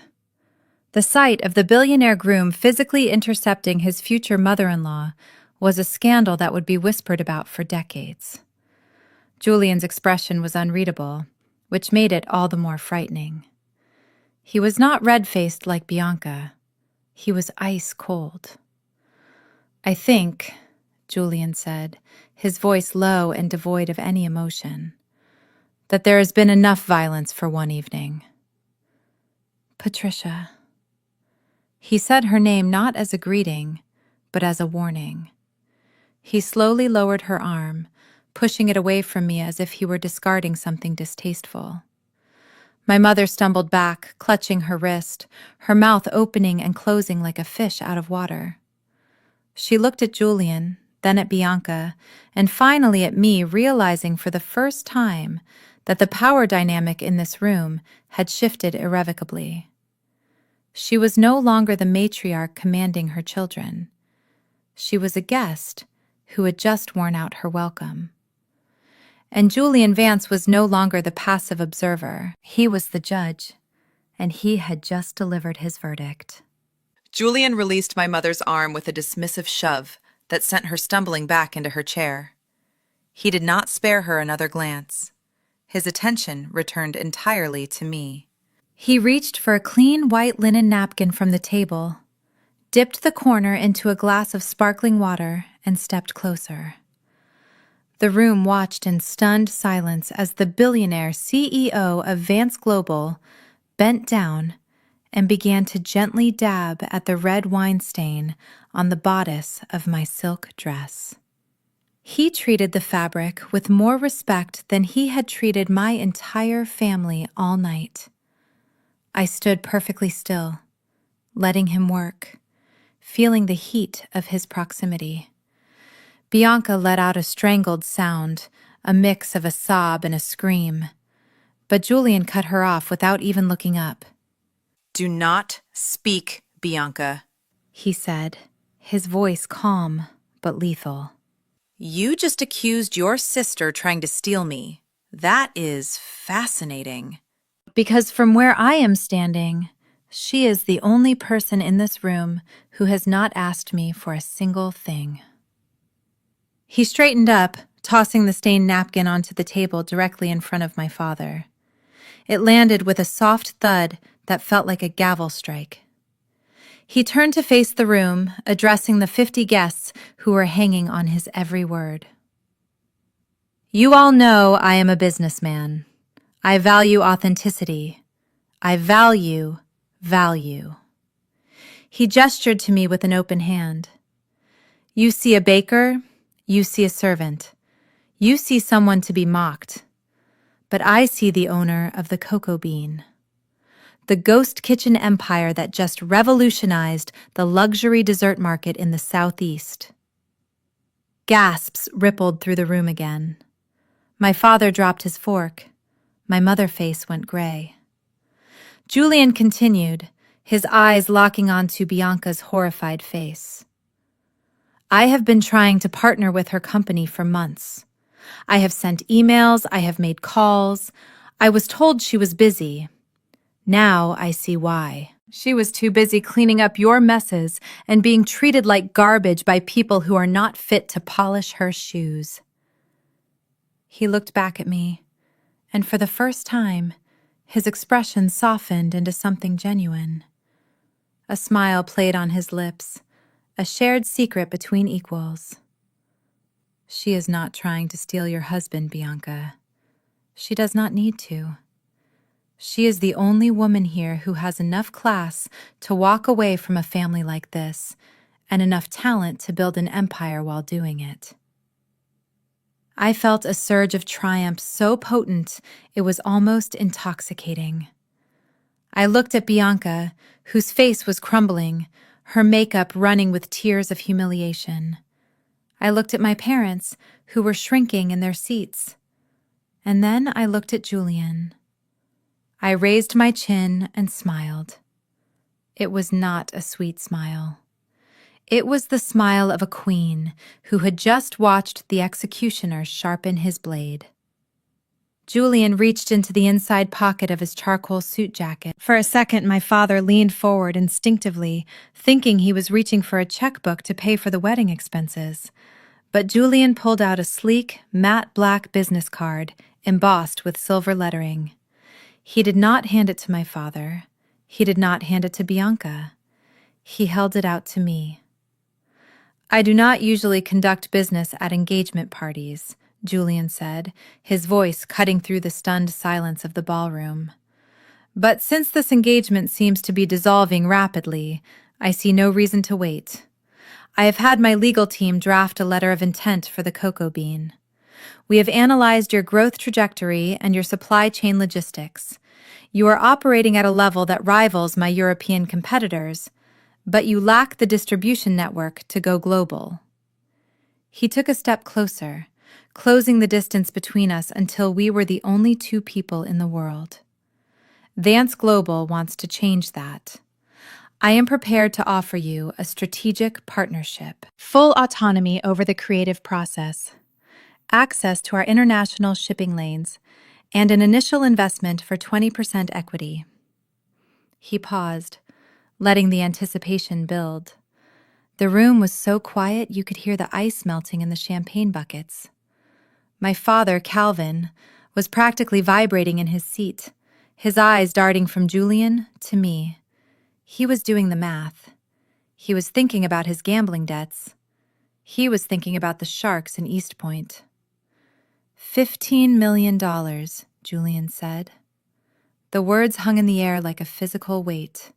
The sight of the billionaire groom physically intercepting his future mother-in-law was a scandal that would be whispered about for decades. Julian's expression was unreadable, which made it all the more frightening. He was not red-faced like Bianca. He was ice-cold. "I think," Julian said, his voice low and devoid of any emotion, "that there has been enough violence for one evening." "Patricia." He said her name not as a greeting, but as a warning. He slowly lowered her arm, pushing it away from me as if he were discarding something distasteful. My mother stumbled back, clutching her wrist, her mouth opening and closing like a fish out of water. She looked at Julian, then at Bianca, and finally at me, realizing for the first time that the power dynamic in this room had shifted irrevocably. She was no longer the matriarch commanding her children. She was a guest who had just worn out her welcome. And Julian Vance was no longer the passive observer. He was the judge, and he had just delivered his verdict. Julian released my mother's arm with a dismissive shove that sent her stumbling back into her chair. He did not spare her another glance. His attention returned entirely to me. He reached for a clean white linen napkin from the table, dipped the corner into a glass of sparkling water, and stepped closer. The room watched in stunned silence as the billionaire CEO of Vance Global bent down and began to gently dab at the red wine stain on the bodice of my silk dress. He treated the fabric with more respect than he had treated my entire family all night. I stood perfectly still, letting him work, feeling the heat of his proximity. Bianca let out a strangled sound, a mix of a sob and a scream, but Julian cut her off without even looking up. "Do not speak, Bianca," he said, his voice calm but lethal. "You just accused your sister trying to steal me. That is fascinating." Because from where I am standing, she is the only person in this room who has not asked me for a single thing. He straightened up, tossing the stained napkin onto the table directly in front of my father. It landed with a soft thud that felt like a gavel strike. He turned to face the room, addressing the 50 guests who were hanging on his every word. "You all know I am a businessman. I value authenticity. I value value." He gestured to me with an open hand. "You see a baker, you see a servant. You see someone to be mocked. But I see the owner of the cocoa bean. The ghost kitchen empire that just revolutionized the luxury dessert market in the Southeast." Gasps rippled through the room again. My father dropped his fork. My mother's face went gray. Julian continued, his eyes locking onto Bianca's horrified face. "I have been trying to partner with her company for months. I have sent emails, I have made calls. I was told she was busy. Now I see why. She was too busy cleaning up your messes and being treated like garbage by people who are not fit to polish her shoes. He looked back at me, and for the first time, his expression softened into something genuine. A smile played on his lips, a shared secret between equals. She is not trying to steal your husband, Bianca. She does not need to. She is the only woman here who has enough class to walk away from a family like this, and enough talent to build an empire while doing it. I felt a surge of triumph so potent it was almost intoxicating. I looked at Bianca, whose face was crumbling, her makeup running with tears of humiliation. I looked at my parents, who were shrinking in their seats. And then I looked at Julian. I raised my chin and smiled. It was not a sweet smile. It was the smile of a queen who had just watched the executioner sharpen his blade. Julian reached into the inside pocket of his charcoal suit jacket. For a second, my father leaned forward instinctively, thinking he was reaching for a checkbook to pay for the wedding expenses. But Julian pulled out a sleek, matte black business card, embossed with silver lettering. He did not hand it to my father. He did not hand it to Bianca. He held it out to me. I do not usually conduct business at engagement parties, Julian said, his voice cutting through the stunned silence of the ballroom. But since this engagement seems to be dissolving rapidly, I see no reason to wait. I have had my legal team draft a letter of intent for the cocoa bean. We have analyzed your growth trajectory and your supply chain logistics. You are operating at a level that rivals my European competitors, but you lack the distribution network to go global. He took a step closer, closing the distance between us until we were the only two people in the world. Vance Global wants to change that. I am prepared to offer you a strategic partnership, full autonomy over the creative process, access to our international shipping lanes, and an initial investment for 20% equity. He paused, letting the anticipation build. The room was so quiet you could hear the ice melting in the champagne buckets. My father, Calvin, was practically vibrating in his seat, his eyes darting from Julian to me. He was doing the math. He was thinking about his gambling debts. He was thinking about the sharks in East Point. $15 million, Julian said. The words hung in the air like a physical weight.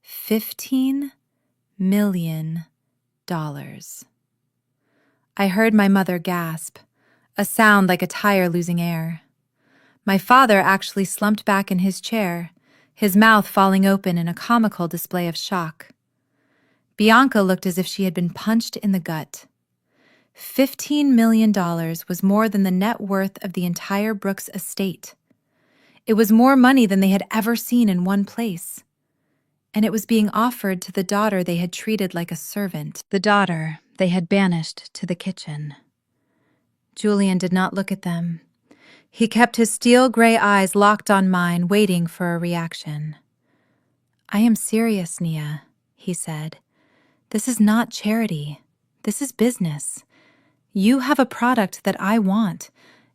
$15 million. I heard my mother gasp, a sound like a tire losing air. My father actually slumped back in his chair, his mouth falling open in a comical display of shock. Bianca looked as if she had been punched in the gut. $15 million was more than the net worth of the entire Brooks estate. It was more money than they had ever seen in one place. And it was being offered to the daughter they had treated like a servant, the daughter they had banished to the kitchen. Julian did not look at them. He kept his steel gray eyes locked on mine, waiting for a reaction. "I am serious, Nia," he said. "This is not charity. This is business. You have a product that I want,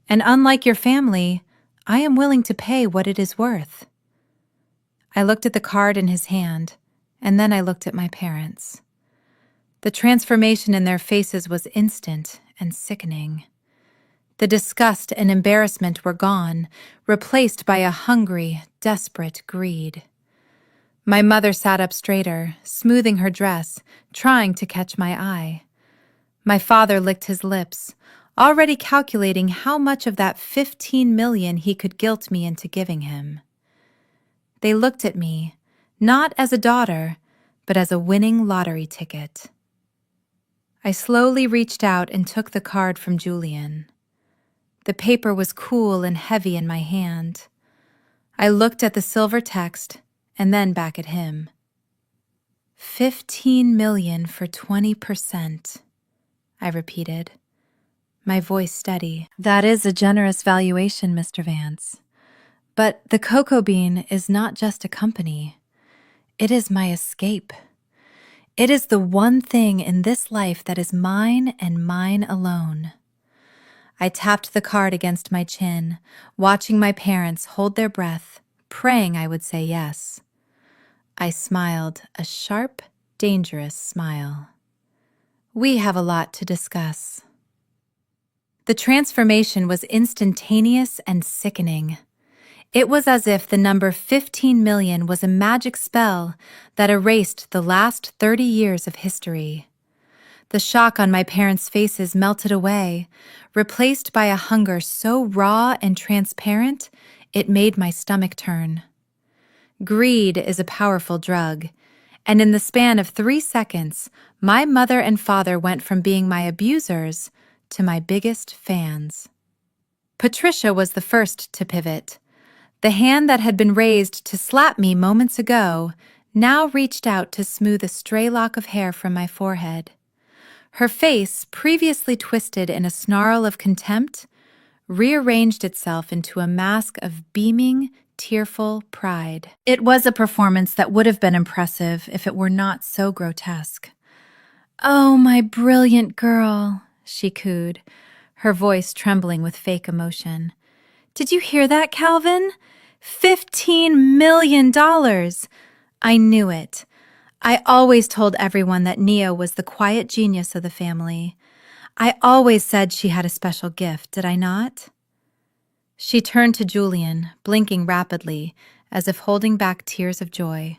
and unlike your family, I am willing to pay what it is worth." I looked at the card in his hand, and then I looked at my parents. The transformation in their faces was instant and sickening. The disgust and embarrassment were gone, replaced by a hungry, desperate greed. My mother sat up straighter, smoothing her dress, trying to catch my eye. My father licked his lips, already calculating how much of that $15 million he could guilt me into giving him. They looked at me, not as a daughter, but as a winning lottery ticket. I slowly reached out and took the card from Julian. The paper was cool and heavy in my hand. I looked at the silver text and then back at him. $15 million for 20%, I repeated, my voice steady. "That is a generous valuation, Mr. Vance. But the cocoa bean is not just a company. It is my escape. It is the one thing in this life that is mine and mine alone. I tapped the card against my chin, watching my parents hold their breath, praying I would say yes. I smiled, a sharp, dangerous smile. We have a lot to discuss. The transformation was instantaneous and sickening. It was as if the number 15 million was a magic spell that erased the last 30 years of history. The shock on my parents' faces melted away, replaced by a hunger so raw and transparent it made my stomach turn. Greed is a powerful drug, and in the span of 3 seconds, my mother and father went from being my abusers to my biggest fans. Patricia was the first to pivot. The hand that had been raised to slap me moments ago now reached out to smooth a stray lock of hair from my forehead. Her face, previously twisted in a snarl of contempt, rearranged itself into a mask of beaming, tearful pride. It was a performance that would have been impressive if it were not so grotesque. "Oh, my brilliant girl," she cooed, her voice trembling with fake emotion. "Did you hear that, Calvin? $15 million! I knew it. I always told everyone that Nia was the quiet genius of the family. I always said she had a special gift, did I not?" She turned to Julian, blinking rapidly, as if holding back tears of joy.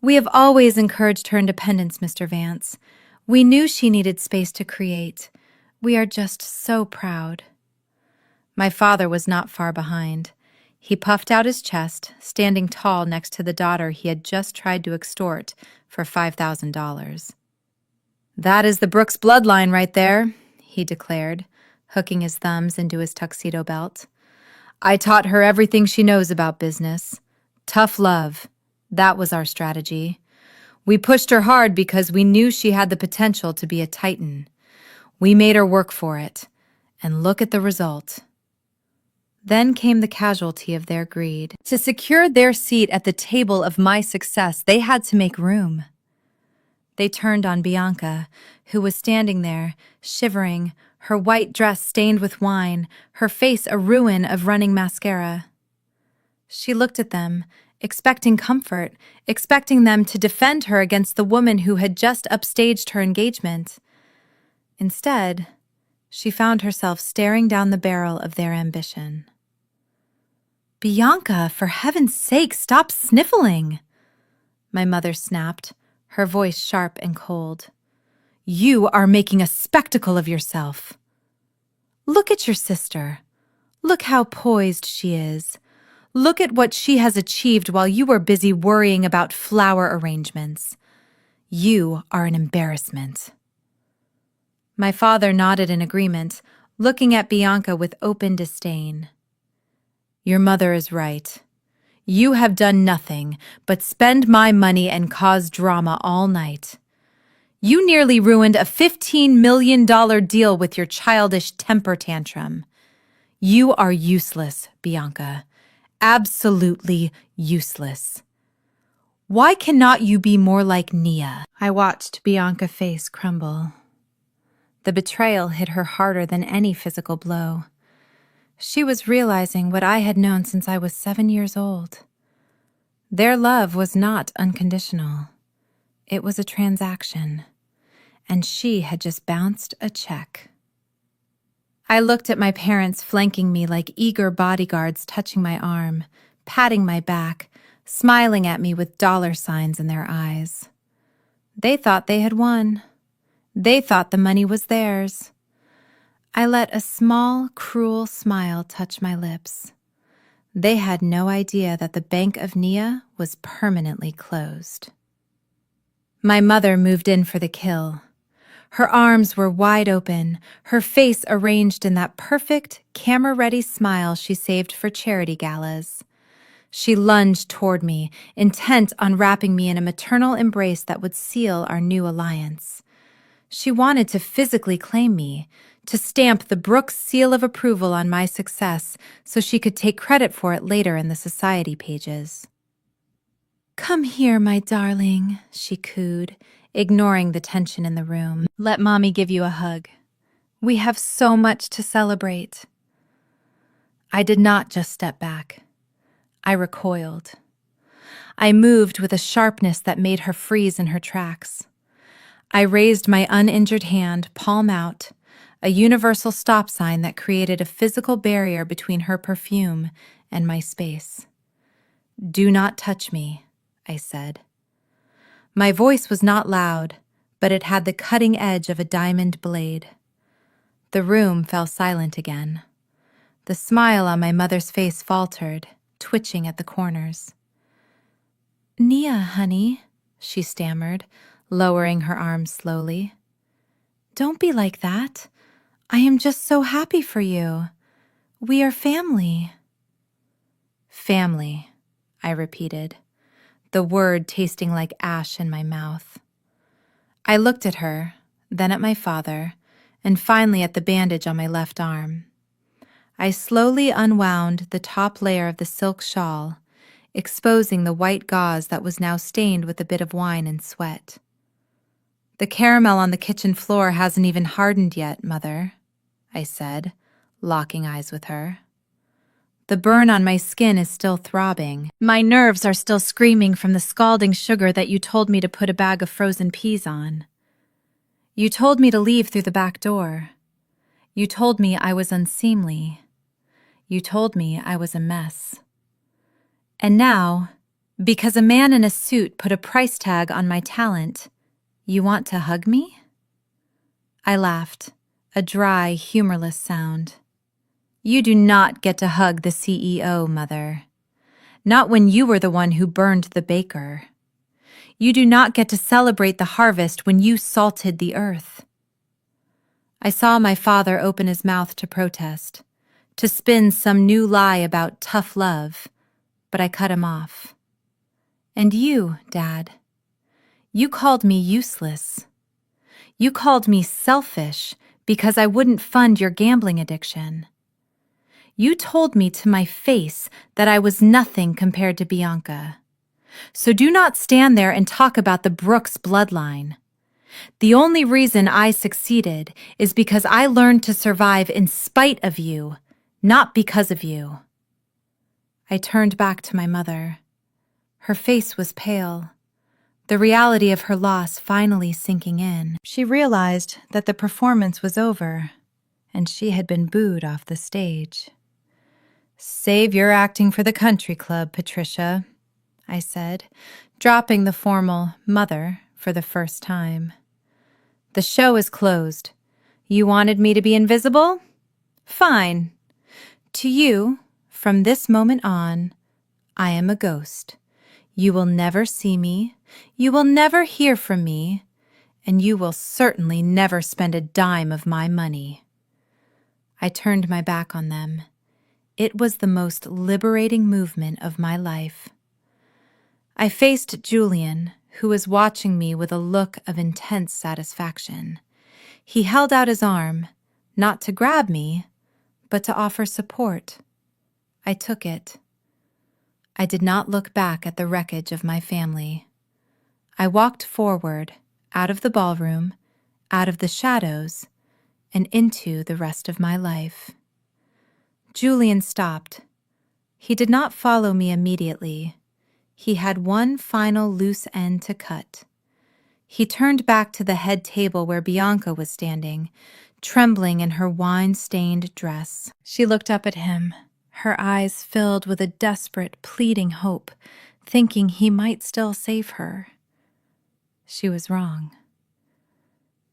"We have always encouraged her independence, Mr. Vance. We knew she needed space to create. We are just so proud." My father was not far behind. He puffed out his chest, standing tall next to the daughter he had just tried to extort for $5,000. "That is the Brooks bloodline right there," he declared, hooking his thumbs into his tuxedo belt. "I taught her everything she knows about business. Tough love. That was our strategy. We pushed her hard because we knew she had the potential to be a titan. We made her work for it. And look at the result." Then came the casualty of their greed. To secure their seat at the table of my success, they had to make room. They turned on Bianca, who was standing there, shivering, her white dress stained with wine, her face a ruin of running mascara. She looked at them, expecting comfort, expecting them to defend her against the woman who had just upstaged her engagement. Instead, she found herself staring down the barrel of their ambition. "Bianca, for heaven's sake, stop sniffling!" My mother snapped, her voice sharp and cold. "You are making a spectacle of yourself. Look at your sister. Look how poised she is. Look at what she has achieved while you are busy worrying about flower arrangements. You are an embarrassment." My father nodded in agreement, looking at Bianca with open disdain. "Your mother is right. You have done nothing but spend my money and cause drama all night. You nearly ruined a $15 million deal with your childish temper tantrum. You are useless, Bianca. Absolutely useless. Why cannot you be more like Nia?" I watched Bianca's face crumble. The betrayal hit her harder than any physical blow. She was realizing what I had known since I was 7 years old. Their love was not unconditional. It was a transaction, and she had just bounced a check. I looked at my parents flanking me like eager bodyguards, touching my arm, patting my back, smiling at me with dollar signs in their eyes. They thought they had won. They thought the money was theirs. I let a small, cruel smile touch my lips. They had no idea that the Bank of Nia was permanently closed. My mother moved in for the kill. Her arms were wide open, her face arranged in that perfect, camera-ready smile she saved for charity galas. She lunged toward me, intent on wrapping me in a maternal embrace that would seal our new alliance. She wanted to physically claim me, to stamp the Brooks seal of approval on my success so she could take credit for it later in the society pages. "Come here, my darling," she cooed, ignoring the tension in the room. "Let Mommy give you a hug. We have so much to celebrate." I did not just step back. I recoiled. I moved with a sharpness that made her freeze in her tracks. I raised my uninjured hand, palm out, a universal stop sign that created a physical barrier between her perfume and my space. "Do not touch me," I said. My voice was not loud, but it had the cutting edge of a diamond blade. The room fell silent again. The smile on my mother's face faltered, twitching at the corners. "Nia, honey," she stammered, lowering her arms slowly. "Don't be like that. I am just so happy for you. We are family." "Family," I repeated, the word tasting like ash in my mouth. I looked at her, then at my father, and finally at the bandage on my left arm. I slowly unwound the top layer of the silk shawl, exposing the white gauze that was now stained with a bit of wine and sweat. "The caramel on the kitchen floor hasn't even hardened yet, Mother," I said, locking eyes with her. "The burn on my skin is still throbbing. My nerves are still screaming from the scalding sugar that you told me to put a bag of frozen peas on. You told me to leave through the back door. You told me I was unseemly. You told me I was a mess. And now, because a man in a suit put a price tag on my talent, you want to hug me?" I laughed, a dry, humorless sound. "You do not get to hug the CEO, Mother. Not when you were the one who burned the baker. You do not get to celebrate the harvest when you salted the earth." I saw my father open his mouth to protest, to spin some new lie about tough love, but I cut him off. "And you, Dad, you called me useless. You called me selfish because I wouldn't fund your gambling addiction. You told me to my face that I was nothing compared to Bianca. So do not stand there and talk about the Brooks bloodline. The only reason I succeeded is because I learned to survive in spite of you, not because of you." I turned back to my mother. Her face was pale, the reality of her loss finally sinking in. She realized that the performance was over, and she had been booed off the stage. "Save your acting for the country club, Patricia," I said, dropping the formal "mother" for the first time. "The show is closed. You wanted me to be invisible? Fine. To you, from this moment on, I am a ghost. You will never see me, you will never hear from me, and you will certainly never spend a dime of my money." I turned my back on them. It was the most liberating movement of my life. I faced Julian, who was watching me with a look of intense satisfaction. He held out his arm, not to grab me, but to offer support. I took it. I did not look back at the wreckage of my family. I walked forward, out of the ballroom, out of the shadows, and into the rest of my life. Julian stopped. He did not follow me immediately. He had one final loose end to cut. He turned back to the head table where Bianca was standing, trembling in her wine-stained dress. She looked up at him, her eyes filled with a desperate, pleading hope, thinking he might still save her. She was wrong.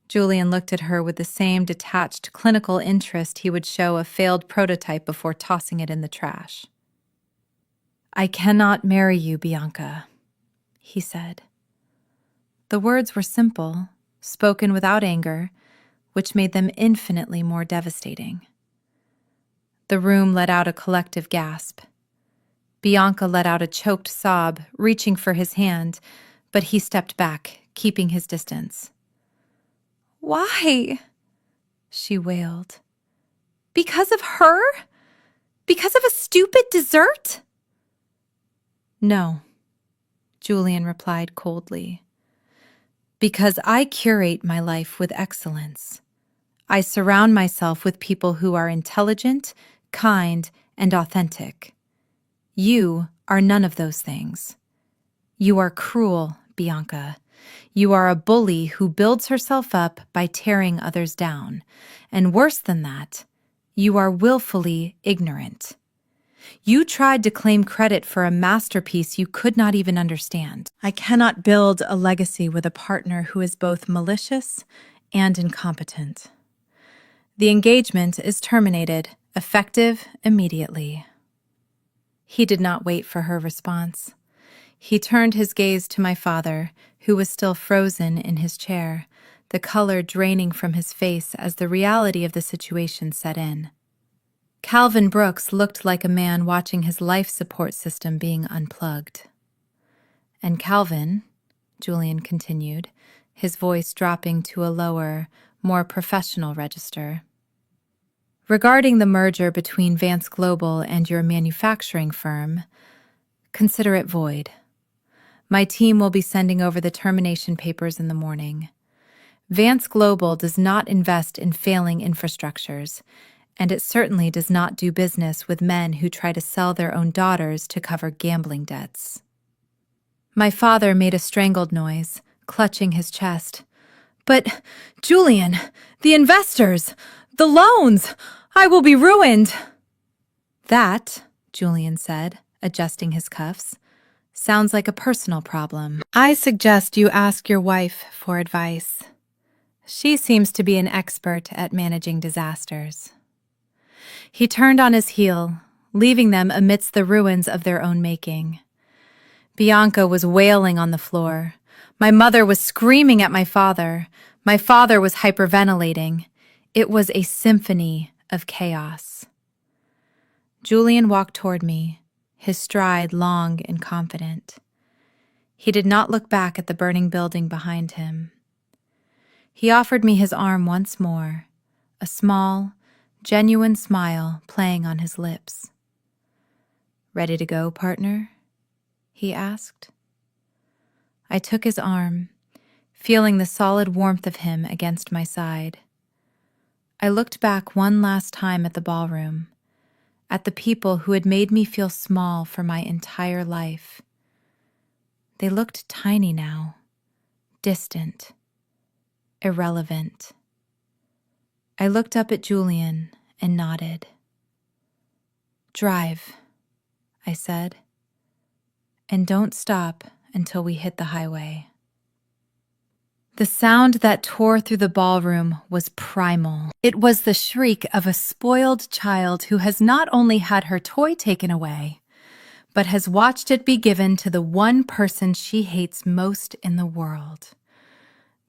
Julian looked at her with the same detached, clinical interest he would show a failed prototype before tossing it in the trash. "I cannot marry you, Bianca," he said. The words were simple, spoken without anger, which made them infinitely more devastating. The room let out a collective gasp. Bianca let out a choked sob, reaching for his hand, but he stepped back, keeping his distance. "Why?" she wailed. "Because of her? Because of a stupid dessert?" "No," Julian replied coldly. Because I curate my life with excellence. I surround myself with people who are intelligent, kind, and authentic. You are none of those things. You are cruel, Bianca. You are a bully who builds herself up by tearing others down. And worse than that, you are willfully ignorant. You tried to claim credit for a masterpiece you could not even understand. I cannot build a legacy with a partner who is both malicious and incompetent. The engagement is terminated, effective immediately. He did not wait for her response. He turned his gaze to my father, who was still frozen in his chair, the color draining from his face as the reality of the situation set in. Calvin Brooks looked like a man watching his life support system being unplugged. And Calvin, Julian continued, his voice dropping to a lower, more professional register. Regarding the merger between Vance Global and your manufacturing firm, consider it void. My team will be sending over the termination papers in the morning. Vance Global does not invest in failing infrastructures, and it certainly does not do business with men who try to sell their own daughters to cover gambling debts. My father made a strangled noise, clutching his chest. But, Julian, the investors, the loans, I will be ruined. That, Julian said, adjusting his cuffs, sounds like a personal problem. I suggest you ask your wife for advice. She seems to be an expert at managing disasters. He turned on his heel, leaving them amidst the ruins of their own making. Bianca was wailing on the floor. My mother was screaming at my father. My father was hyperventilating. It was a symphony of chaos. Julian walked toward me, his stride long and confident. He did not look back at the burning building behind him. He offered me his arm once more, a small, genuine smile playing on his lips. "Ready to go, partner?" he asked. I took his arm, feeling the solid warmth of him against my side. I looked back one last time at the ballroom, at the people who had made me feel small for my entire life. They looked tiny now, distant, irrelevant. I looked up at Julian and nodded. "Drive," I said, "and don't stop until we hit the highway." The sound that tore through the ballroom was primal. It was the shriek of a spoiled child who has not only had her toy taken away, but has watched it be given to the one person she hates most in the world.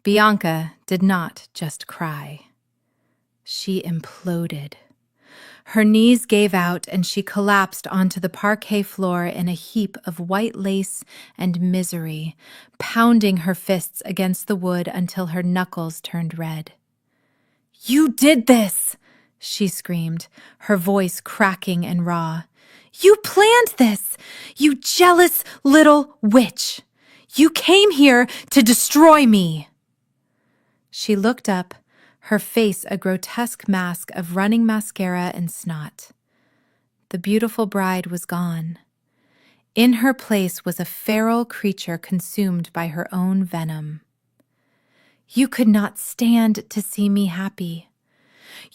Bianca did not just cry. She imploded. Her knees gave out and she collapsed onto the parquet floor in a heap of white lace and misery, pounding her fists against the wood until her knuckles turned red. "You did this!" she screamed, her voice cracking and raw. "You planned this! You jealous little witch! You came here to destroy me!" She looked up, her face a grotesque mask of running mascara and snot. The beautiful bride was gone. In her place was a feral creature consumed by her own venom. "You could not stand to see me happy.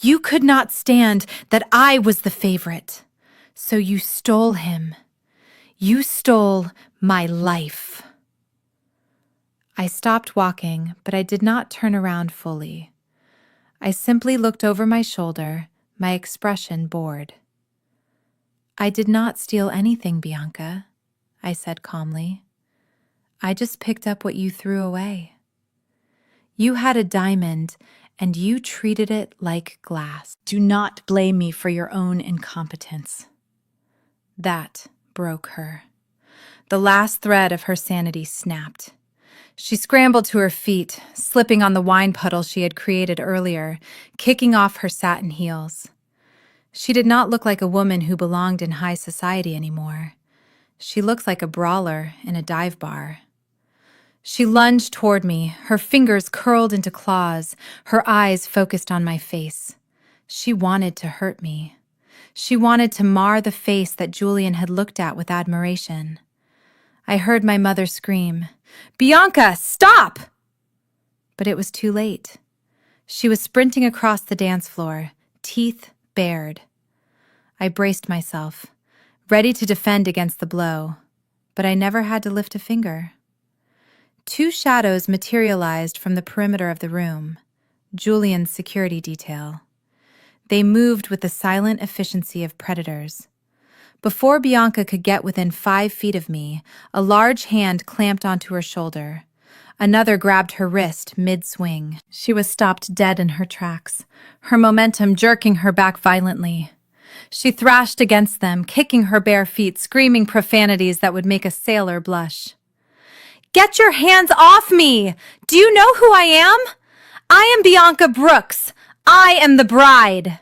You could not stand that I was the favorite. So you stole him. You stole my life." I stopped walking, but I did not turn around fully. I simply looked over my shoulder, my expression bored. "I did not steal anything, Bianca," I said calmly. "I just picked up what you threw away. You had a diamond, and you treated it like glass. Do not blame me for your own incompetence." That broke her. The last thread of her sanity snapped. She scrambled to her feet, slipping on the wine puddle she had created earlier, kicking off her satin heels. She did not look like a woman who belonged in high society anymore. She looked like a brawler in a dive bar. She lunged toward me, her fingers curled into claws, her eyes focused on my face. She wanted to hurt me. She wanted to mar the face that Julian had looked at with admiration. I heard my mother scream, "Bianca, stop!" But it was too late. She was sprinting across the dance floor, teeth bared. I braced myself, ready to defend against the blow, but I never had to lift a finger. Two shadows materialized from the perimeter of the room, Julian's security detail. They moved with the silent efficiency of predators. Before Bianca could get within 5 feet of me, a large hand clamped onto her shoulder. Another grabbed her wrist mid-swing. She was stopped dead in her tracks, her momentum jerking her back violently. She thrashed against them, kicking her bare feet, screaming profanities that would make a sailor blush. "Get your hands off me! Do you know who I am? I am Bianca Brooks. I am the bride."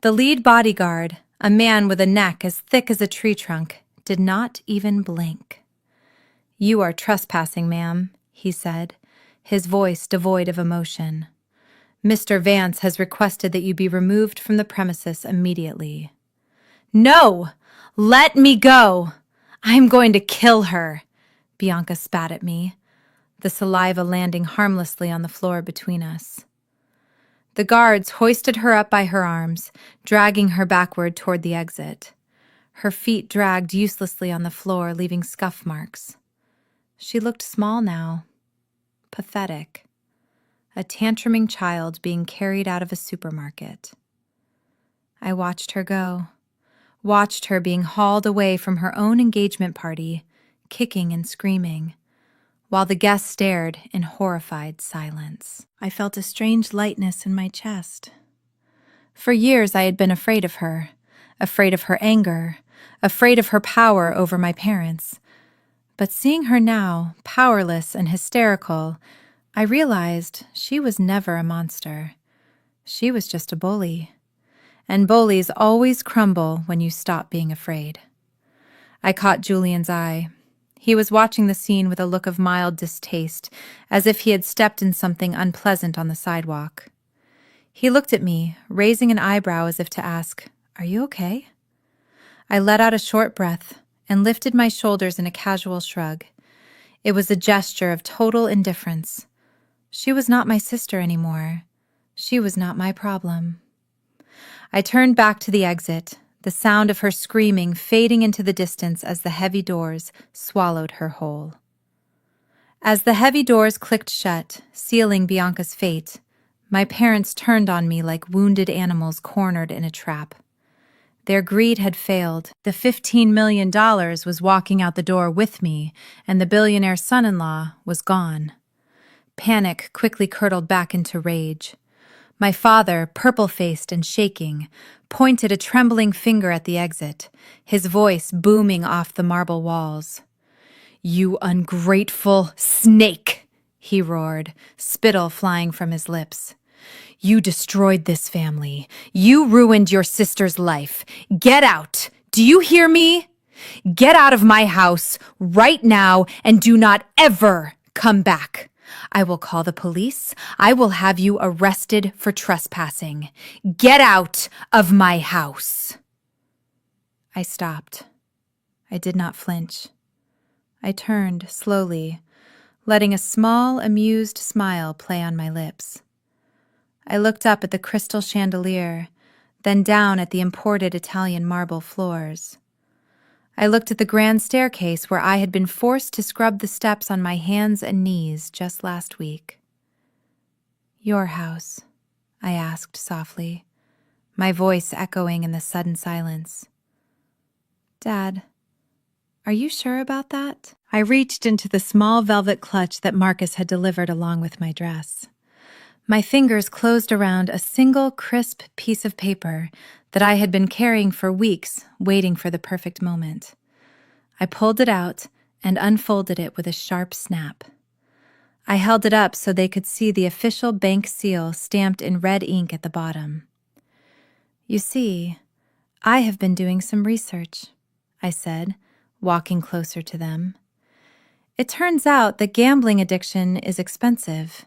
The lead bodyguard, a man with a neck as thick as a tree trunk, did not even blink. "You are trespassing, ma'am," he said, his voice devoid of emotion. "Mr. Vance has requested that you be removed from the premises immediately." "No! Let me go! I am going to kill her!" Bianca spat at me, the saliva landing harmlessly on the floor between us. The guards hoisted her up by her arms, dragging her backward toward the exit. Her feet dragged uselessly on the floor, leaving scuff marks. She looked small now, pathetic, a tantruming child being carried out of a supermarket. I watched her go, watched her being hauled away from her own engagement party, kicking and screaming, while the guests stared in horrified silence. I felt a strange lightness in my chest. For years I had been afraid of her anger, afraid of her power over my parents. But seeing her now, powerless and hysterical, I realized she was never a monster. She was just a bully. And bullies always crumble when you stop being afraid. I caught Julian's eye. He was watching the scene with a look of mild distaste, as if he had stepped in something unpleasant on the sidewalk. He looked at me, raising an eyebrow as if to ask, "Are you okay?" I let out a short breath and lifted my shoulders in a casual shrug. It was a gesture of total indifference. She was not my sister anymore. She was not my problem. I turned back to the exit, the sound of her screaming fading into the distance as the heavy doors swallowed her whole. As the heavy doors clicked shut, sealing Bianca's fate, my parents turned on me like wounded animals cornered in a trap. Their greed had failed. The $15 million was walking out the door with me, and the billionaire son-in-law was gone. Panic quickly curdled back into rage. My father, purple-faced and shaking, pointed a trembling finger at the exit, his voice booming off the marble walls. "You ungrateful snake!" he roared, spittle flying from his lips. "You destroyed this family. You ruined your sister's life. Get out! Do you hear me? Get out of my house right now and do not ever come back. I will call the police. I will have you arrested for trespassing. Get out of my house." I stopped. I did not flinch. I turned slowly, letting a small, amused smile play on my lips. I looked up at the crystal chandelier, then down at the imported Italian marble floors. I looked at the grand staircase where I had been forced to scrub the steps on my hands and knees just last week. "Your house?" I asked softly, my voice echoing in the sudden silence. "Dad, are you sure about that?" I reached into the small velvet clutch that Marcus had delivered along with my dress. My fingers closed around a single crisp piece of paper that I had been carrying for weeks, waiting for the perfect moment. I pulled it out and unfolded it with a sharp snap. I held it up so they could see the official bank seal stamped in red ink at the bottom. "You see, I have been doing some research. I said, walking closer to them. It turns out that gambling addiction is expensive.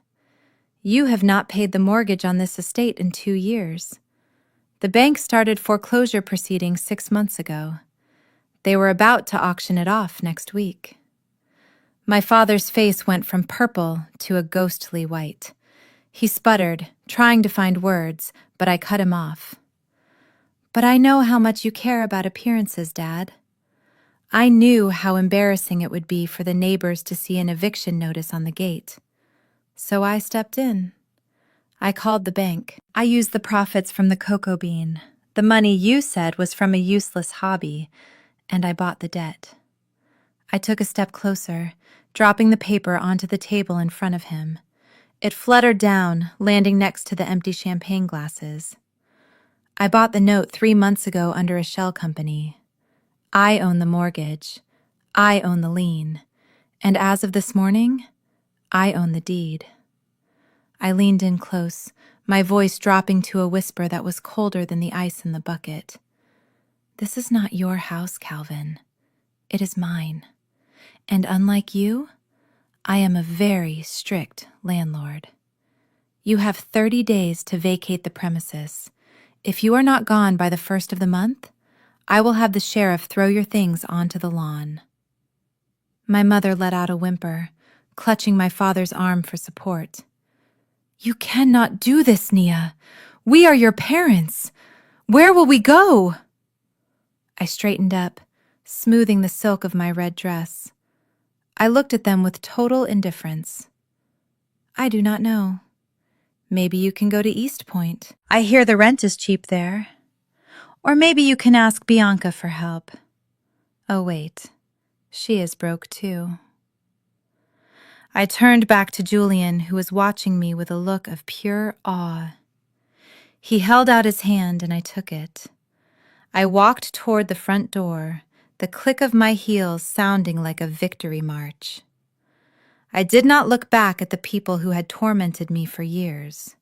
You have not paid the mortgage on this estate in 2 years. The bank started foreclosure proceedings 6 months ago. They were about to auction it off next week. My father's face went from purple to a ghostly white. He sputtered, trying to find words, but I cut him off. But I know how much you care about appearances, Dad. I knew how embarrassing it would be for the neighbors to see an eviction notice on the gate. So I stepped in. I called the bank. I used the profits from the cocoa bean. The money you said was from a useless hobby, and I bought the debt. I took a step closer, dropping the paper onto the table in front of him. It fluttered down, landing next to the empty champagne glasses. I bought the note 3 months ago under a shell company. I own the mortgage. I own the lien. And as of this morning, I own the deed. I leaned in close, my voice dropping to a whisper that was colder than the ice in the bucket. This is not your house, Calvin. It is mine. And unlike you, I am a very strict landlord. You have 30 days to vacate the premises. If you are not gone by the 1st of the month, I will have the sheriff throw your things onto the lawn. My mother let out a whimper, clutching my father's arm for support. You cannot do this, Nia. We are your parents. Where will we go? I straightened up, smoothing the silk of my red dress. I looked at them with total indifference. I do not know. Maybe you can go to East Point. I hear the rent is cheap there. Or maybe you can ask Bianca for help. Oh, wait. She is broke too. I turned back to Julian, who was watching me with a look of pure awe. He held out his hand and I took it. I walked toward the front door, the click of my heels sounding like a victory march. I did not look back at the people who had tormented me for years.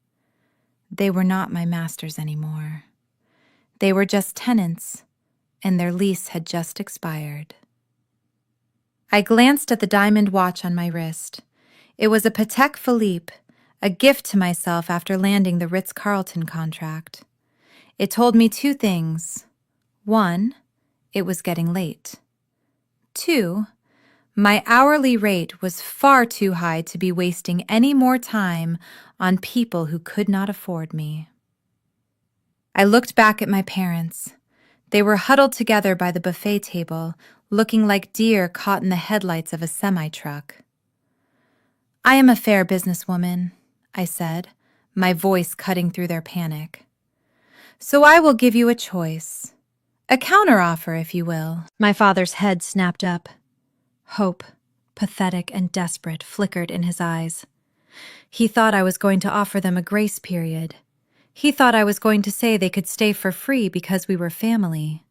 They were not my masters anymore. They were just tenants, and their lease had just expired. I glanced at the diamond watch on my wrist. It was a Patek Philippe, a gift to myself after landing the Ritz-Carlton contract. It told me 2 things. 1, it was getting late. 2, my hourly rate was far too high to be wasting any more time on people who could not afford me. I looked back at my parents. They were huddled together by the buffet table, looking like deer caught in the headlights of a semi-truck. I am a fair businesswoman, I said, my voice cutting through their panic. So I will give you a choice. A counteroffer, if you will. My father's head snapped up. Hope, pathetic and desperate, flickered in his eyes. He thought I was going to offer them a grace period. He thought I was going to say they could stay for free because we were family.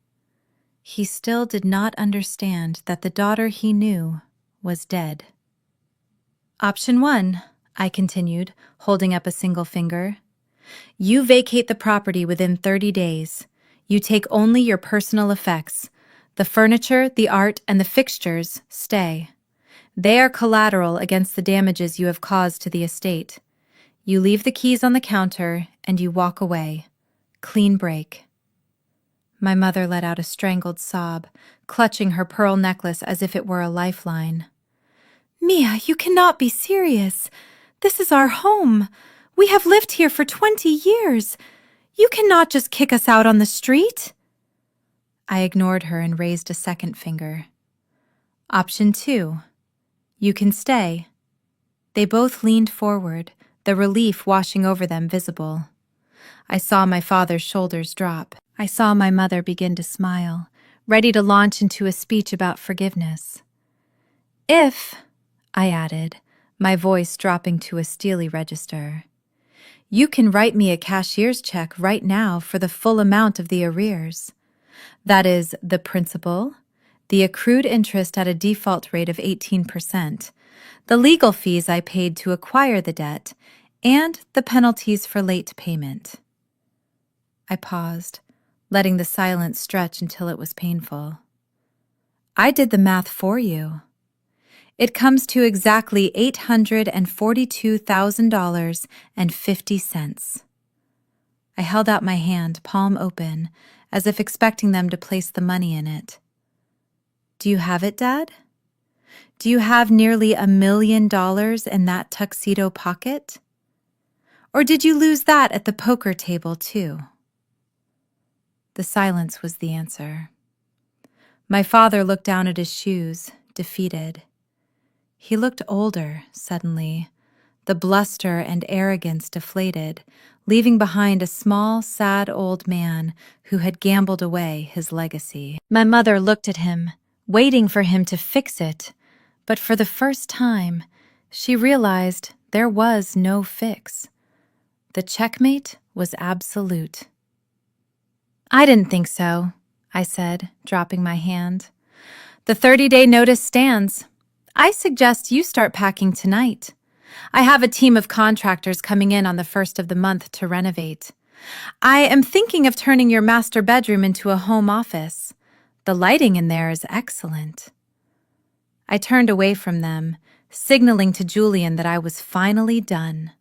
He still did not understand that the daughter he knew was dead. Option 1, I continued, holding up a single finger. You vacate the property within 30 days. You take only your personal effects. The furniture, the art, and the fixtures stay. They are collateral against the damages you have caused to the estate. You leave the keys on the counter and you walk away. Clean break. My mother let out a strangled sob, clutching her pearl necklace as if it were a lifeline. Mia, you cannot be serious. This is our home. We have lived here for 20 years. You cannot just kick us out on the street. I ignored her and raised a second finger. Option 2. You can stay. They both leaned forward, the relief washing over them visible. I saw my father's shoulders drop. I saw my mother begin to smile, ready to launch into a speech about forgiveness. If, I added, my voice dropping to a steely register, you can write me a cashier's check right now for the full amount of the arrears. That is, the principal, the accrued interest at a default rate of 18%, the legal fees I paid to acquire the debt, and the penalties for late payment. I paused, letting the silence stretch until it was painful. I did the math for you. It comes to exactly $842,000.50. I held out my hand, palm open, as if expecting them to place the money in it. Do you have it, Dad? Do you have nearly $1 million in that tuxedo pocket? Or did you lose that at the poker table, too? The silence was the answer. My father looked down at his shoes, defeated. He looked older, suddenly, the bluster and arrogance deflated, leaving behind a small, sad old man who had gambled away his legacy. My mother looked at him, waiting for him to fix it, but for the first time, she realized there was no fix. The checkmate was absolute. I didn't think so, I said, dropping my hand. The 30-day notice stands. I suggest you start packing tonight. I have a team of contractors coming in on the 1st of the month to renovate. I am thinking of turning your master bedroom into a home office. The lighting in there is excellent. I turned away from them, signaling to Julian that I was finally done.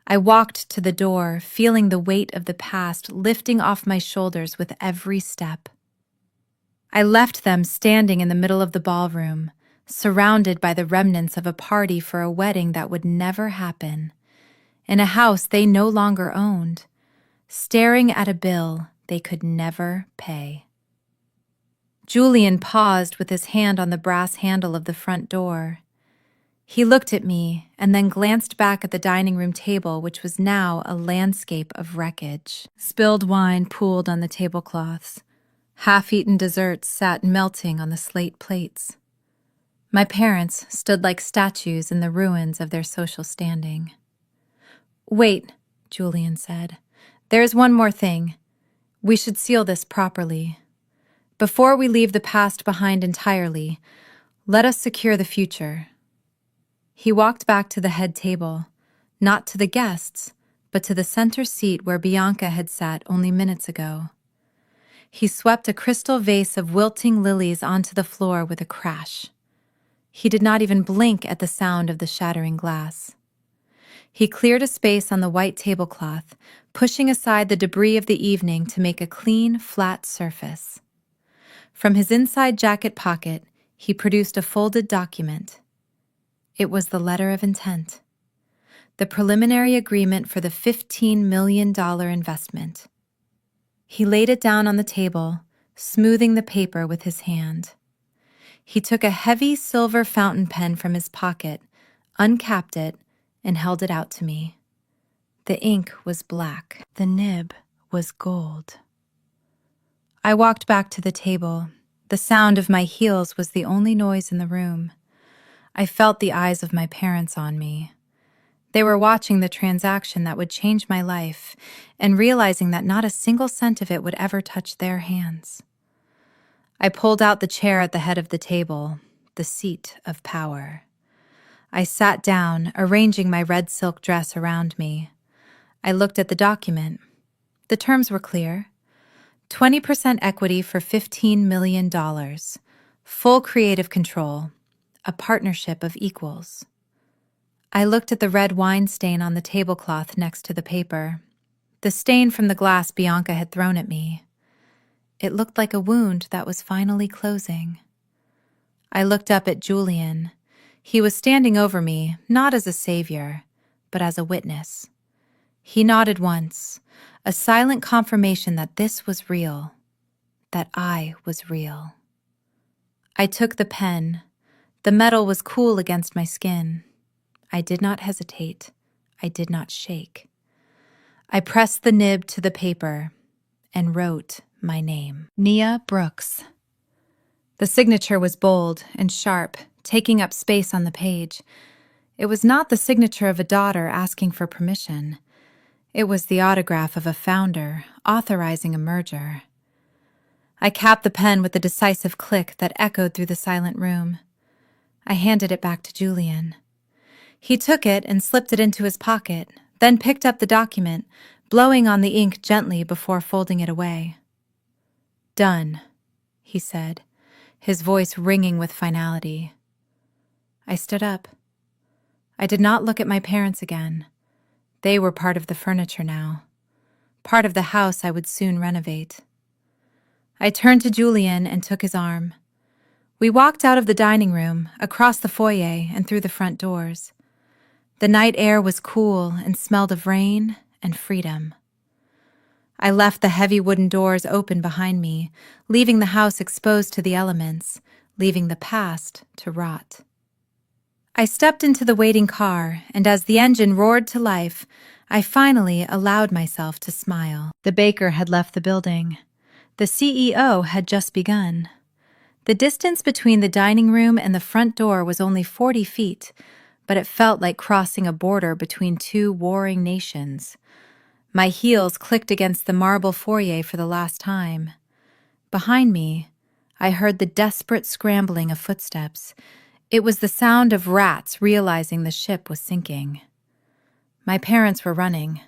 I walked to the door, feeling the weight of the past lifting off my shoulders with every step. I left them standing in the middle of the ballroom, surrounded by the remnants of a party for a wedding that would never happen, in a house they no longer owned, staring at a bill they could never pay. Julian paused with his hand on the brass handle of the front door. He looked at me and then glanced back at the dining room table, which was now a landscape of wreckage. Spilled wine pooled on the tablecloths. Half-eaten desserts sat melting on the slate plates. My parents stood like statues in the ruins of their social standing. Wait, Julian said. There's one more thing. We should seal this properly. Before we leave the past behind entirely, let us secure the future. He walked back to the head table, not to the guests, but to the center seat where Bianca had sat only minutes ago. He swept a crystal vase of wilting lilies onto the floor with a crash. He did not even blink at the sound of the shattering glass. He cleared a space on the white tablecloth, pushing aside the debris of the evening to make a clean, flat surface. From his inside jacket pocket, he produced a folded document. It was the letter of intent, the preliminary agreement for the $15 million investment. He laid it down on the table, smoothing the paper with his hand. He took a heavy silver fountain pen from his pocket, uncapped it, and held it out to me. The ink was black. The nib was gold. I walked back to the table. The sound of my heels was the only noise in the room. I felt the eyes of my parents on me. They were watching the transaction that would change my life and realizing that not a single cent of it would ever touch their hands. I pulled out the chair at the head of the table, the seat of power. I sat down, arranging my red silk dress around me. I looked at the document. The terms were clear. 20% equity for $15 million. Full creative control. A partnership of equals. I looked at the red wine stain on the tablecloth next to the paper. The stain from the glass Bianca had thrown at me. It looked like a wound that was finally closing. I looked up at Julian. He was standing over me, not as a savior, but as a witness. He nodded once, a silent confirmation that this was real, that I was real. I took the pen. The metal was cool against my skin. I did not hesitate. I did not shake. I pressed the nib to the paper and wrote my name. Nia Brooks. The signature was bold and sharp, taking up space on the page. It was not the signature of a daughter asking for permission. It was the autograph of a founder authorizing a merger. I capped the pen with a decisive click that echoed through the silent room. I handed it back to Julian. He took it and slipped it into his pocket, then picked up the document, blowing on the ink gently before folding it away. Done, he said, his voice ringing with finality. I stood up. I did not look at my parents again. They were part of the furniture now, part of the house I would soon renovate. I turned to Julian and took his arm. We walked out of the dining room, across the foyer, and through the front doors. The night air was cool and smelled of rain and freedom. I left the heavy wooden doors open behind me, leaving the house exposed to the elements, leaving the past to rot. I stepped into the waiting car, and as the engine roared to life, I finally allowed myself to smile. The baker had left the building. The CEO had just begun. The distance between the dining room and the front door was only 40 feet, but it felt like crossing a border between two warring nations. My heels clicked against the marble foyer for the last time. Behind me, I heard the desperate scrambling of footsteps. It was the sound of rats realizing the ship was sinking. My parents were running.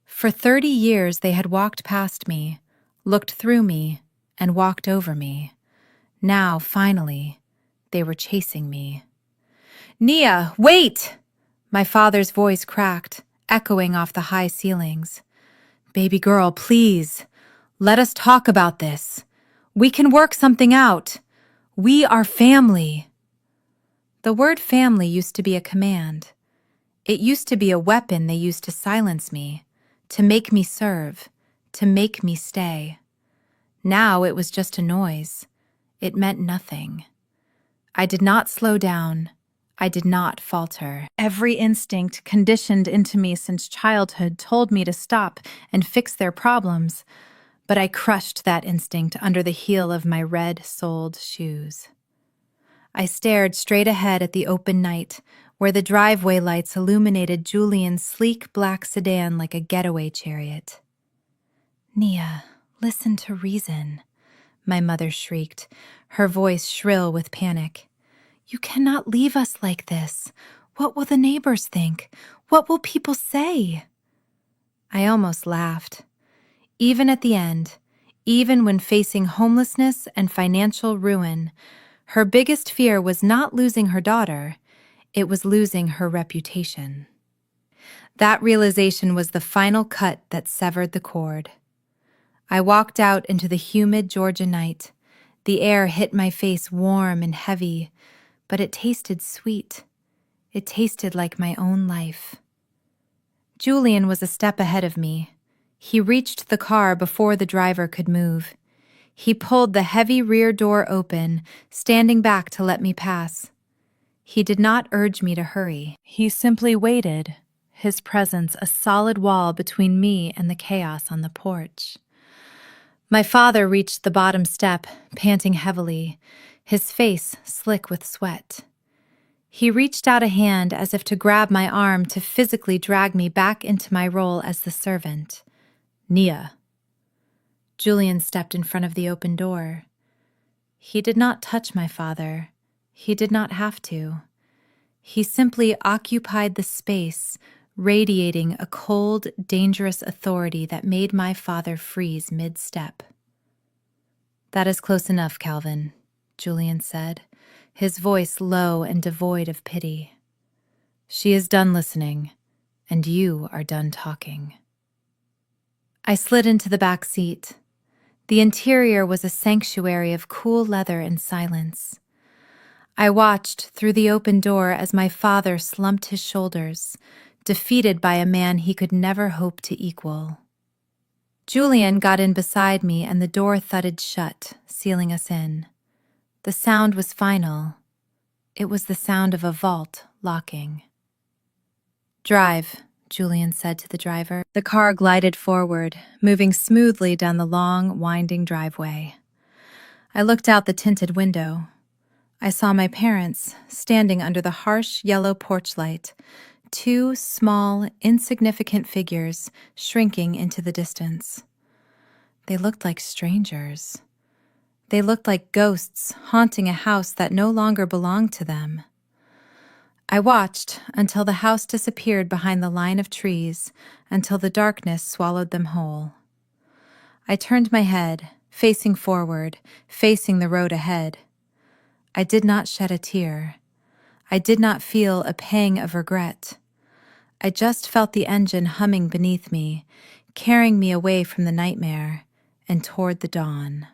For 30 years they had walked past me, looked through me, and walked over me. Now, finally, they were chasing me. "Nia, wait!" My father's voice cracked, echoing off the high ceilings. "Baby girl, please. Let us talk about this. We can work something out. We are family." The word family used to be a command. It used to be a weapon they used to silence me, to make me serve, to make me stay. Now it was just a noise. It meant nothing. I did not slow down. I did not falter. Every instinct conditioned into me since childhood told me to stop and fix their problems, but I crushed that instinct under the heel of my red-soled shoes. I stared straight ahead at the open night, where the driveway lights illuminated Julian's sleek black sedan like a getaway chariot. "Nia, listen to reason," my mother shrieked, her voice shrill with panic. "You cannot leave us like this. What will the neighbors think? What will people say?" I almost laughed. Even at the end, even when facing homelessness and financial ruin, her biggest fear was not losing her daughter, it was losing her reputation. That realization was the final cut that severed the cord. I walked out into the humid Georgia night. The air hit my face warm and heavy, but it tasted sweet. It tasted like my own life. Julian was a step ahead of me. He reached the car before the driver could move. He pulled the heavy rear door open, standing back to let me pass. He did not urge me to hurry. He simply waited, his presence a solid wall between me and the chaos on the porch. My father reached the bottom step, panting heavily, his face slick with sweat. He reached out a hand as if to grab my arm to physically drag me back into my role as the servant. "Nia." Julian stepped in front of the open door. He did not touch my father. He did not have to. He simply occupied the space, radiating a cold, dangerous authority that made my father freeze mid-step. "That is close enough, Calvin," Julian said, his voice low and devoid of pity. "She is done listening, and you are done talking." I slid into the back seat. The interior was a sanctuary of cool leather and silence. I watched through the open door as my father slumped his shoulders, defeated by a man he could never hope to equal. Julian got in beside me and the door thudded shut, sealing us in. The sound was final. It was the sound of a vault locking. "Drive," Julian said to the driver. The car glided forward, moving smoothly down the long, winding driveway. I looked out the tinted window. I saw my parents standing under the harsh yellow porch light, two small, insignificant figures shrinking into the distance. They looked like strangers. They looked like ghosts haunting a house that no longer belonged to them. I watched until the house disappeared behind the line of trees, until the darkness swallowed them whole. I turned my head, facing forward, facing the road ahead. I did not shed a tear. I did not feel a pang of regret. I just felt the engine humming beneath me, carrying me away from the nightmare and toward the dawn.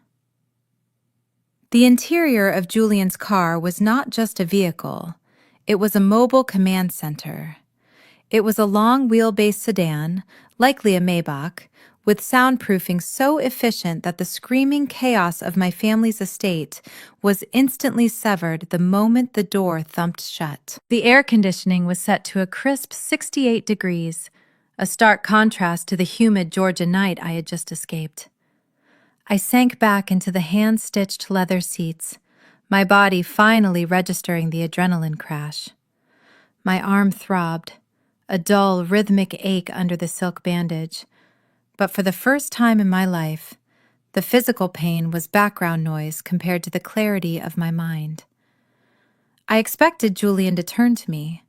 The interior of Julian's car was not just a vehicle. It was a mobile command center. It was a long wheelbase sedan, likely a Maybach, with soundproofing so efficient that the screaming chaos of my family's estate was instantly severed the moment the door thumped shut. The air conditioning was set to a crisp 68 degrees, a stark contrast to the humid Georgia night I had just escaped. I sank back into the hand-stitched leather seats, my body finally registering the adrenaline crash. My arm throbbed, a dull, rhythmic ache under the silk bandage. But for the first time in my life, the physical pain was background noise compared to the clarity of my mind. I expected Julian to turn to me.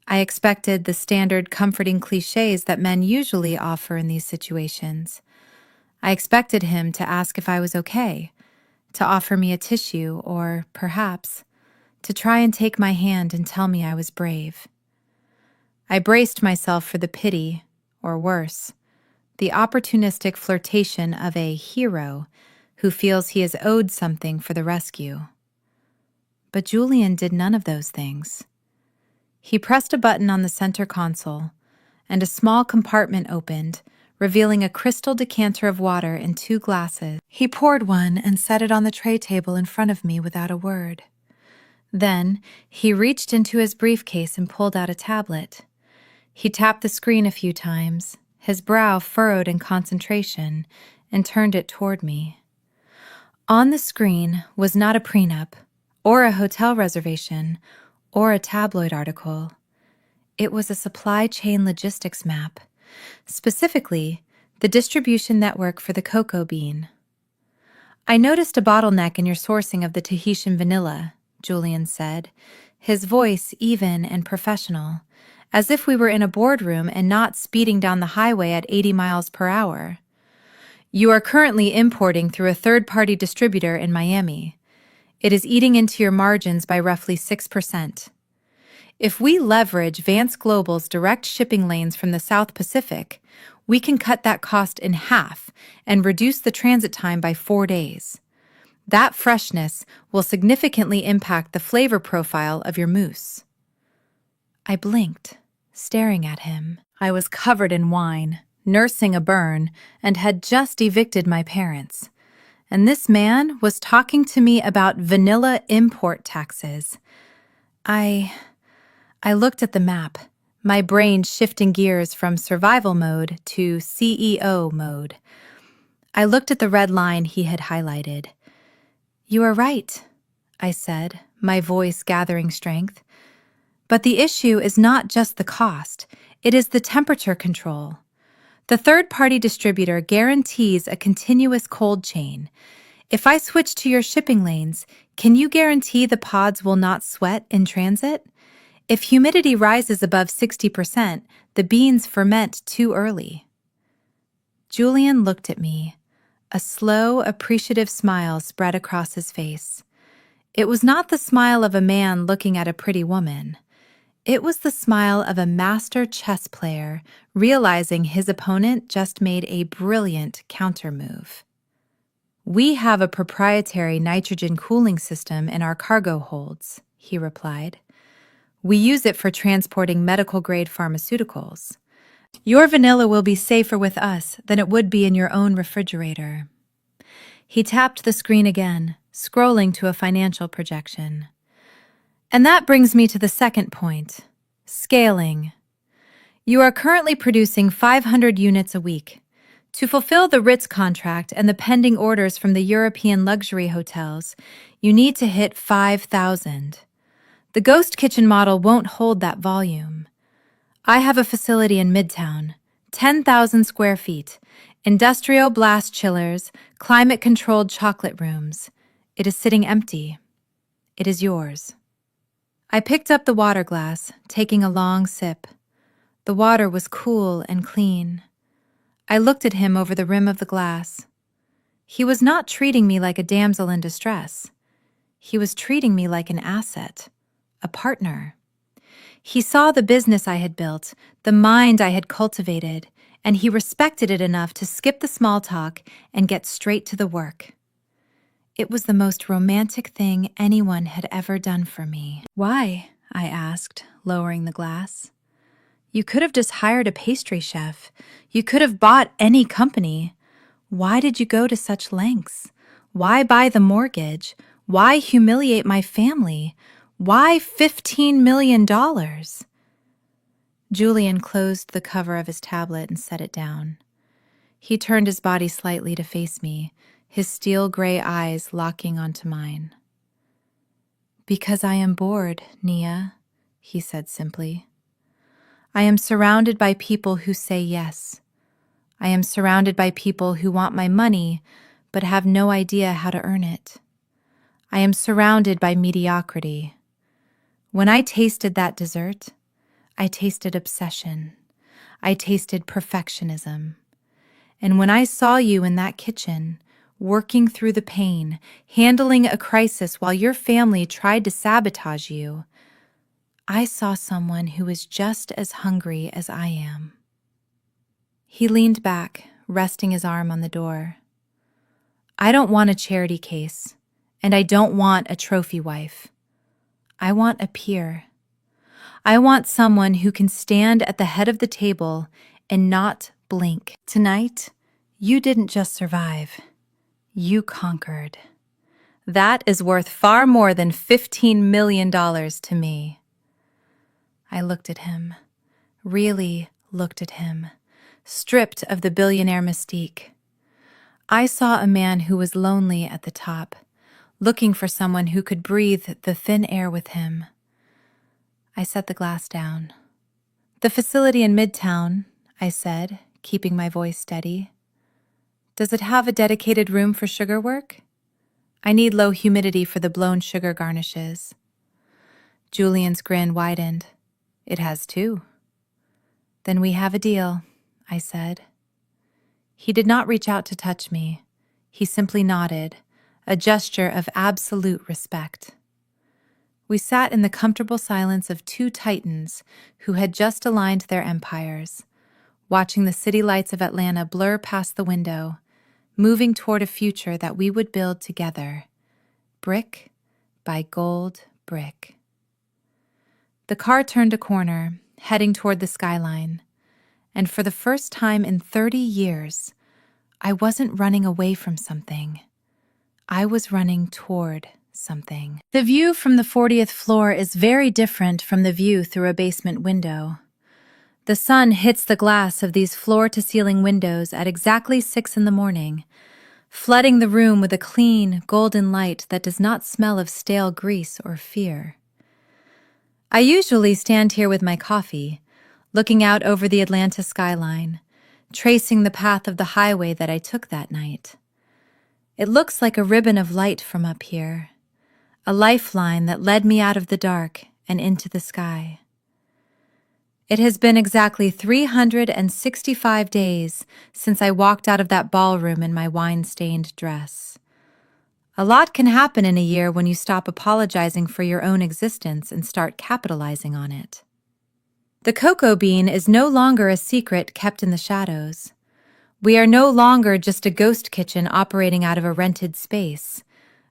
I expected the standard comforting cliches that men usually offer in these situations. I expected him to ask if I was okay, to offer me a tissue, or, perhaps, to try and take my hand and tell me I was brave. I braced myself for the pity, or worse, the opportunistic flirtation of a hero who feels he is owed something for the rescue. But Julian did none of those things. He pressed a button on the center console, and a small compartment opened, revealing a crystal decanter of water in 2 glasses. He poured one and set it on the tray table in front of me without a word. Then, he reached into his briefcase and pulled out a tablet. He tapped the screen a few times, his brow furrowed in concentration, and turned it toward me. On the screen was not a prenup, or a hotel reservation, or a tabloid article. It was a supply chain logistics map, specifically the distribution network for the cocoa bean. "I noticed a bottleneck in your sourcing of the Tahitian vanilla," Julian said, his voice even and professional, as if we were in a boardroom and not speeding down the highway at 80 miles per hour. "You are currently importing through a third-party distributor in Miami. It is eating into your margins by roughly 6%. If we leverage Vance Global's direct shipping lanes from the South Pacific, we can cut that cost in half and reduce the transit time by 4 days. That freshness will significantly impact the flavor profile of your mousse." I blinked, staring at him. I was covered in wine, nursing a burn, and had just evicted my parents. And this man was talking to me about vanilla import taxes. I looked at the map, my brain shifting gears from survival mode to CEO mode. I looked at the red line he had highlighted. "You are right," I said, my voice gathering strength. "But the issue is not just the cost, it is the temperature control. The third-party distributor guarantees a continuous cold chain. If I switch to your shipping lanes, can you guarantee the pods will not sweat in transit? If humidity rises above 60%, the beans ferment too early." Julian looked at me. A slow, appreciative smile spread across his face. It was not the smile of a man looking at a pretty woman. It was the smile of a master chess player realizing his opponent just made a brilliant countermove. "We have a proprietary nitrogen cooling system in our cargo holds," he replied. "We use it for transporting medical-grade pharmaceuticals. Your vanilla will be safer with us than it would be in your own refrigerator." He tapped the screen again, scrolling to a financial projection. "And that brings me to the second point, scaling. You are currently producing 500 units a week. To fulfill the Ritz contract and the pending orders from the European luxury hotels, you need to hit 5,000. The ghost kitchen model won't hold that volume. I have a facility in Midtown, 10,000 square feet, industrial blast chillers, climate-controlled chocolate rooms. It is sitting empty. It is yours." I picked up the water glass, taking a long sip. The water was cool and clean. I looked at him over the rim of the glass. He was not treating me like a damsel in distress. He was treating me like an asset, a partner. He saw the business I had built, the mind I had cultivated, and he respected it enough to skip the small talk and get straight to the work. It was the most romantic thing anyone had ever done for me. "Why?" I asked, lowering the glass. "You could have just hired a pastry chef. You could have bought any company. Why did you go to such lengths? Why buy the mortgage? Why humiliate my family? Why $15 million? Julian closed the cover of his tablet and set it down. He turned his body slightly to face me, his steel gray eyes locking onto mine. "Because I am bored, Nia," he said simply. "I am surrounded by people who say yes. I am surrounded by people who want my money but have no idea how to earn it. I am surrounded by mediocrity. When I tasted that dessert, I tasted obsession. I tasted perfectionism. And when I saw you in that kitchen, working through the pain, handling a crisis while your family tried to sabotage you, I saw someone who is just as hungry as I am." He leaned back, resting his arm on the door. "I don't want a charity case, and I don't want a trophy wife. I want a peer. I want someone who can stand at the head of the table and not blink. Tonight, you didn't just survive. You conquered. That is worth far more than $15 million to me." I looked at him, really looked at him, stripped of the billionaire mystique. I saw a man who was lonely at the top, looking for someone who could breathe the thin air with him. I set the glass down. "The facility in Midtown," I said, keeping my voice steady. "Does it have a dedicated room for sugar work? I need low humidity for the blown sugar garnishes." Julian's grin widened. "It has too." "Then we have a deal," I said. He did not reach out to touch me. He simply nodded, a gesture of absolute respect. We sat in the comfortable silence of two titans who had just aligned their empires, watching the city lights of Atlanta blur past the window, moving toward a future that we would build together, brick by gold brick. The car turned a corner, heading toward the skyline, and for the first time in 30 years, I wasn't running away from something. I was running toward something. The view from the 40th floor is very different from the view through a basement window. The sun hits the glass of these floor-to-ceiling windows at exactly 6 in the morning, flooding the room with a clean, golden light that does not smell of stale grease or fear. I usually stand here with my coffee, looking out over the Atlanta skyline, tracing the path of the highway that I took that night. It looks like a ribbon of light from up here, a lifeline that led me out of the dark and into the sky. It has been exactly 365 days since I walked out of that ballroom in my wine-stained dress. A lot can happen in a year when you stop apologizing for your own existence and start capitalizing on it. The cocoa bean is no longer a secret kept in the shadows. We are no longer just a ghost kitchen operating out of a rented space.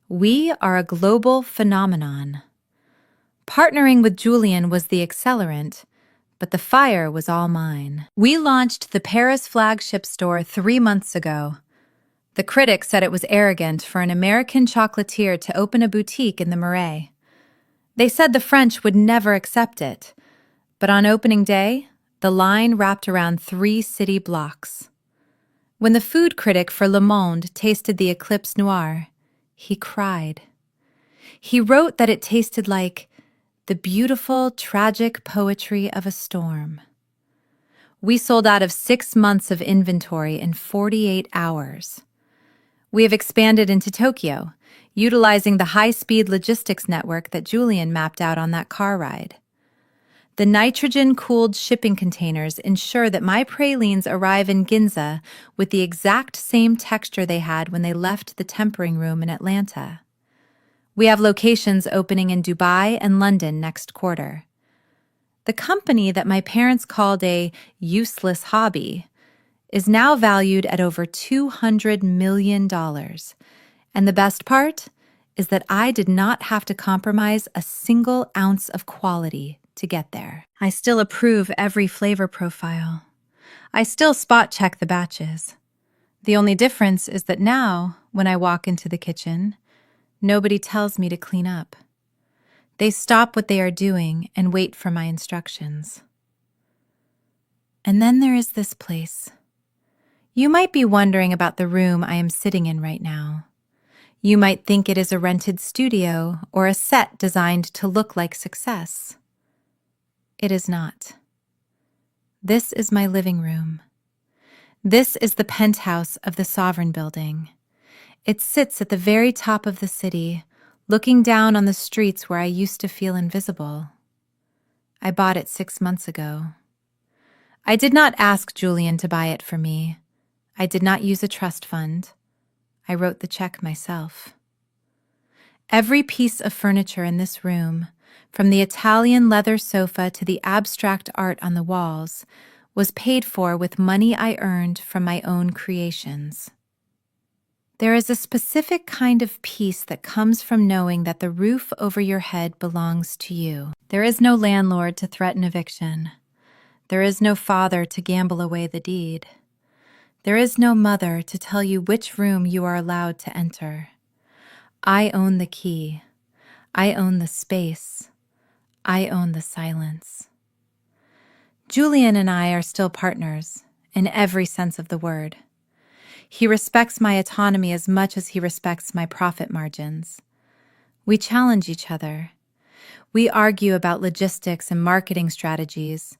We are a global phenomenon. Partnering with Julian was the accelerant, but the fire was all mine. We launched the Paris flagship store 3 months ago. The critics said it was arrogant for an American chocolatier to open a boutique in the Marais. They said the French would never accept it, but on opening day, the line wrapped around 3 city blocks. When the food critic for Le Monde tasted the Eclipse Noir, he cried. He wrote that it tasted like the beautiful, tragic poetry of a storm. We sold out of 6 months of inventory in 48 hours. We have expanded into Tokyo, utilizing the high-speed logistics network that Julian mapped out on that car ride. The nitrogen-cooled shipping containers ensure that my pralines arrive in Ginza with the exact same texture they had when they left the tempering room in Atlanta. We have locations opening in Dubai and London next quarter. The company that my parents called a useless hobby is now valued at over $200 million. And the best part is that I did not have to compromise a single ounce of quality to get there. I still approve every flavor profile. I still spot check the batches. The only difference is that now, when I walk into the kitchen, nobody tells me to clean up. They stop what they are doing and wait for my instructions. And then there is this place. You might be wondering about the room I am sitting in right now. You might think it is a rented studio or a set designed to look like success. It is not. This is my living room. This is the penthouse of the Sovereign Building. It sits at the very top of the city, looking down on the streets where I used to feel invisible. I bought it 6 months ago. I did not ask Julian to buy it for me. I did not use a trust fund. I wrote the check myself. Every piece of furniture in this room, from the Italian leather sofa to the abstract art on the walls, was paid for with money I earned from my own creations. There is a specific kind of peace that comes from knowing that the roof over your head belongs to you. There is no landlord to threaten eviction. There is no father to gamble away the deed. There is no mother to tell you which room you are allowed to enter. I own the key. I own the space. I own the silence. Julian and I are still partners, in every sense of the word. He respects my autonomy as much as he respects my profit margins. We challenge each other. We argue about logistics and marketing strategies,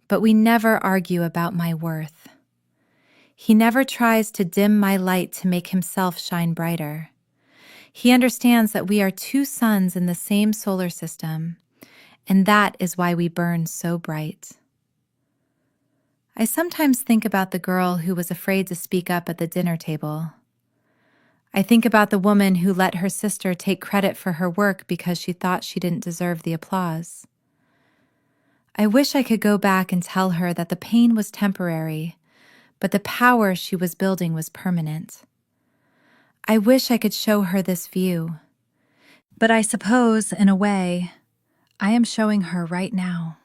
but we never argue about my worth. He never tries to dim my light to make himself shine brighter. He understands that we are two suns in the same solar system, and that is why we burn so bright. I sometimes think about the girl who was afraid to speak up at the dinner table. I think about the woman who let her sister take credit for her work because she thought she didn't deserve the applause. I wish I could go back and tell her that the pain was temporary, but the power she was building was permanent. I wish I could show her this view. But I suppose, in a way, I am showing her right now.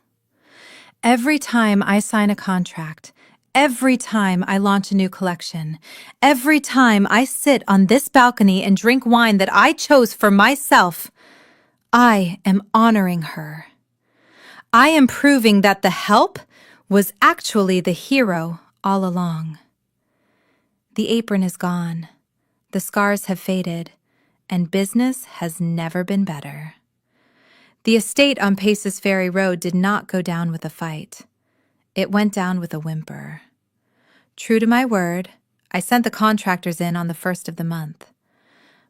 Every time I sign a contract, every time I launch a new collection, every time I sit on this balcony and drink wine that I chose for myself, I am honoring her. I am proving that the help was actually the hero all along. The apron is gone, the scars have faded, and business has never been better. The estate on Paces Ferry Road did not go down with a fight. It went down with a whimper. True to my word, I sent the contractors in on the 1st of the month.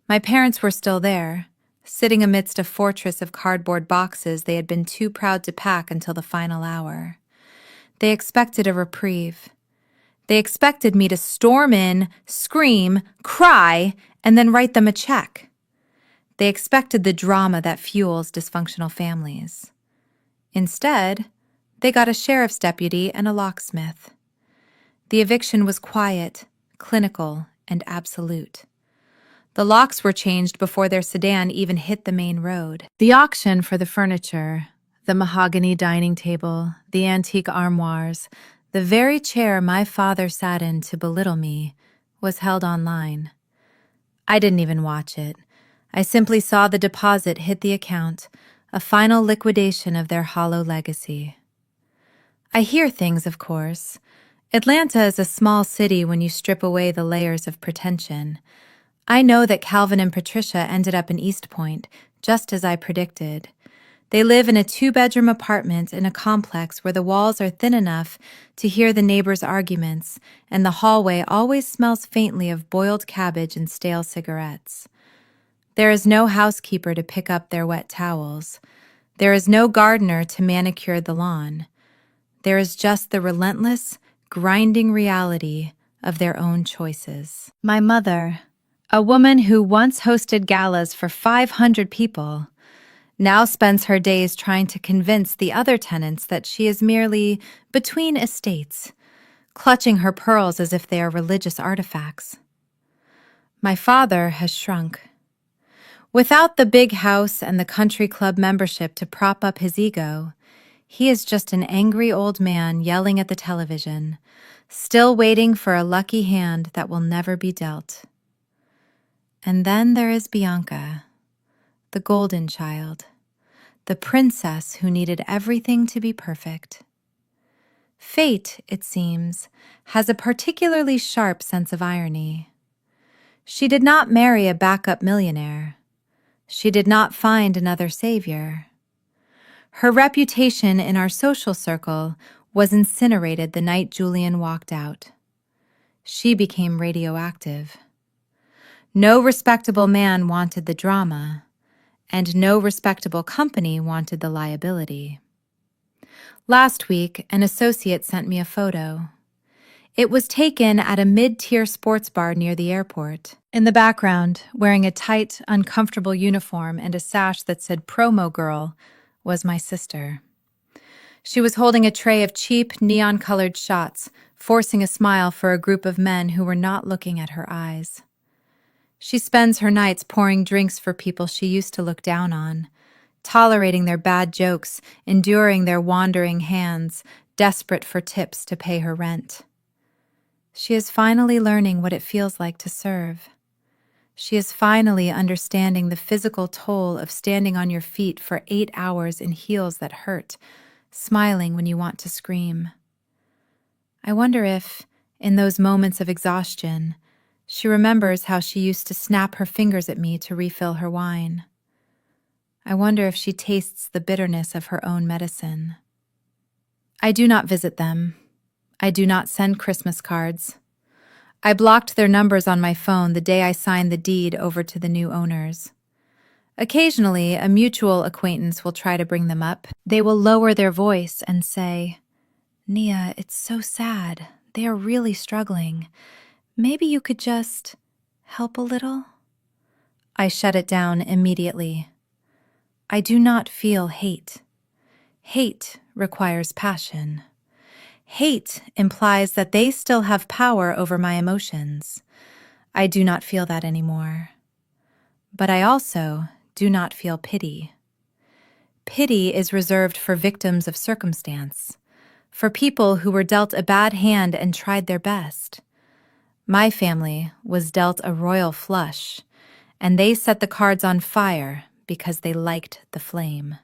My parents were still there, sitting amidst a fortress of cardboard boxes they had been too proud to pack until the final hour. They expected a reprieve. They expected me to storm in, scream, cry, and then write them a check. They expected the drama that fuels dysfunctional families. Instead, they got a sheriff's deputy and a locksmith. The eviction was quiet, clinical, and absolute. The locks were changed before their sedan even hit the main road. The auction for the furniture, the mahogany dining table, the antique armoires, the very chair my father sat in to belittle me, was held online. I didn't even watch it. I simply saw the deposit hit the account, a final liquidation of their hollow legacy. I hear things, of course. Atlanta is a small city when you strip away the layers of pretension. I know that Calvin and Patricia ended up in East Point, just as I predicted. They live in a 2-bedroom apartment in a complex where the walls are thin enough to hear the neighbors' arguments, and the hallway always smells faintly of boiled cabbage and stale cigarettes. There is no housekeeper to pick up their wet towels. There is no gardener to manicure the lawn. There is just the relentless, grinding reality of their own choices. My mother, A woman who once hosted galas for 500 people now spends her days trying to convince the other tenants that she is merely between estates, clutching her pearls as if they are religious artifacts. My father has shrunk. Without the big house and the country club membership to prop up his ego, he is just an angry old man yelling at the television, still waiting for a lucky hand that will never be dealt. And then there is Bianca, the golden child, the princess who needed everything to be perfect. Fate, it seems, has a particularly sharp sense of irony. She did not marry a backup millionaire. She did not find another savior. Her reputation in our social circle was incinerated the night Julian walked out. She became radioactive. No respectable man wanted the drama, and no respectable company wanted the liability. Last week, an associate sent me a photo. It was taken at a mid-tier sports bar near the airport. In the background, wearing a tight, uncomfortable uniform and a sash that said "Promo Girl," was my sister. She was holding a tray of cheap, neon-colored shots, forcing a smile for a group of men who were not looking at her eyes. She spends her nights pouring drinks for people she used to look down on, tolerating their bad jokes, enduring their wandering hands, desperate for tips to pay her rent. She is finally learning what it feels like to serve. She is finally understanding the physical toll of standing on your feet for 8 hours in heels that hurt, smiling when you want to scream. I wonder if, in those moments of exhaustion, she remembers how she used to snap her fingers at me to refill her wine. I wonder if she tastes the bitterness of her own medicine. I do not visit them. I do not send Christmas cards. I blocked their numbers on my phone the day I signed the deed over to the new owners. Occasionally, a mutual acquaintance will try to bring them up. They will lower their voice and say, "Nia, it's so sad. They are really struggling. Maybe you could just help a little?" I shut it down immediately. I do not feel hate. Hate requires passion. Hate implies that they still have power over my emotions. I do not feel that anymore. But I also do not feel pity. Pity is reserved for victims of circumstance, for people who were dealt a bad hand and tried their best. My family was dealt a royal flush, and they set the cards on fire because they liked the flame.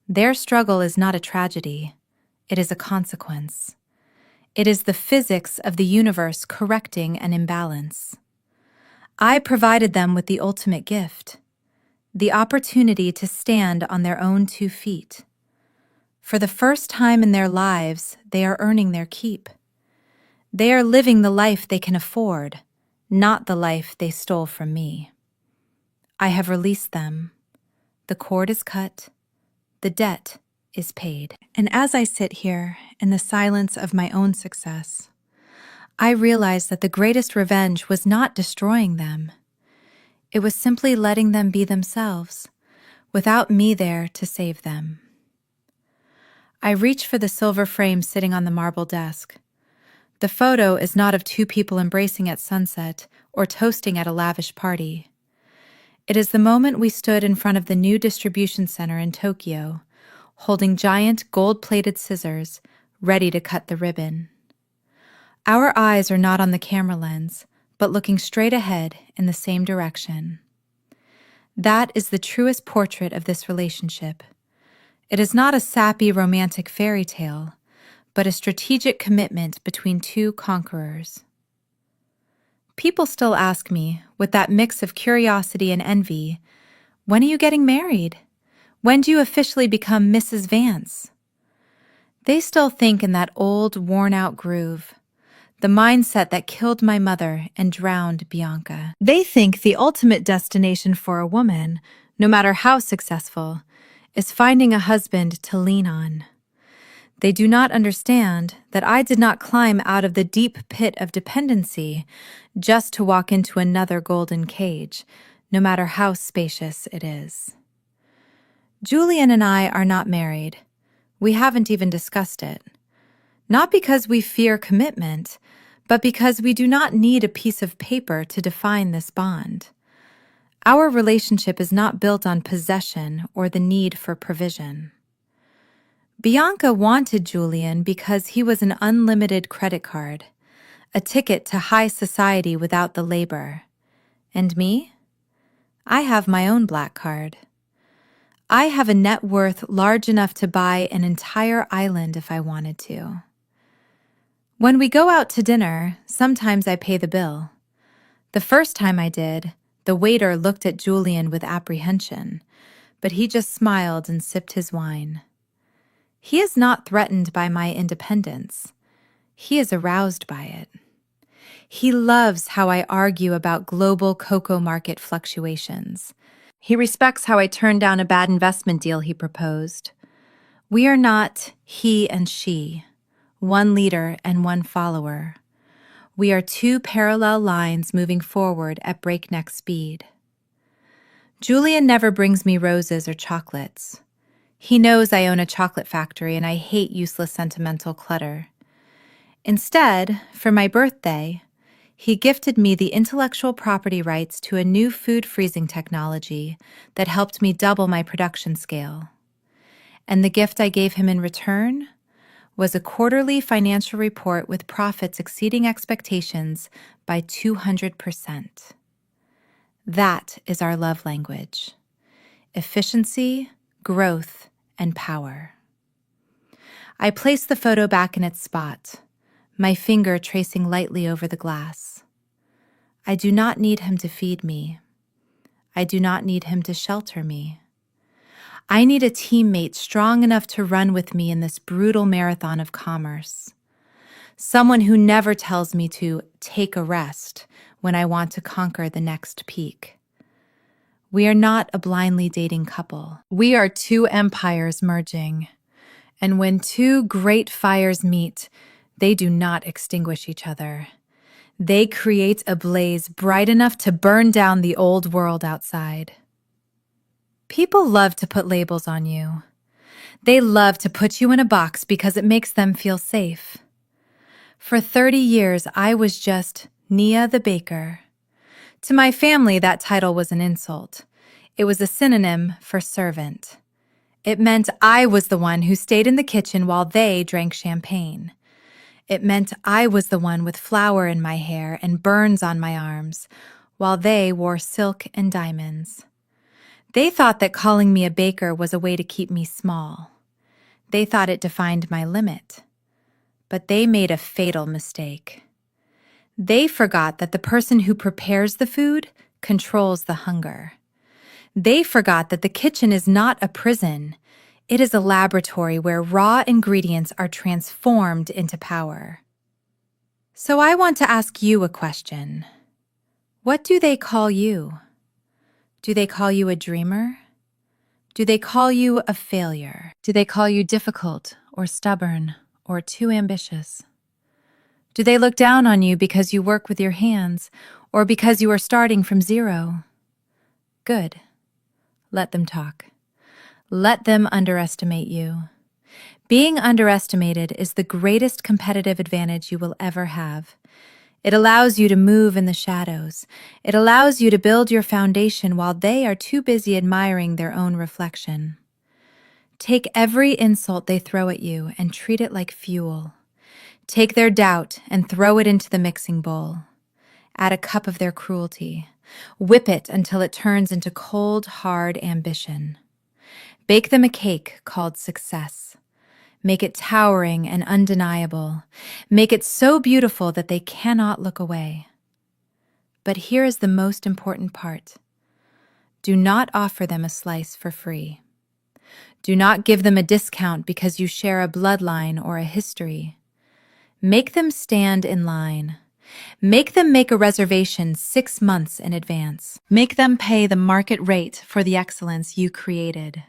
Their struggle is not a tragedy. It is a consequence. It is the physics of the universe correcting an imbalance. I provided them with the ultimate gift, the opportunity to stand on their own 2 feet. For the first time in their lives, they are earning their keep. They are living the life they can afford, not the life they stole from me. I have released them. The cord is cut. The debt is paid. And as I sit here in the silence of my own success, I realize that the greatest revenge was not destroying them. It was simply letting them be themselves, without me there to save them. I reach for the silver frame sitting on the marble desk. The photo is not of 2 people embracing at sunset or toasting at a lavish party. It is the moment we stood in front of the new distribution center in Tokyo, holding giant gold-plated scissors, ready to cut the ribbon. Our eyes are not on the camera lens, but looking straight ahead in the same direction. That is the truest portrait of this relationship. It is not a sappy romantic fairy tale, but a strategic commitment between 2 conquerors. People still ask me, with that mix of curiosity and envy, "When are you getting married? When do you officially become Mrs. Vance?" They still think in that old, worn-out groove, the mindset that killed my mother and drowned Bianca. They think the ultimate destination for a woman, no matter how successful, is finding a husband to lean on. They do not understand that I did not climb out of the deep pit of dependency just to walk into another golden cage, no matter how spacious it is. Julian and I are not married. We haven't even discussed it. Not because we fear commitment, but because we do not need a piece of paper to define this bond. Our relationship is not built on possession or the need for provision. Bianca wanted Julian because he was an unlimited credit card, a ticket to high society without the labor. And me? I have my own black card. I have a net worth large enough to buy an entire island if I wanted to. When we go out to dinner, sometimes I pay the bill. The first time I did, the waiter looked at Julian with apprehension, but he just smiled and sipped his wine. He is not threatened by my independence. He is aroused by it. He loves how I argue about global cocoa market fluctuations. He respects how I turned down a bad investment deal he proposed. We are not he and she, one leader and one follower. We are two parallel lines moving forward at breakneck speed. Julian never brings me roses or chocolates. He knows I own a chocolate factory and I hate useless sentimental clutter. Instead, for my birthday, he gifted me the intellectual property rights to a new food freezing technology that helped me double my production scale. And the gift I gave him in return was a quarterly financial report with profits exceeding expectations by 200%. That is our love language: efficiency, growth, and power. I place the photo back in its spot, my finger tracing lightly over the glass. I do not need him to feed me. I do not need him to shelter me. I need a teammate strong enough to run with me in this brutal marathon of commerce. Someone who never tells me to take a rest when I want to conquer the next peak. We are not a blindly dating couple. We are two empires merging. And when two great fires meet, they do not extinguish each other. They create a blaze bright enough to burn down the old world outside. People love to put labels on you. They love to put you in a box because it makes them feel safe. For 30 years, I was just Nia the baker. To my family, that title was an insult. It was a synonym for servant. It meant I was the one who stayed in the kitchen while they drank champagne. It meant I was the one with flour in my hair and burns on my arms, while they wore silk and diamonds. They thought that calling me a baker was a way to keep me small. They thought it defined my limit. But they made a fatal mistake. They forgot that the person who prepares the food controls the hunger. They forgot that the kitchen is not a prison. It is a laboratory where raw ingredients are transformed into power. So I want to ask you a question. What do they call you? Do they call you a dreamer? Do they call you a failure? Do they call you difficult or stubborn or too ambitious? Do they look down on you because you work with your hands or because you are starting from zero? Good. Let them talk. Let them underestimate you. Being underestimated is the greatest competitive advantage you will ever have. It allows you to move in the shadows. It allows you to build your foundation while they are too busy admiring their own reflection. Take every insult they throw at you and treat it like fuel. Take their doubt and throw it into the mixing bowl. Add a cup of their cruelty. Whip it until it turns into cold, hard ambition. Bake them a cake called success. Make it towering and undeniable. Make it so beautiful that they cannot look away. But here is the most important part. Do not offer them a slice for free. Do not give them a discount because you share a bloodline or a history. Make them stand in line. Make them make a reservation 6 months in advance. Make them pay the market rate for the excellence you created.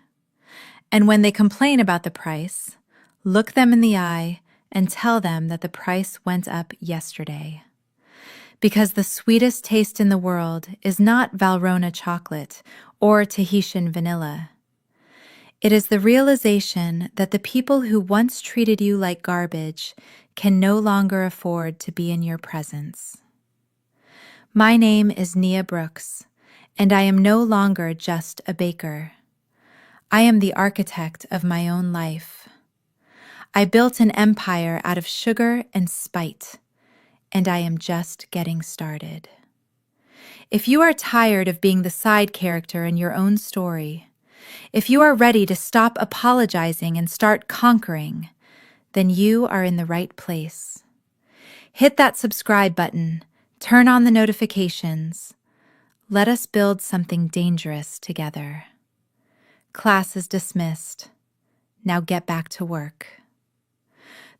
And when they complain about the price, Look them in the eye and tell them that the price went up yesterday. Because the sweetest taste in the world is not Valrhona chocolate or Tahitian vanilla. It is the realization that the people who once treated you like garbage can no longer afford to be in your presence. My name is Nia Brooks, and I am no longer just a baker. I am the architect of my own life. I built an empire out of sugar and spite, and I am just getting started. If you are tired of being the side character in your own story, if you are ready to stop apologizing and start conquering, then you are in the right place. Hit that subscribe button, turn on the notifications. Let us build something dangerous together. Class is dismissed. Now get back to work.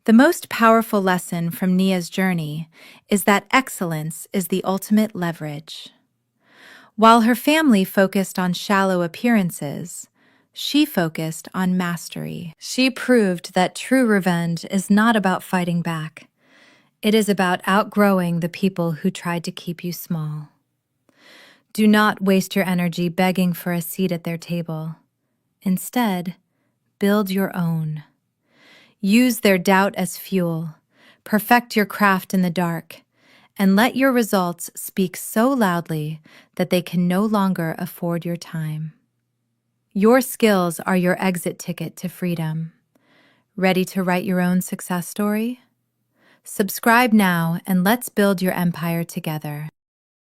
The most powerful lesson from Nia's journey is that excellence is the ultimate leverage. While her family focused on shallow appearances, she focused on mastery. She proved that true revenge is not about fighting back. It is about outgrowing the people who tried to keep you small. Do not waste your energy begging for a seat at their table. Instead, build your own. Use their doubt as fuel, perfect your craft in the dark, and let your results speak so loudly that they can no longer afford your time. Your skills are your exit ticket to freedom. Ready to write your own success story? Subscribe now and let's build your empire together.